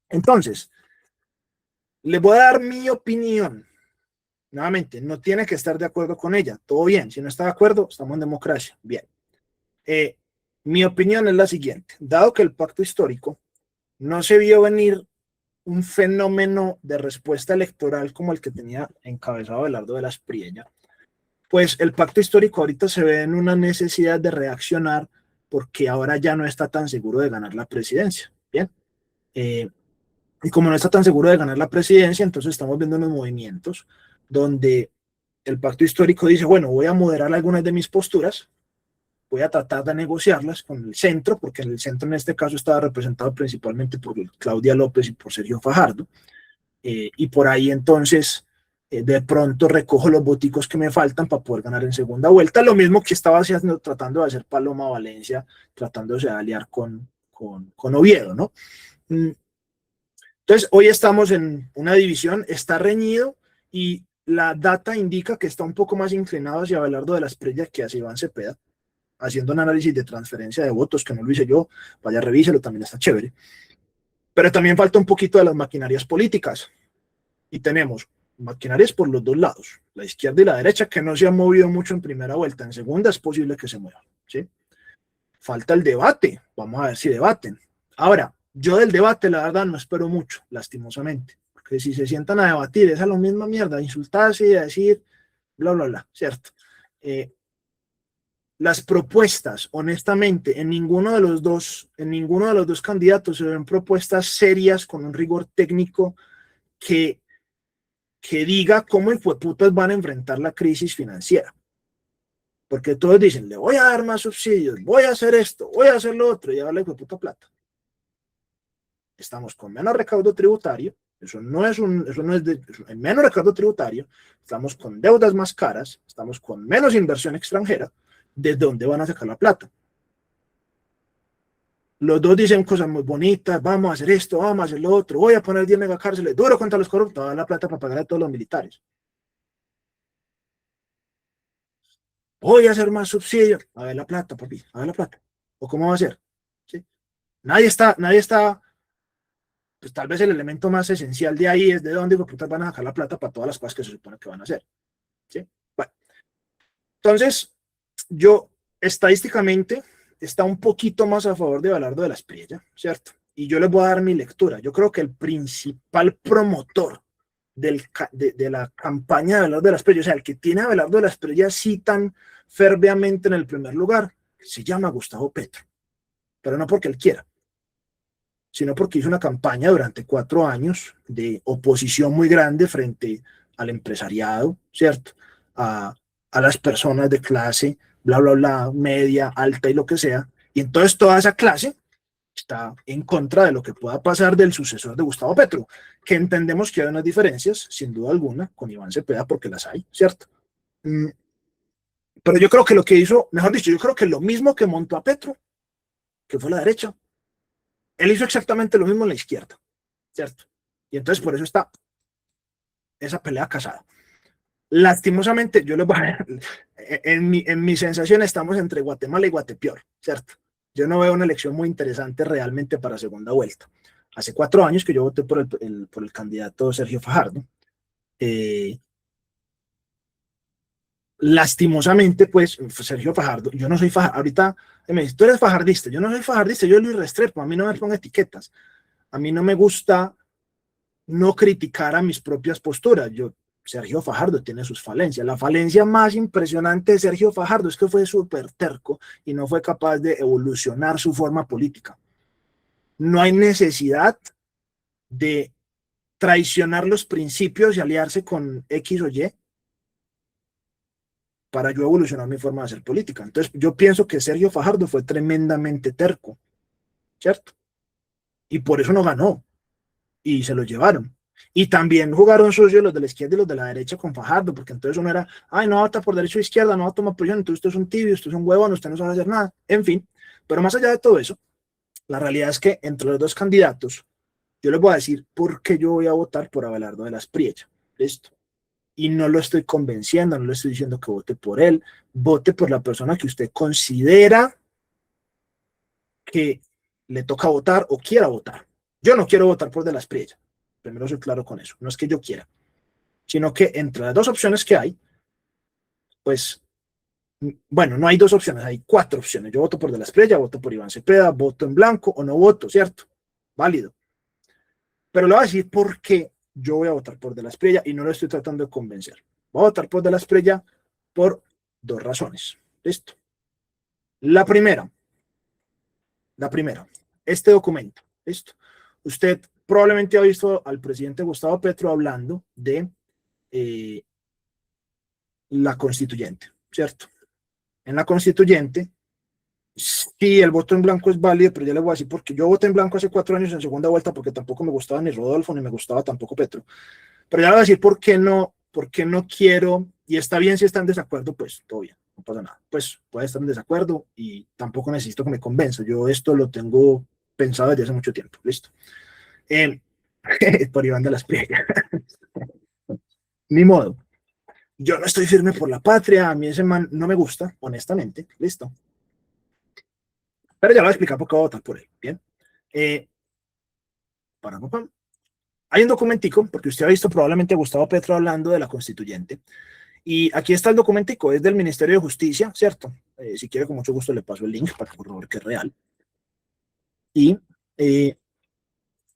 Speaker 1: Entonces, les voy a dar mi opinión. Nuevamente, no tiene que estar de acuerdo con ella. Todo bien. Si no está de acuerdo, estamos en democracia. Bien. Mi opinión es la siguiente. Dado que el pacto histórico no se vio venir un fenómeno de respuesta electoral como el que tenía encabezado Abelardo de la Espriella, pues el pacto histórico ahorita se ve en una necesidad de reaccionar porque ahora ya no está tan seguro de ganar la presidencia. Bien. Y como no está tan seguro de ganar la presidencia, entonces estamos viendo unos movimientos donde el pacto histórico dice, bueno, voy a moderar algunas de mis posturas, voy a tratar de negociarlas con el centro, porque el centro en este caso estaba representado principalmente por Claudia López y por Sergio Fajardo, y por ahí entonces de pronto recojo los boticos que me faltan para poder ganar en segunda vuelta, lo mismo que estaba haciendo, tratando de hacer Paloma Valencia, tratándose de aliar con Oviedo, ¿no? Entonces, hoy estamos en una división, está reñido y la data indica que está un poco más inclinado hacia Abelardo de la Espriella que hacia Iván Cepeda, haciendo un análisis de transferencia de votos, que no lo hice yo, vaya, revíselo, también está chévere. Pero también falta un poquito de las maquinarias políticas. Y tenemos maquinarias por los dos lados, la izquierda y la derecha, que no se han movido mucho en primera vuelta. En segunda es posible que se muevan, ¿sí? Falta el debate, vamos a ver si debaten. Ahora, yo del debate, la verdad, no espero mucho, lastimosamente, porque si se sientan a debatir, es a la misma mierda, insultarse y decir bla, bla, bla, ¿cierto? Las propuestas, honestamente, en ninguno de los dos candidatos se ven propuestas serias con un rigor técnico que, que diga cómo hijueputas van a enfrentar la crisis financiera. Porque todos dicen, le voy a dar más subsidios, voy a hacer esto, voy a hacer lo otro, y darle hijueputa plata. Estamos con menos recaudo tributario, eso no es menos recaudo tributario, estamos con deudas más caras, estamos con menos inversión extranjera, ¿de dónde van a sacar la plata? Los dos dicen cosas muy bonitas, vamos a hacer esto, vamos a hacer lo otro, voy a poner 10 megacárceles, duro contra los corruptos, dar la plata para pagar a todos los militares. Voy a hacer más subsidios, a ver la plata, papi, a ver la plata. ¿O cómo va a ser? ¿Sí? Nadie está, pues tal vez el elemento más esencial de ahí es de dónde putas van a sacar la plata para todas las cosas que se supone que van a hacer. ¿Sí? Bueno, entonces, yo estadísticamente está un poquito más a favor de Abelardo de la Espriella, ¿cierto? Y yo les voy a dar mi lectura. Yo creo que el principal promotor de la campaña de Abelardo de la Espriella, o sea, el que tiene a Abelardo de la Espriella así tan férreamente en el primer lugar, se llama Gustavo Petro. Pero no porque él quiera, sino porque hizo una campaña durante 4 años de oposición muy grande frente al empresariado, ¿cierto? A las personas de clase, bla, bla, bla, media, alta y lo que sea. Y entonces toda esa clase está en contra de lo que pueda pasar del sucesor de Gustavo Petro, que entendemos que hay unas diferencias, sin duda alguna, con Iván Cepeda, porque las hay, ¿cierto? Pero yo creo que lo que hizo, mejor dicho, yo creo que lo mismo que montó a Petro, que fue la derecha, él hizo exactamente lo mismo en la izquierda, ¿cierto? Y entonces por eso está esa pelea casada. Lastimosamente, yo les voy a, en mi sensación estamos entre Guatemala y Guatepeor, ¿cierto? Yo no veo una elección muy interesante realmente para segunda vuelta. Hace 4 años que yo voté por el candidato Sergio Fajardo. Lastimosamente, pues, Sergio Fajardo, yo no soy Fajardo, ahorita me dice, tú eres fajardista, yo no soy fajardista, yo soy Luis Restrepo, a mí no me pongo etiquetas, a mí no me gusta no criticar a mis propias posturas. Sergio Fajardo tiene sus falencias. La falencia más impresionante de Sergio Fajardo es que fue súper terco y no fue capaz de evolucionar su forma política. No hay necesidad de traicionar los principios y aliarse con X o Y para yo evolucionar mi forma de hacer política. Entonces, yo pienso que Sergio Fajardo fue tremendamente terco, ¿cierto? Y por eso no ganó y se lo llevaron. Y también jugaron sucio los de la izquierda y los de la derecha con Fajardo, porque entonces uno era, ay, no vota por derecha o izquierda, no va a tomar posición, entonces usted es un tibio, usted es un huevón, usted no sabe hacer nada, en fin. Pero más allá de todo eso, la realidad es que entre los dos candidatos, yo les voy a decir por qué yo voy a votar por Abelardo de las Priechas. ¿Listo? Y no lo estoy convenciendo, no le estoy diciendo que vote por él, vote por la persona que usted considera que le toca votar o quiera votar. Yo no quiero votar por de las Priechas, primero soy claro con eso, no es que yo quiera, sino que entre las dos opciones que hay, pues, bueno, no hay dos opciones, hay 4 opciones. Yo voto por De la Espriella, voto por Iván Cepeda, voto en blanco o no voto, ¿cierto? Válido. Pero le voy a decir por qué yo voy a votar por De la Espriella y no lo estoy tratando de convencer. Voy a votar por De la Espriella por 2 razones. ¿Listo? La primera, este documento, ¿listo? Usted probablemente ha visto al presidente Gustavo Petro hablando de la constituyente, ¿cierto? En la constituyente, sí, el voto en blanco es válido, pero ya le voy a decir porque yo voté en blanco hace 4 años en segunda vuelta porque tampoco me gustaba ni Rodolfo ni me gustaba tampoco Petro. Pero ya le voy a decir por qué no quiero, y está bien si está en desacuerdo, pues todo bien, no pasa nada. Pues puede estar en desacuerdo y tampoco necesito que me convenza. Yo esto lo tengo pensado desde hace mucho tiempo, listo. Por Iván de las Priegas. Ni modo. Yo no estoy firme por la patria, a mí ese man no me gusta, honestamente, listo. Pero ya lo voy a explicar por qué voy a votar por él, ¿bien? Hay un documentico, porque usted ha visto probablemente a Gustavo Petro hablando de la constituyente, y aquí está el documentico, es del Ministerio de Justicia, ¿cierto? Si quiere, con mucho gusto le paso el link para corroborar que es real. Y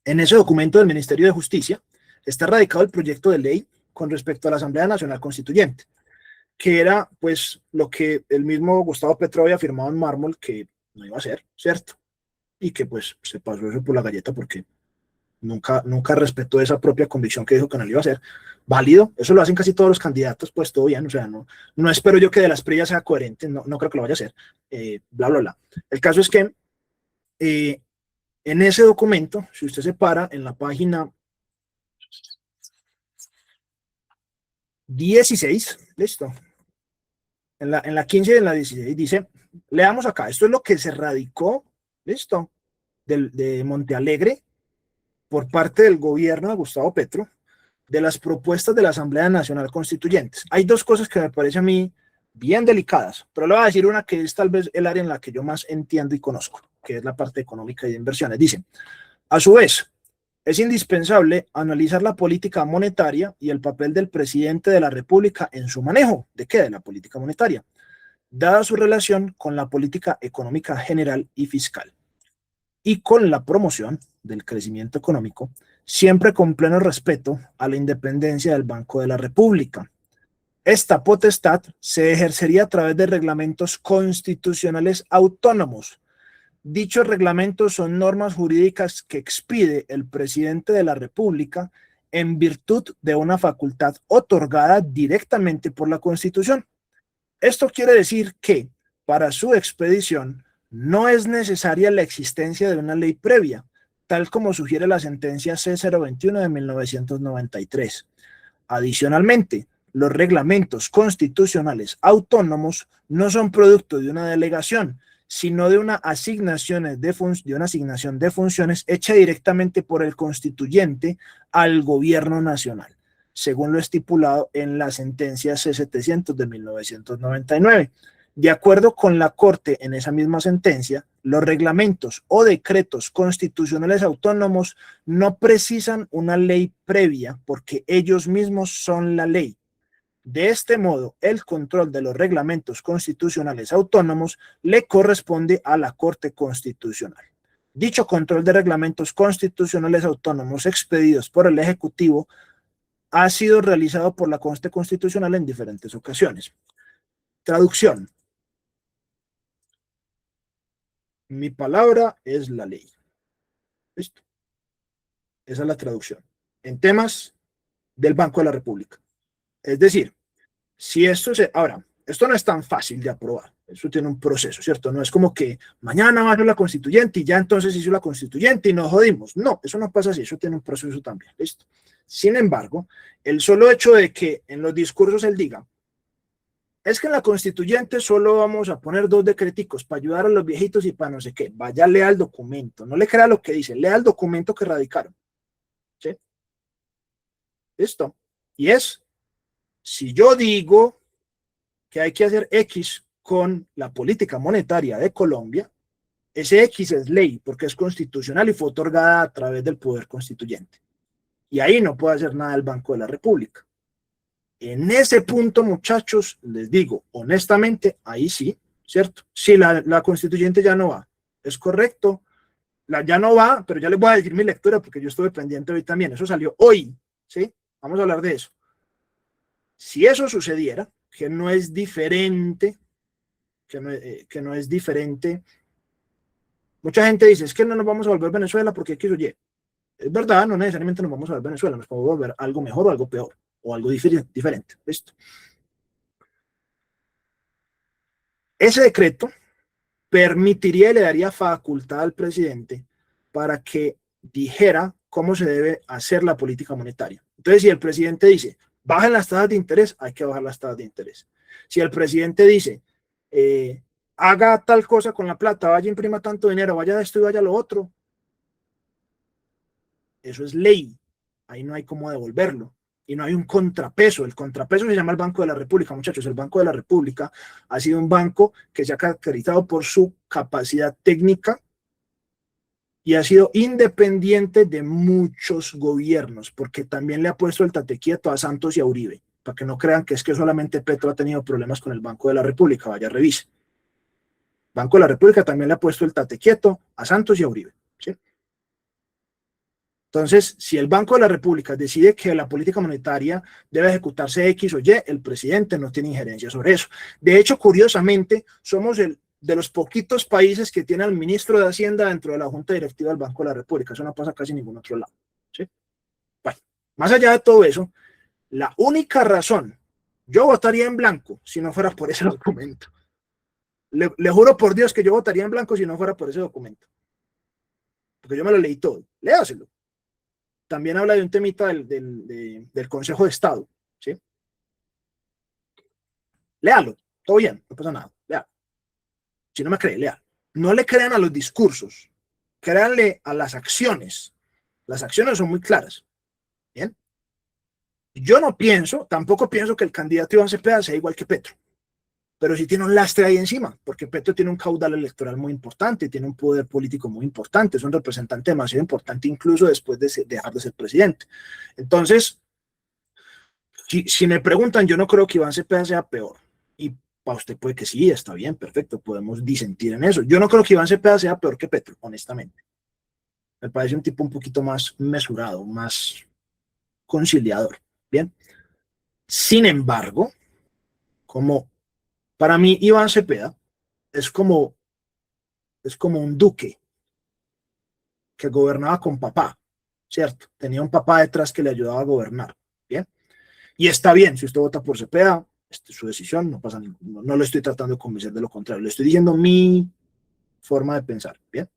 Speaker 1: en ese documento del Ministerio de Justicia está radicado el proyecto de ley con respecto a la Asamblea Nacional Constituyente, que era pues lo que el mismo Gustavo Petro había firmado en mármol que no iba a ser, ¿cierto? Y que pues se pasó eso por la galleta porque nunca respetó esa propia convicción que dijo que no lo iba a hacer. Válido, eso lo hacen casi todos los candidatos, pues todo bien, o sea, no espero yo que De la Espriella sea coherente, no creo que lo vaya a hacer, bla, bla, bla. El caso es que en ese documento, si usted se para en la página 16, listo, en la 15 y en la 16, dice, leamos acá, esto es lo que se radicó, listo, de Montealegre por parte del gobierno de Gustavo Petro, de las propuestas de la Asamblea Nacional Constituyentes. Hay 2 cosas que me parecen a mí bien delicadas, pero le voy a decir una que es tal vez el área en la que yo más entiendo y conozco, que es la parte económica y de inversiones. Dice, a su vez, es indispensable analizar la política monetaria y el papel del presidente de la República en su manejo. ¿De qué? De la política monetaria, dada su relación con la política económica general y fiscal, y con la promoción del crecimiento económico, siempre con pleno respeto a la independencia del Banco de la República. Esta potestad se ejercería a través de reglamentos constitucionales autónomos. Dichos reglamentos son normas jurídicas que expide el presidente de la República en virtud de una facultad otorgada directamente por la Constitución. Esto quiere decir que para su expedición no es necesaria la existencia de una ley previa, tal como sugiere la sentencia C021 de 1993. Adicionalmente, los reglamentos constitucionales autónomos no son producto de una delegación, sino de una asignación de funciones hecha directamente por el constituyente al gobierno nacional. según lo estipulado en la sentencia C-700 de 1999. De acuerdo con la Corte, en esa misma sentencia, los reglamentos o decretos constitucionales autónomos no precisan una ley previa porque ellos mismos son la ley. De este modo, el control de los reglamentos constitucionales autónomos le corresponde a la Corte Constitucional. Dicho control de reglamentos constitucionales autónomos expedidos por el Ejecutivo ha sido realizado por la Corte Constitucional en diferentes ocasiones. Traducción. Mi palabra es la ley. ¿Listo? Esa es la traducción. En temas del Banco de la República. Es decir, si esto se... Ahora, esto no es tan fácil de aprobar. Eso tiene un proceso, ¿cierto? No es como que mañana va a ser la constituyente y ya entonces hizo la constituyente y nos jodimos. No, eso no pasa así. Eso tiene un proceso también. ¿Listo? Sin embargo, el solo hecho de que en los discursos él diga, es que en la constituyente solo vamos a poner 2 decreticos para ayudar a los viejitos y para no sé qué. Vaya, lea el documento. No le crea lo que dice. Lea el documento que radicaron. ¿Sí? ¿Listo? Y es, si yo digo que hay que hacer X con la política monetaria de Colombia, ese X es ley porque es constitucional y fue otorgada a través del poder constituyente. Y ahí no puede hacer nada el Banco de la República. En ese punto, muchachos, les digo, honestamente, ahí sí, ¿cierto? Si la constituyente ya no va, es correcto, ya no va, pero ya les voy a decir mi lectura porque yo estuve pendiente hoy también, eso salió hoy, ¿sí? Vamos a hablar de eso. Si eso sucediera, que no es diferente, que no es diferente, mucha gente dice, es que no nos vamos a volver Venezuela porque X o Y. Es verdad, no necesariamente nos vamos a volver Venezuela, nos podemos volver algo mejor o algo peor, o algo diferente. ¿Listo? Ese decreto permitiría y le daría facultad al presidente para que dijera cómo se debe hacer la política monetaria. Entonces, si el presidente dice, bajen las tasas de interés, hay que bajar las tasas de interés. Si el presidente dice, haga tal cosa con la plata, vaya imprima tanto dinero, vaya esto y vaya lo otro, eso es ley. Ahí no hay cómo devolverlo. Y no hay un contrapeso. El contrapeso se llama el Banco de la República, muchachos. El Banco de la República ha sido un banco que se ha caracterizado por su capacidad técnica y ha sido independiente de muchos gobiernos, porque también le ha puesto el tate quieto a Santos y a Uribe, para que no crean que es que solamente Petro ha tenido problemas con el Banco de la República. Vaya, revise. Banco de la República también le ha puesto el tate quieto a Santos y a Uribe. ¿Sí? Entonces, si el Banco de la República decide que la política monetaria debe ejecutarse X o Y, el presidente no tiene injerencia sobre eso. De hecho, curiosamente, somos de los poquitos países que tiene al ministro de Hacienda dentro de la Junta Directiva del Banco de la República. Eso no pasa casi en ningún otro lado. ¿Sí? Bueno, más allá de todo eso, la única razón, yo votaría en blanco si no fuera por ese documento. Le juro por Dios que yo votaría en blanco si no fuera por ese documento. Porque yo me lo leí todo. Léaselo. También habla de un temita del Consejo de Estado, ¿sí? Léalo, todo bien, no pasa nada, léalo. Si no me cree, léalo. No le crean a los discursos, créanle a las acciones. Las acciones son muy claras, ¿bien? Yo no pienso, tampoco pienso que el candidato Iván Cepeda sea igual que Petro, pero sí tiene un lastre ahí encima, porque Petro tiene un caudal electoral muy importante, tiene un poder político muy importante, es un representante demasiado importante incluso después de dejar de ser presidente. Entonces, si me preguntan, yo no creo que Iván Cepeda sea peor. Y para usted puede que sí, está bien, perfecto, podemos disentir en eso. Yo no creo que Iván Cepeda sea peor que Petro, honestamente. Me parece un tipo un poquito más mesurado, más conciliador. Bien. Sin embargo, como para mí Iván Cepeda es como un duque que gobernaba con papá, ¿cierto? Tenía un papá detrás que le ayudaba a gobernar, ¿bien? Y está bien, si usted vota por Cepeda, es su decisión, no pasa ningún, no lo estoy tratando de convencer de lo contrario, le estoy diciendo mi forma de pensar, ¿bien?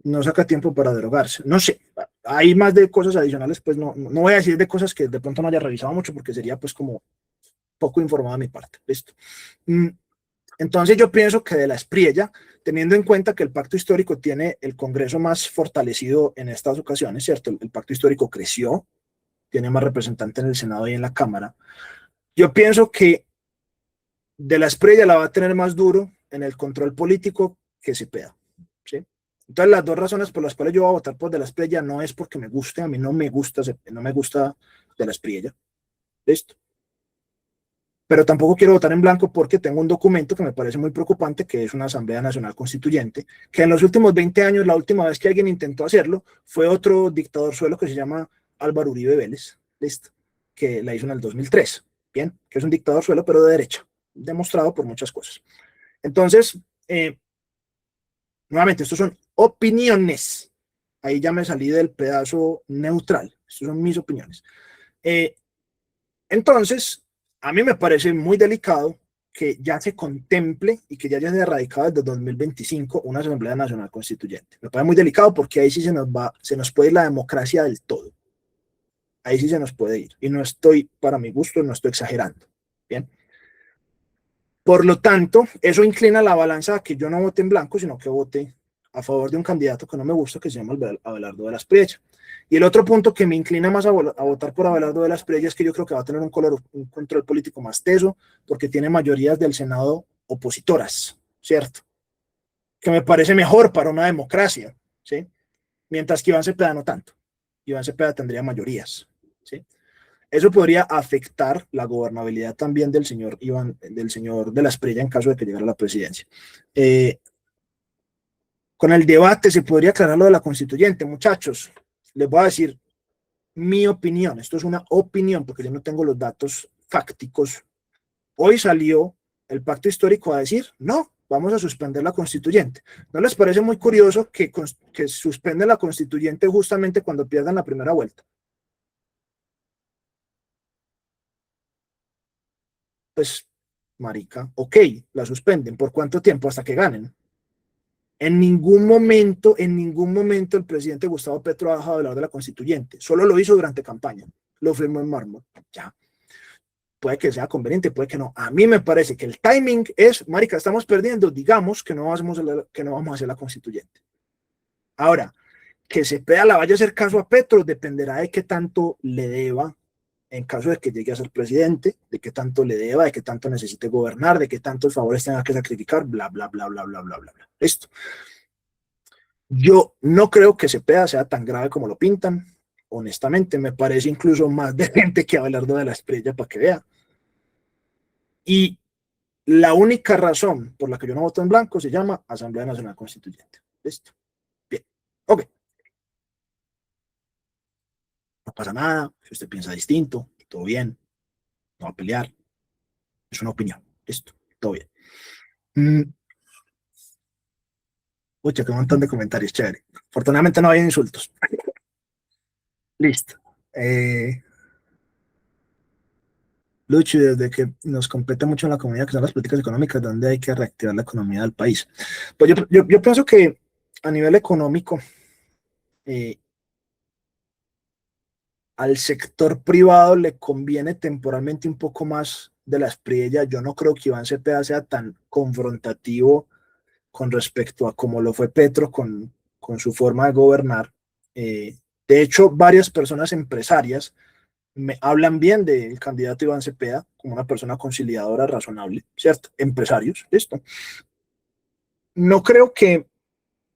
Speaker 1: No saca tiempo para derogarse, no sé, hay más de cosas adicionales, pues no voy a decir de cosas que de pronto no haya revisado mucho porque sería pues como poco informado de mi parte, ¿listo? Entonces yo pienso que de la Espriella, teniendo en cuenta que el pacto histórico tiene el Congreso más fortalecido en estas ocasiones, ¿cierto? El pacto histórico creció, tiene más representantes en el Senado y en la Cámara. Yo pienso que De la Espriella la va a tener más duro en el control político que Cepeda, ¿sí? Entonces, las dos razones por las cuales yo voy a votar por De la Espriella no es porque me guste, a mí no me gusta De la Espriella, listo. Pero tampoco quiero votar en blanco porque tengo un documento que me parece muy preocupante, que es una Asamblea Nacional Constituyente, que en los últimos 20 años, la última vez que alguien intentó hacerlo, fue otro dictador suelo que se llama Álvaro Uribe Vélez, listo, que la hizo en el 2003, bien, que es un dictador suelo, pero de derecha, demostrado por muchas cosas. Entonces, nuevamente, estos son opiniones. Ahí ya me salí del pedazo neutral. Estas son mis opiniones. Entonces, a mí me parece muy delicado que ya se contemple y que ya haya erradicado desde 2025 una Asamblea Nacional Constituyente. Me parece muy delicado porque ahí sí se nos puede ir la democracia del todo. Ahí sí se nos puede ir. Y no estoy, para mi gusto, no estoy exagerando. Bien. Por lo tanto, eso inclina la balanza a que yo no vote en blanco, sino que vote a favor de un candidato que no me gusta, que se llama Abelardo de la Espriella. Y el otro punto que me inclina más a votar por Abelardo de la Espriella es que yo creo que va a tener un control político más teso, porque tiene mayorías del Senado opositoras, ¿cierto? Que me parece mejor para una democracia, ¿sí? Mientras que Iván Cepeda no tanto. Iván Cepeda tendría mayorías, ¿sí? Eso podría afectar la gobernabilidad también del señor de la Espriella en caso de que llegara a la presidencia. Con el debate se podría aclarar lo de la constituyente, muchachos. Les voy a decir mi opinión. Esto es una opinión porque yo no tengo los datos fácticos. Hoy salió el pacto histórico a decir, no, vamos a suspender la constituyente. ¿No les parece muy curioso que suspenden la constituyente justamente cuando pierdan la primera vuelta? Pues, marica, ok, la suspenden. ¿Por cuánto tiempo? Hasta que ganen. En ningún momento el presidente Gustavo Petro ha dejado de hablar de la constituyente. Solo lo hizo durante campaña. Lo firmó en mármol. Ya. Puede que sea conveniente, puede que no. A mí me parece que el timing es, marica, estamos perdiendo, digamos que no vamos a hacer la constituyente. Ahora, que Cepeda la vaya a hacer caso a Petro dependerá de qué tanto le deba en caso de que llegue a ser presidente, de qué tanto le deba, de qué tanto necesite gobernar, de qué tantos favores tenga que sacrificar, bla, bla, bla, bla, bla, bla, bla, bla. Listo. Yo no creo que Cepeda sea tan grave como lo pintan. Honestamente, me parece incluso más decente que Abelardo de la Espriella, para que vea. Y la única razón por la que yo no voto en blanco se llama Asamblea Nacional Constituyente. Listo. Bien. Ok. No pasa nada. Si usted piensa distinto, todo bien. No va a pelear. Es una opinión. Listo. Todo bien. Uy, qué montón de comentarios. Chévere. Afortunadamente no hay insultos. Listo. Lucho, desde que nos compete mucho en la comunidad, que son las políticas económicas, donde hay que reactivar la economía del país. Pues yo pienso que a nivel económico, eh, al sector privado le conviene temporalmente un poco más de la Espriella. Yo no creo que Iván Cepeda sea tan confrontativo con respecto a cómo lo fue Petro con su forma de gobernar. De hecho, varias personas empresarias me hablan bien del candidato Iván Cepeda como una persona conciliadora, razonable, ¿cierto? Empresarios, listo. No creo que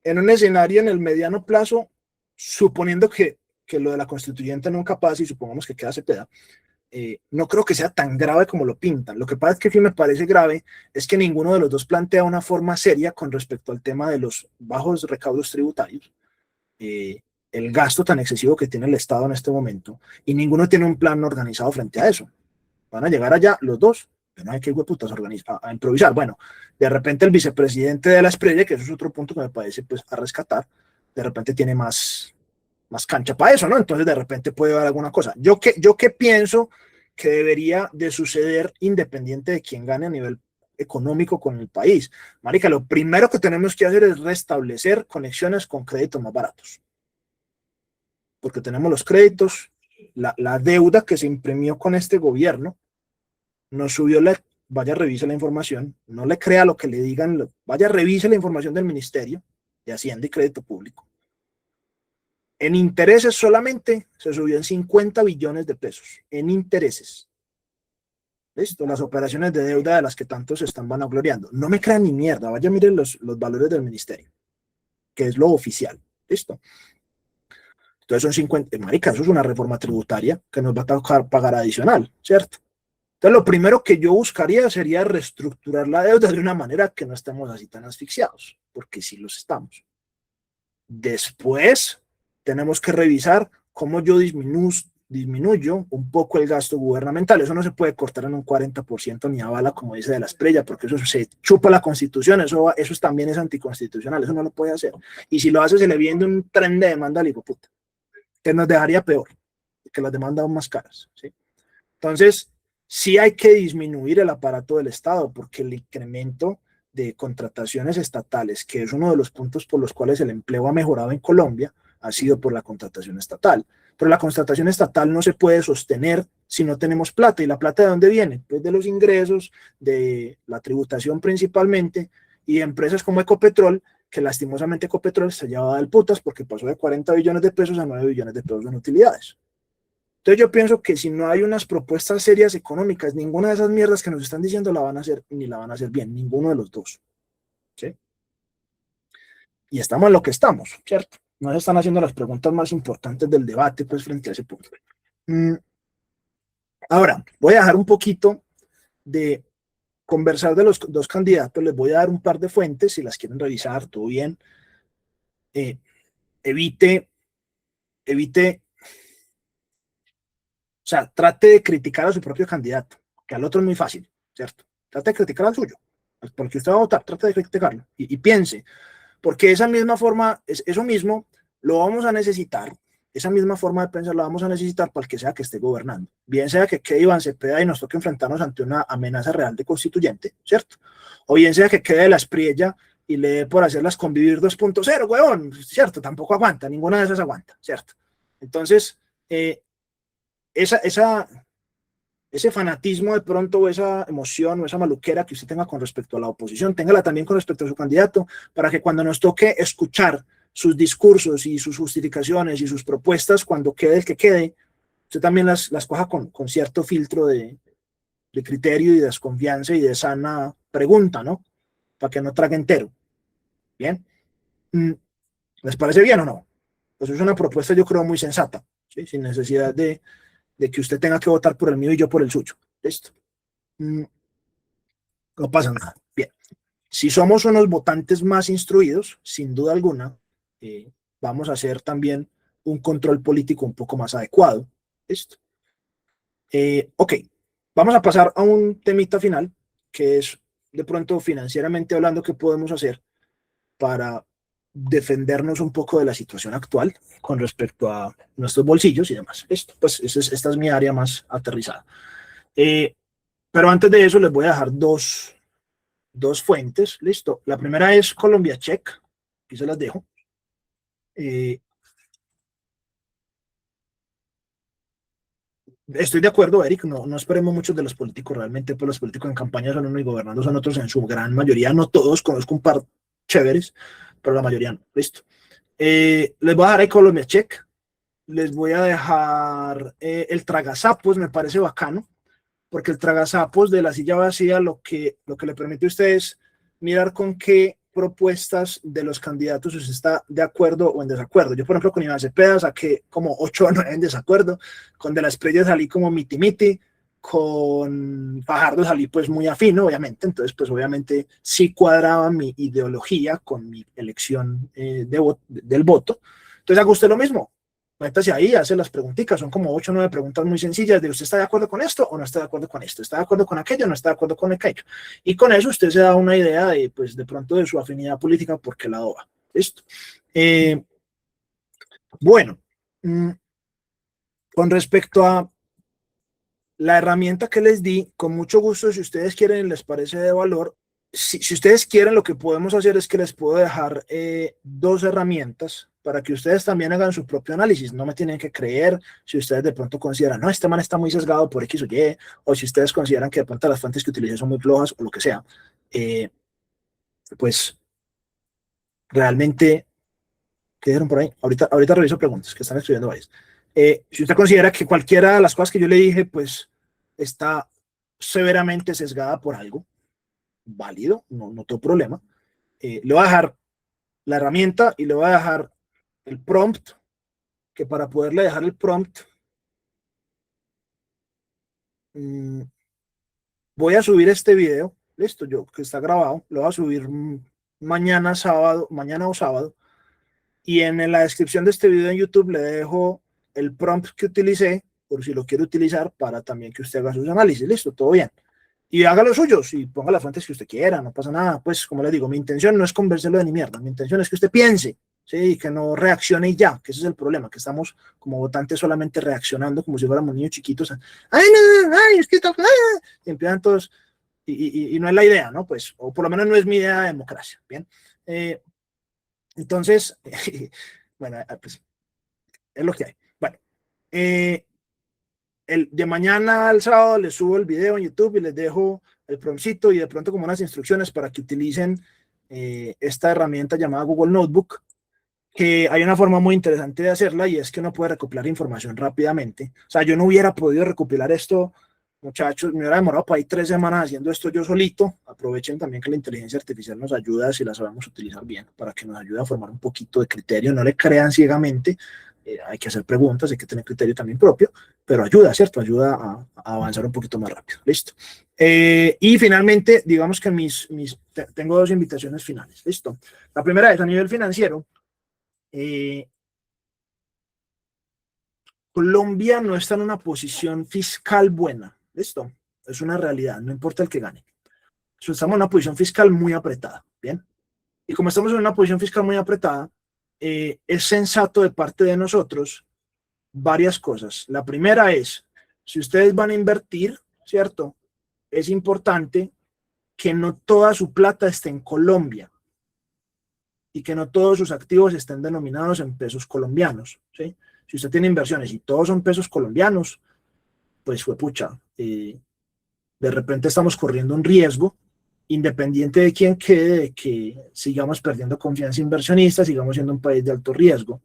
Speaker 1: en un escenario en el mediano plazo, suponiendo que lo de la constituyente nunca pase y supongamos que queda Cepeda, no creo que sea tan grave como lo pintan. Lo que pasa es que sí me parece grave es que ninguno de los dos plantea una forma seria con respecto al tema de los bajos recaudos tributarios, el gasto tan excesivo que tiene el Estado en este momento, y ninguno tiene un plan organizado frente a eso. Van a llegar allá los dos, pero no hay que putas a improvisar. Bueno, de repente el vicepresidente de la Espriella, que eso es otro punto que me parece pues a rescatar, de repente tiene más cancha para eso, ¿no? Entonces de repente puede haber alguna cosa. Yo que pienso que debería de suceder independiente de quién gane a nivel económico con el país. Marica, lo primero que tenemos que hacer es restablecer conexiones con créditos más baratos. Porque tenemos los créditos, la deuda que se imprimió con este gobierno, nos subió vaya, revise la información, no le crea lo que le digan, vaya, revise la información del Ministerio de Hacienda y Crédito Público. En intereses solamente se subió en 50 billones de pesos, en intereses. ¿Listo? Las operaciones de deuda de las que tanto se están vanagloriando. No me crean ni mierda, vaya miren los valores del ministerio, que es lo oficial. ¿Listo? Entonces son 50, marica, eso es una reforma tributaria que nos va a tocar pagar adicional, ¿cierto? Entonces lo primero que yo buscaría sería reestructurar la deuda de una manera que no estemos así tan asfixiados, porque sí los estamos. Después tenemos que revisar cómo yo disminuyo un poco el gasto gubernamental. Eso no se puede cortar en un 40% ni a bala, como dice de la Espriella, porque eso se chupa la Constitución, eso también es anticonstitucional, eso no lo puede hacer. Y si lo hace, se le viene un tren de demanda al hijo puta, que nos dejaría peor, que las demandas aún más caras, ¿sí? Entonces, sí hay que disminuir el aparato del Estado, porque el incremento de contrataciones estatales, que es uno de los puntos por los cuales el empleo ha mejorado en Colombia, ha sido por la contratación estatal. Pero la contratación estatal no se puede sostener si no tenemos plata. ¿Y la plata de dónde viene? Pues de los ingresos, de la tributación principalmente, y de empresas como Ecopetrol, que lastimosamente Ecopetrol se llevaba del putas porque pasó de 40 billones de pesos a 9 billones de pesos en utilidades. Entonces yo pienso que si no hay unas propuestas serias económicas, ninguna de esas mierdas que nos están diciendo la van a hacer, ni la van a hacer bien, ninguno de los dos, ¿sí? Y estamos en lo que estamos, ¿cierto? No se están haciendo las preguntas más importantes del debate, pues, frente a ese punto. Ahora, voy a dejar un poquito de conversar de los dos candidatos, les voy a dar un par de fuentes, si las quieren revisar, todo bien. Evite, o sea, trate de criticar a su propio candidato, que al otro es muy fácil, ¿cierto? Trate de criticar al suyo, porque usted va a votar, trate de criticarlo y piense, porque esa misma forma, eso mismo lo vamos a necesitar, esa misma forma de pensar la vamos a necesitar para el que sea que esté gobernando. Bien sea que quede Iván Cepeda y nos toque enfrentarnos ante una amenaza real de constituyente, ¿cierto? O bien sea que quede la Espriella y le dé por hacerlas convivir 2.0, huevón, ¿cierto? Tampoco aguanta, ninguna de esas aguanta, ¿cierto? Entonces, ese fanatismo de pronto, o esa emoción o esa maluquera que usted tenga con respecto a la oposición, téngala también con respecto a su candidato, para que cuando nos toque escuchar sus discursos y sus justificaciones y sus propuestas, cuando quede el que quede, usted también las coja con cierto filtro de criterio y de desconfianza y de sana pregunta, ¿no? Para que no trague entero. ¿Bien? ¿Les parece bien o no? Pues es una propuesta, yo creo, muy sensata, ¿sí? Sin necesidad de que usted tenga que votar por el mío y yo por el suyo. ¿Listo? No pasa nada. Bien. Si somos unos votantes más instruidos, sin duda alguna, vamos a hacer también un control político un poco más adecuado. ¿Listo? Ok, vamos a pasar a un temita final, que es de pronto financieramente hablando, qué podemos hacer para defendernos un poco de la situación actual con respecto a nuestros bolsillos y demás. Esto, pues, esta es mi área más aterrizada. Pero antes de eso les voy a dejar dos fuentes, listo. La primera es Colombia Check, aquí se las dejo. Estoy de acuerdo, Eric, no esperemos muchos de los políticos, realmente pues los políticos en campaña son unos y gobernando son otros en su gran mayoría, no todos, conozco un par chéveres, pero la mayoría no, listo. Les voy a dejar ahí Colombia Check, les voy a dejar el tragasapos, me parece bacano, porque el tragasapos de la silla vacía lo que le permite a ustedes mirar con qué propuestas de los candidatos usted está de acuerdo o en desacuerdo. Yo, por ejemplo, con Iván Cepeda saqué como 8 o 9 en desacuerdo, con De la Espriella salí como miti-miti, con Fajardo salí pues muy afino, obviamente, entonces pues obviamente sí cuadraba mi ideología con mi elección del voto. Entonces haga usted lo mismo, métase ahí, hace las preguntitas, son como 8 o 9 preguntas muy sencillas de usted está de acuerdo con esto o no está de acuerdo con esto, está de acuerdo con aquello o no está de acuerdo con aquello. Y con eso usted se da una idea de, pues, de pronto de su afinidad política por qué lado va. ¿Listo? Bueno, con respecto a la herramienta que les di, con mucho gusto, si ustedes quieren, les parece de valor, si ustedes quieren, lo que podemos hacer es que les puedo dejar 2 herramientas para que ustedes también hagan su propio análisis. No me tienen que creer si ustedes de pronto consideran, no, este man está muy sesgado por X o Y, o si ustedes consideran que de pronto las fuentes que utilicé son muy flojas o lo que sea. Pues realmente ¿Qué dijeron por ahí? Ahorita reviso preguntas que están escribiendo varias. Si usted considera que cualquiera de las cosas que yo le dije, pues está severamente sesgada por algo, válido, no tengo problema. Le voy a dejar la herramienta y le voy a dejar el prompt, que para poderle dejar el prompt, voy a subir este video, listo, yo que está grabado, lo voy a subir mañana o sábado, y en la descripción de este video en YouTube le dejo el prompt que utilicé, por si lo quiere utilizar para también que usted haga sus análisis, listo, todo bien. Y haga los suyos y ponga las fuentes que usted quiera, no pasa nada. Pues, como le digo, mi intención no es convencerlo de ni mierda, mi intención es que usted piense, ¿sí? Que no reaccione y ya, que ese es el problema, que estamos como votantes solamente reaccionando como si fuéramos niños chiquitos. ¡Ay, no! ¡Ay, es que está! Y empiezan todos, y no es la idea, ¿no? Pues, o por lo menos no es mi idea de democracia, ¿bien? Entonces, bueno, pues, es lo que hay. Bueno, de mañana al sábado les subo el video en YouTube y les dejo el promptcito y de pronto como unas instrucciones para que utilicen esta herramienta llamada Google Notebook, que hay una forma muy interesante de hacerla y es que uno puede recopilar información rápidamente. O sea, yo no hubiera podido recopilar esto, muchachos, me hubiera demorado por ahí 3 semanas haciendo esto yo solito. Aprovechen también que la inteligencia artificial nos ayuda, si la sabemos utilizar bien, para que nos ayude a formar un poquito de criterio. No le crean ciegamente, hay que hacer preguntas, hay que tener criterio también propio, pero ayuda, ¿cierto? Ayuda a avanzar un poquito más rápido. Listo. Y finalmente, digamos que tengo 2 invitaciones finales. Listo. La primera es a nivel financiero. Colombia no está en una posición fiscal buena. Listo. Es una realidad, no importa el que gane. Estamos en una posición fiscal muy apretada. Bien. Y como estamos en una posición fiscal muy apretada, es sensato de parte de nosotros varias cosas. La primera es, si ustedes van a invertir, ¿cierto? Es importante que no toda su plata esté en Colombia y que no todos sus activos estén denominados en pesos colombianos, ¿sí? Si usted tiene inversiones y todos son pesos colombianos, pues fue pucha. De repente estamos corriendo un riesgo, independiente de quién quede, de que sigamos perdiendo confianza inversionista, sigamos siendo un país de alto riesgo.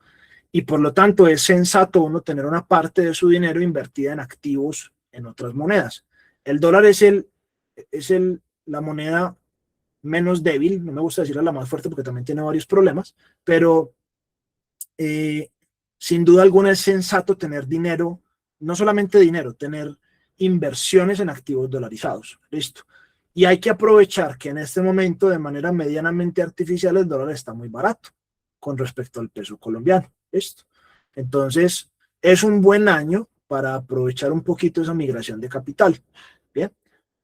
Speaker 1: Y por lo tanto es sensato uno tener una parte de su dinero invertida en activos en otras monedas. El dólar es la moneda menos débil, no me gusta decirla la más fuerte porque también tiene varios problemas, pero sin duda alguna es sensato tener dinero, no solamente dinero, tener inversiones en activos dolarizados. Listo. Y hay que aprovechar que en este momento, de manera medianamente artificial, el dólar está muy barato con respecto al peso colombiano. Listo. Entonces, es un buen año para aprovechar un poquito esa migración de capital. Bien.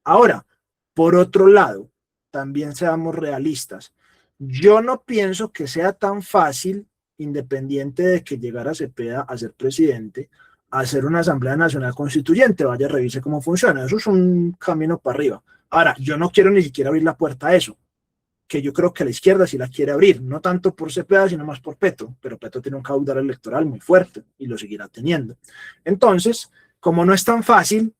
Speaker 1: Ahora, por otro lado, también seamos realistas. Yo no pienso que sea tan fácil, independiente de que llegara Cepeda a ser presidente, a hacer una Asamblea Nacional Constituyente. Vaya, revise cómo funciona. Eso es un camino para arriba. Ahora, yo no quiero ni siquiera abrir la puerta a eso, que yo creo que la izquierda sí la quiere abrir, no tanto por Cepeda, sino más por Petro, pero Petro tiene un caudal electoral muy fuerte y lo seguirá teniendo. Entonces, como no es tan fácil,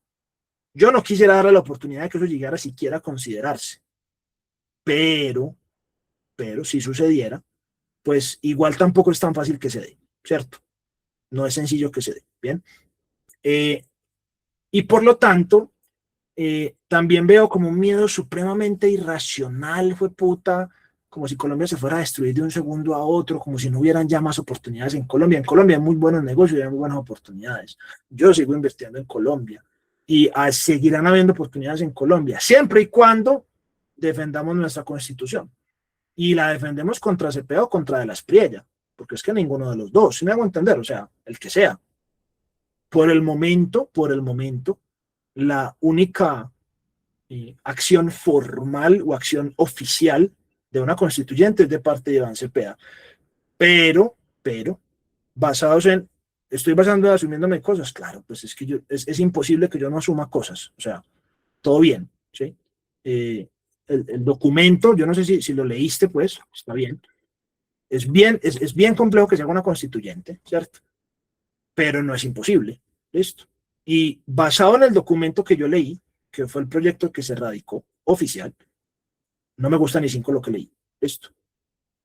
Speaker 1: yo no quisiera darle la oportunidad de que eso llegara siquiera a considerarse, pero si sucediera, pues igual tampoco es tan fácil que se dé, ¿cierto? No es sencillo que se dé, ¿bien? Y por lo tanto, también veo como un miedo supremamente irracional, fue puta, como si Colombia se fuera a destruir de un segundo a otro, como si no hubieran ya más oportunidades en Colombia. En Colombia hay muy buenos negocios y hay muy buenas oportunidades. Yo sigo invirtiendo en Colombia y seguirán habiendo oportunidades en Colombia, siempre y cuando defendamos nuestra constitución. Y la defendemos contra Cepeda o contra De la Espriella, porque es que ninguno de los dos, si me hago entender, o sea, el que sea. Por el momento, la única acción formal o acción oficial de una constituyente es de parte de Iván Cepeda. Pero, basados en, estoy asumiéndome cosas, claro, pues es que es imposible que yo no asuma cosas, o sea, todo bien, ¿sí? El documento, yo no sé si lo leíste, pues, está bien. Es bien complejo que se haga una constituyente, ¿cierto? Pero no es imposible, ¿listo? Y basado en el documento que yo leí, que fue el proyecto que se radicó oficial, no me gusta ni 5 lo que leí, ¿listo?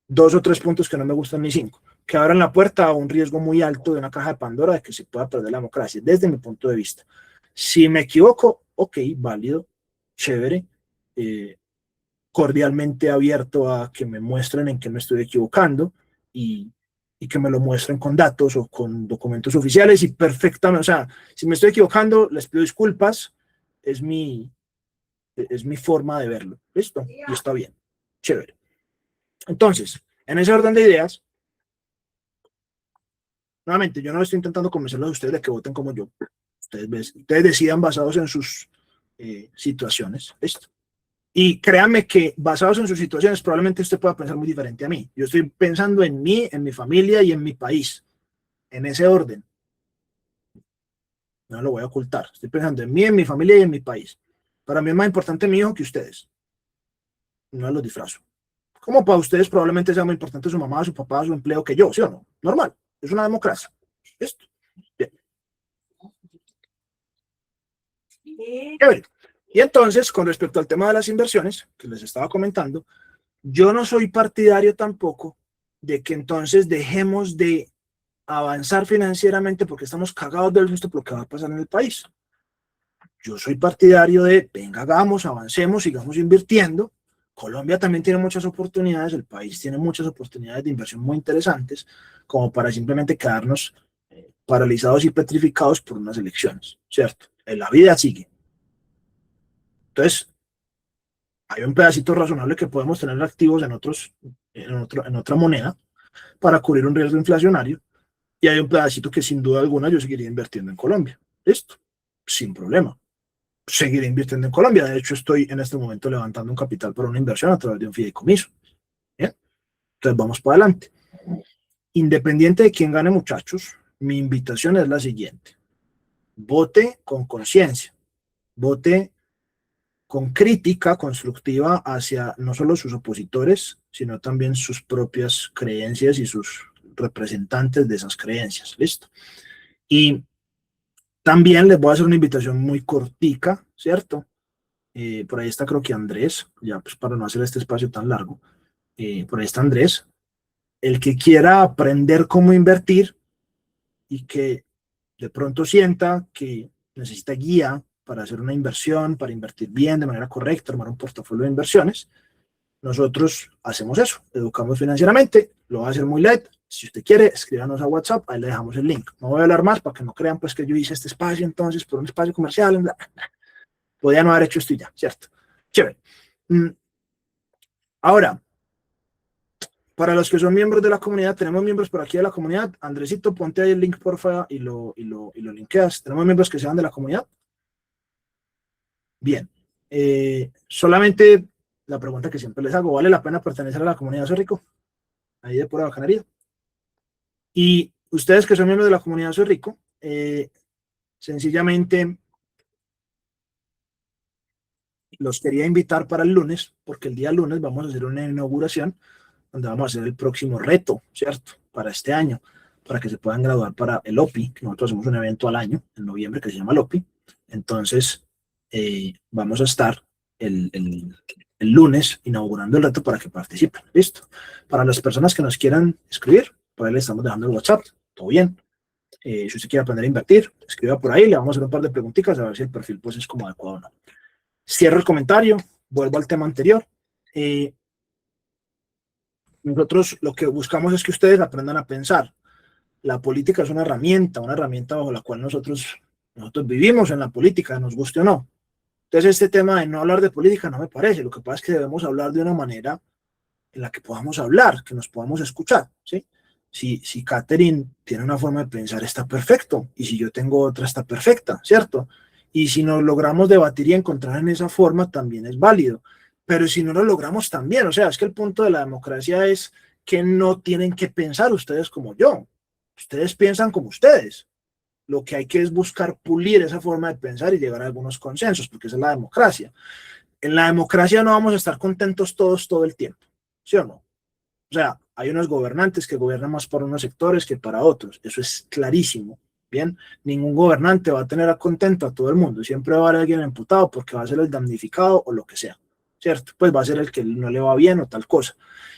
Speaker 1: 2 o 3 puntos que no me gustan ni 5, que abran la puerta a un riesgo muy alto de una caja de Pandora de que se pueda perder la democracia, desde mi punto de vista. Si me equivoco, ok, válido, chévere, cordialmente abierto a que me muestren en qué me estoy equivocando y que me lo muestren con datos o con documentos oficiales y perfectamente, o sea, si me estoy equivocando, les pido disculpas, es mi forma de verlo, ¿listo? Y está bien, chévere. Entonces, en ese orden de ideas, nuevamente, yo no estoy intentando convencerlos a ustedes de que voten como yo. Ustedes decidan basados en sus situaciones, ¿listo? Y créanme que basados en sus situaciones, probablemente usted pueda pensar muy diferente a mí. Yo estoy pensando en mí, en mi familia y en mi país, en ese orden. No lo voy a ocultar. Estoy pensando en mí, en mi familia y en mi país. Para mí es más importante mi hijo que ustedes. No los disfrazo. Como para ustedes probablemente sea más importante su mamá, su papá, su empleo que yo, ¿sí o no? Normal. Es una democracia. ¿Listo? Bien. Y entonces, con respecto al tema de las inversiones, que les estaba comentando, yo no soy partidario tampoco de que entonces dejemos de avanzar financieramente porque estamos cagados del susto por lo que va a pasar en el país. Yo soy partidario de, venga, hagamos, avancemos, sigamos invirtiendo. Colombia también tiene muchas oportunidades, el país tiene muchas oportunidades de inversión muy interesantes, como para simplemente quedarnos paralizados y petrificados por unas elecciones, ¿cierto? La vida sigue. Entonces, hay un pedacito razonable que podemos tener activos en otra moneda para cubrir un riesgo inflacionario, y hay un pedacito que sin duda alguna yo seguiría invirtiendo en Colombia. Listo, sin problema. Seguiré invirtiendo en Colombia. De hecho, estoy en este momento levantando un capital para una inversión a través de un fideicomiso. ¿Bien? Entonces vamos para adelante. Independiente de quién gane, muchachos, mi invitación es la siguiente. Vote con conciencia. Vote con crítica constructiva hacia no solo sus opositores, sino también sus propias creencias y sus representantes de esas creencias. ¿Listo? Y también les voy a hacer una invitación muy cortica, ¿cierto? Por ahí está creo que Andrés, ya pues para no hacer este espacio tan largo, por ahí está Andrés. El que quiera aprender cómo invertir y que de pronto sienta que necesita guía para hacer una inversión, para invertir bien, de manera correcta, armar un portafolio de inversiones, nosotros hacemos eso, educamos financieramente, lo va a hacer muy light. Si usted quiere, escríbanos a WhatsApp, ahí le dejamos el link. No voy a hablar más para que no crean pues que yo hice este espacio entonces por un espacio comercial. Bla, bla. Podía no haber hecho esto ya, ¿cierto? Chévere. Ahora, para los que son miembros de la comunidad, tenemos miembros por aquí de la comunidad. Andresito, ponte ahí el link, porfa, y lo linkeas. ¿Tenemos miembros que sean de la comunidad? Bien. Solamente la pregunta que siempre les hago, ¿vale la pena pertenecer a la comunidad Soy Rico? Ahí de pura bacanería. Y ustedes que son miembros de la comunidad Soy Rico, sencillamente los quería invitar para el lunes, porque el día lunes vamos a hacer una inauguración donde vamos a hacer el próximo reto, ¿cierto? Para este año, para que se puedan graduar para el OPI, que nosotros hacemos un evento al año, en noviembre, que se llama el OPI. Entonces, vamos a estar el lunes inaugurando el reto para que participen, ¿listo? Para las personas que nos quieran escribir, por ahí le estamos dejando el WhatsApp, todo bien. Si usted quiere aprender a invertir, escriba por ahí, le vamos a hacer un par de preguntitas a ver si el perfil pues es como adecuado o no. Cierro el comentario, vuelvo al tema anterior. Nosotros lo que buscamos es que ustedes aprendan a pensar. La política es una herramienta bajo la cual nosotros vivimos en la política, nos guste o no. Entonces este tema de no hablar de política no me parece. Lo que pasa es que debemos hablar de una manera en la que podamos hablar, que nos podamos escuchar, ¿sí? Si Catherine tiene una forma de pensar, está perfecto. Y si yo tengo otra, está perfecta, ¿cierto? Y si nos logramos debatir y encontrar en esa forma, también es válido. Pero si no lo logramos también, o sea, es que el punto de la democracia es que no tienen que pensar ustedes como yo. Ustedes piensan como ustedes. Lo que hay que es buscar pulir esa forma de pensar y llegar a algunos consensos, porque esa es la democracia. En la democracia no vamos a estar contentos todos todo el tiempo, ¿sí o no? O sea, hay unos gobernantes que gobiernan más para unos sectores que para otros. Eso es clarísimo. Bien, ningún gobernante va a tener a contento a todo el mundo. Siempre va a haber alguien emputado porque va a ser el damnificado o lo que sea. ¿cierto? Pues va a ser el que no le va bien o tal cosa.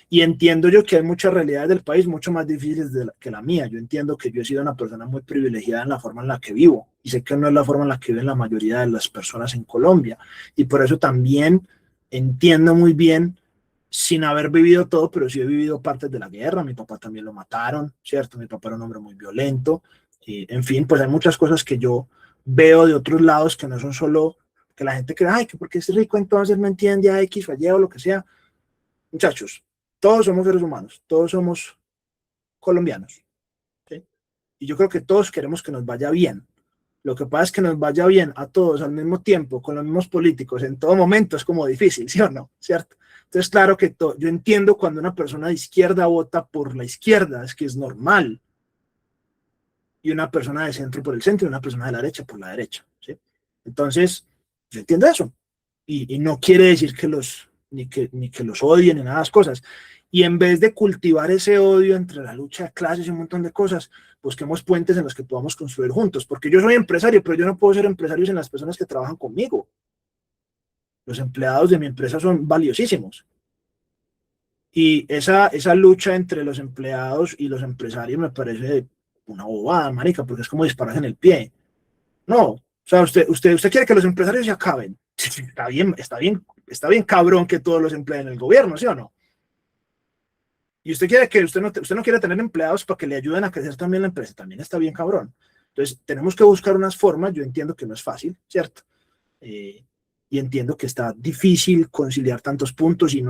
Speaker 1: Y entiendo yo que hay muchas realidades del país mucho más difíciles que la mía. Yo entiendo que yo he sido una persona muy privilegiada en la forma en la que vivo y sé que no es la forma en la que viven la mayoría de las personas en Colombia. Y por eso también entiendo muy bien, sin haber vivido todo, pero sí he vivido partes de la guerra. Mi papá también lo mataron, ¿cierto? Mi papá era un hombre muy violento. Y, en fin, pues hay muchas cosas que yo veo de otros lados que no son solo que la gente cree, ay, que porque es rico entonces no entiende a X o a Y o lo que sea. Muchachos, todos somos seres humanos, todos somos colombianos, ¿sí? Y yo creo que todos queremos que nos vaya bien. Lo que pasa es que nos vaya bien a todos al mismo tiempo, con los mismos políticos, en todo momento es como difícil, ¿sí o no? ¿Cierto? Entonces, claro que yo entiendo cuando una persona de izquierda vota por la izquierda, es que es normal, y una persona de centro por el centro y una persona de la derecha por la derecha, ¿sí? Entonces, yo entiendo eso. Y no quiere decir que ni que los odien ni nada de las cosas. Y en vez de cultivar ese odio entre la lucha de clases y un montón de cosas, busquemos puentes en los que podamos construir juntos. Porque yo soy empresario, pero yo no puedo ser empresario sin las personas que trabajan conmigo. Los empleados de mi empresa son valiosísimos. Y esa lucha entre los empleados y los empresarios me parece una bobada, marica, porque es como dispararse en el pie. No, o sea, usted quiere que los empresarios se acaben. Está bien cabrón que todos los empleen en el gobierno, ¿sí o no? Y usted quiere que usted no quiere tener empleados para que le ayuden a crecer también la empresa, también está bien cabrón. Entonces, tenemos que buscar unas formas, yo entiendo que no es fácil, ¿cierto? Y entiendo que está difícil conciliar tantos puntos y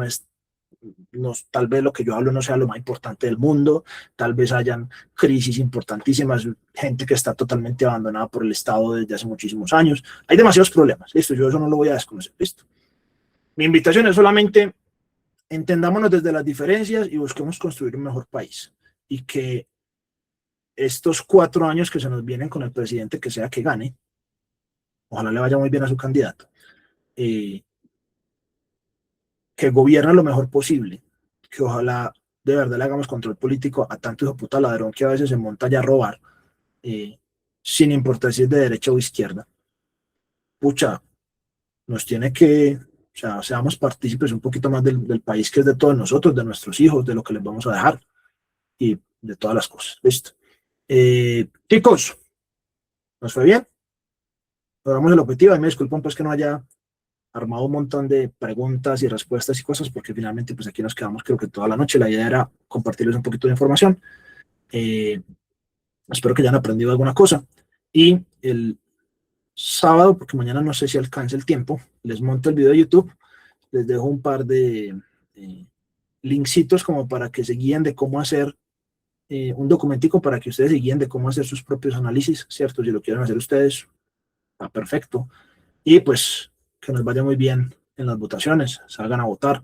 Speaker 1: tal vez lo que yo hablo no sea lo más importante del mundo, tal vez hayan crisis importantísimas, gente que está totalmente abandonada por el Estado desde hace muchísimos años, hay demasiados problemas, listo, yo eso no lo voy a desconocer, listo. Mi invitación es solamente entendámonos desde las diferencias y busquemos construir un mejor país y que estos 4 años que se nos vienen con el presidente que sea que gane, ojalá le vaya muy bien a su candidato, que gobierne lo mejor posible, que ojalá de verdad le hagamos control político a tanto hijo puta ladrón que a veces se monta ya a robar, sin importar si es de derecha o izquierda. Pucha, nos tiene que, o sea, seamos partícipes un poquito más del país que es de todos nosotros, de nuestros hijos, de lo que les vamos a dejar y de todas las cosas. ¿Listo? Chicos, ¿nos fue bien? Logramos el objetivo. Y me disculpan pues que no haya armado un montón de preguntas y respuestas y cosas, porque finalmente pues aquí nos quedamos creo que toda la noche. La idea era compartirles un poquito de información. Espero que hayan aprendido alguna cosa. Y el sábado, porque mañana no sé si alcance el tiempo, les monto el video de YouTube, les dejo un par de linksitos como para que se guíen de cómo hacer un documentico para que ustedes se guíen de cómo hacer sus propios análisis, ¿cierto? Si lo quieren hacer ustedes, está perfecto. Y pues que nos vaya muy bien en las votaciones, salgan a votar.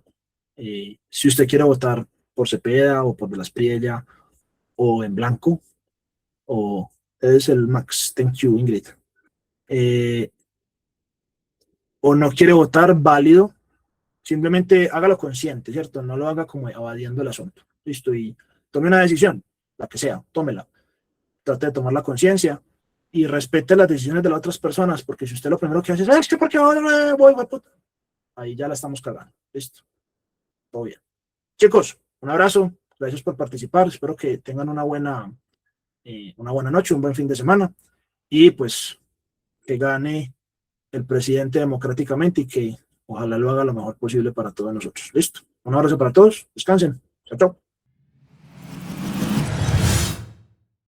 Speaker 1: Si usted quiere votar por Cepeda o por Velas Priella o en blanco, o es el Max, thank you, Ingrid. O no quiere votar, válido, simplemente hágalo consciente, ¿cierto? No lo haga como evadiendo el asunto. Listo, y tome una decisión, la que sea, tómela. Trate de tomar la conciencia y respete las decisiones de las otras personas, porque si usted lo primero que hace es que porque voy, puta, ahí ya la estamos cagando. Listo, todo bien. Chicos, un abrazo, gracias por participar, espero que tengan una buena noche, un buen fin de semana y pues que gane el presidente democráticamente y que ojalá lo haga lo mejor posible para todos nosotros. Listo, un abrazo para todos, descansen, chao, chao.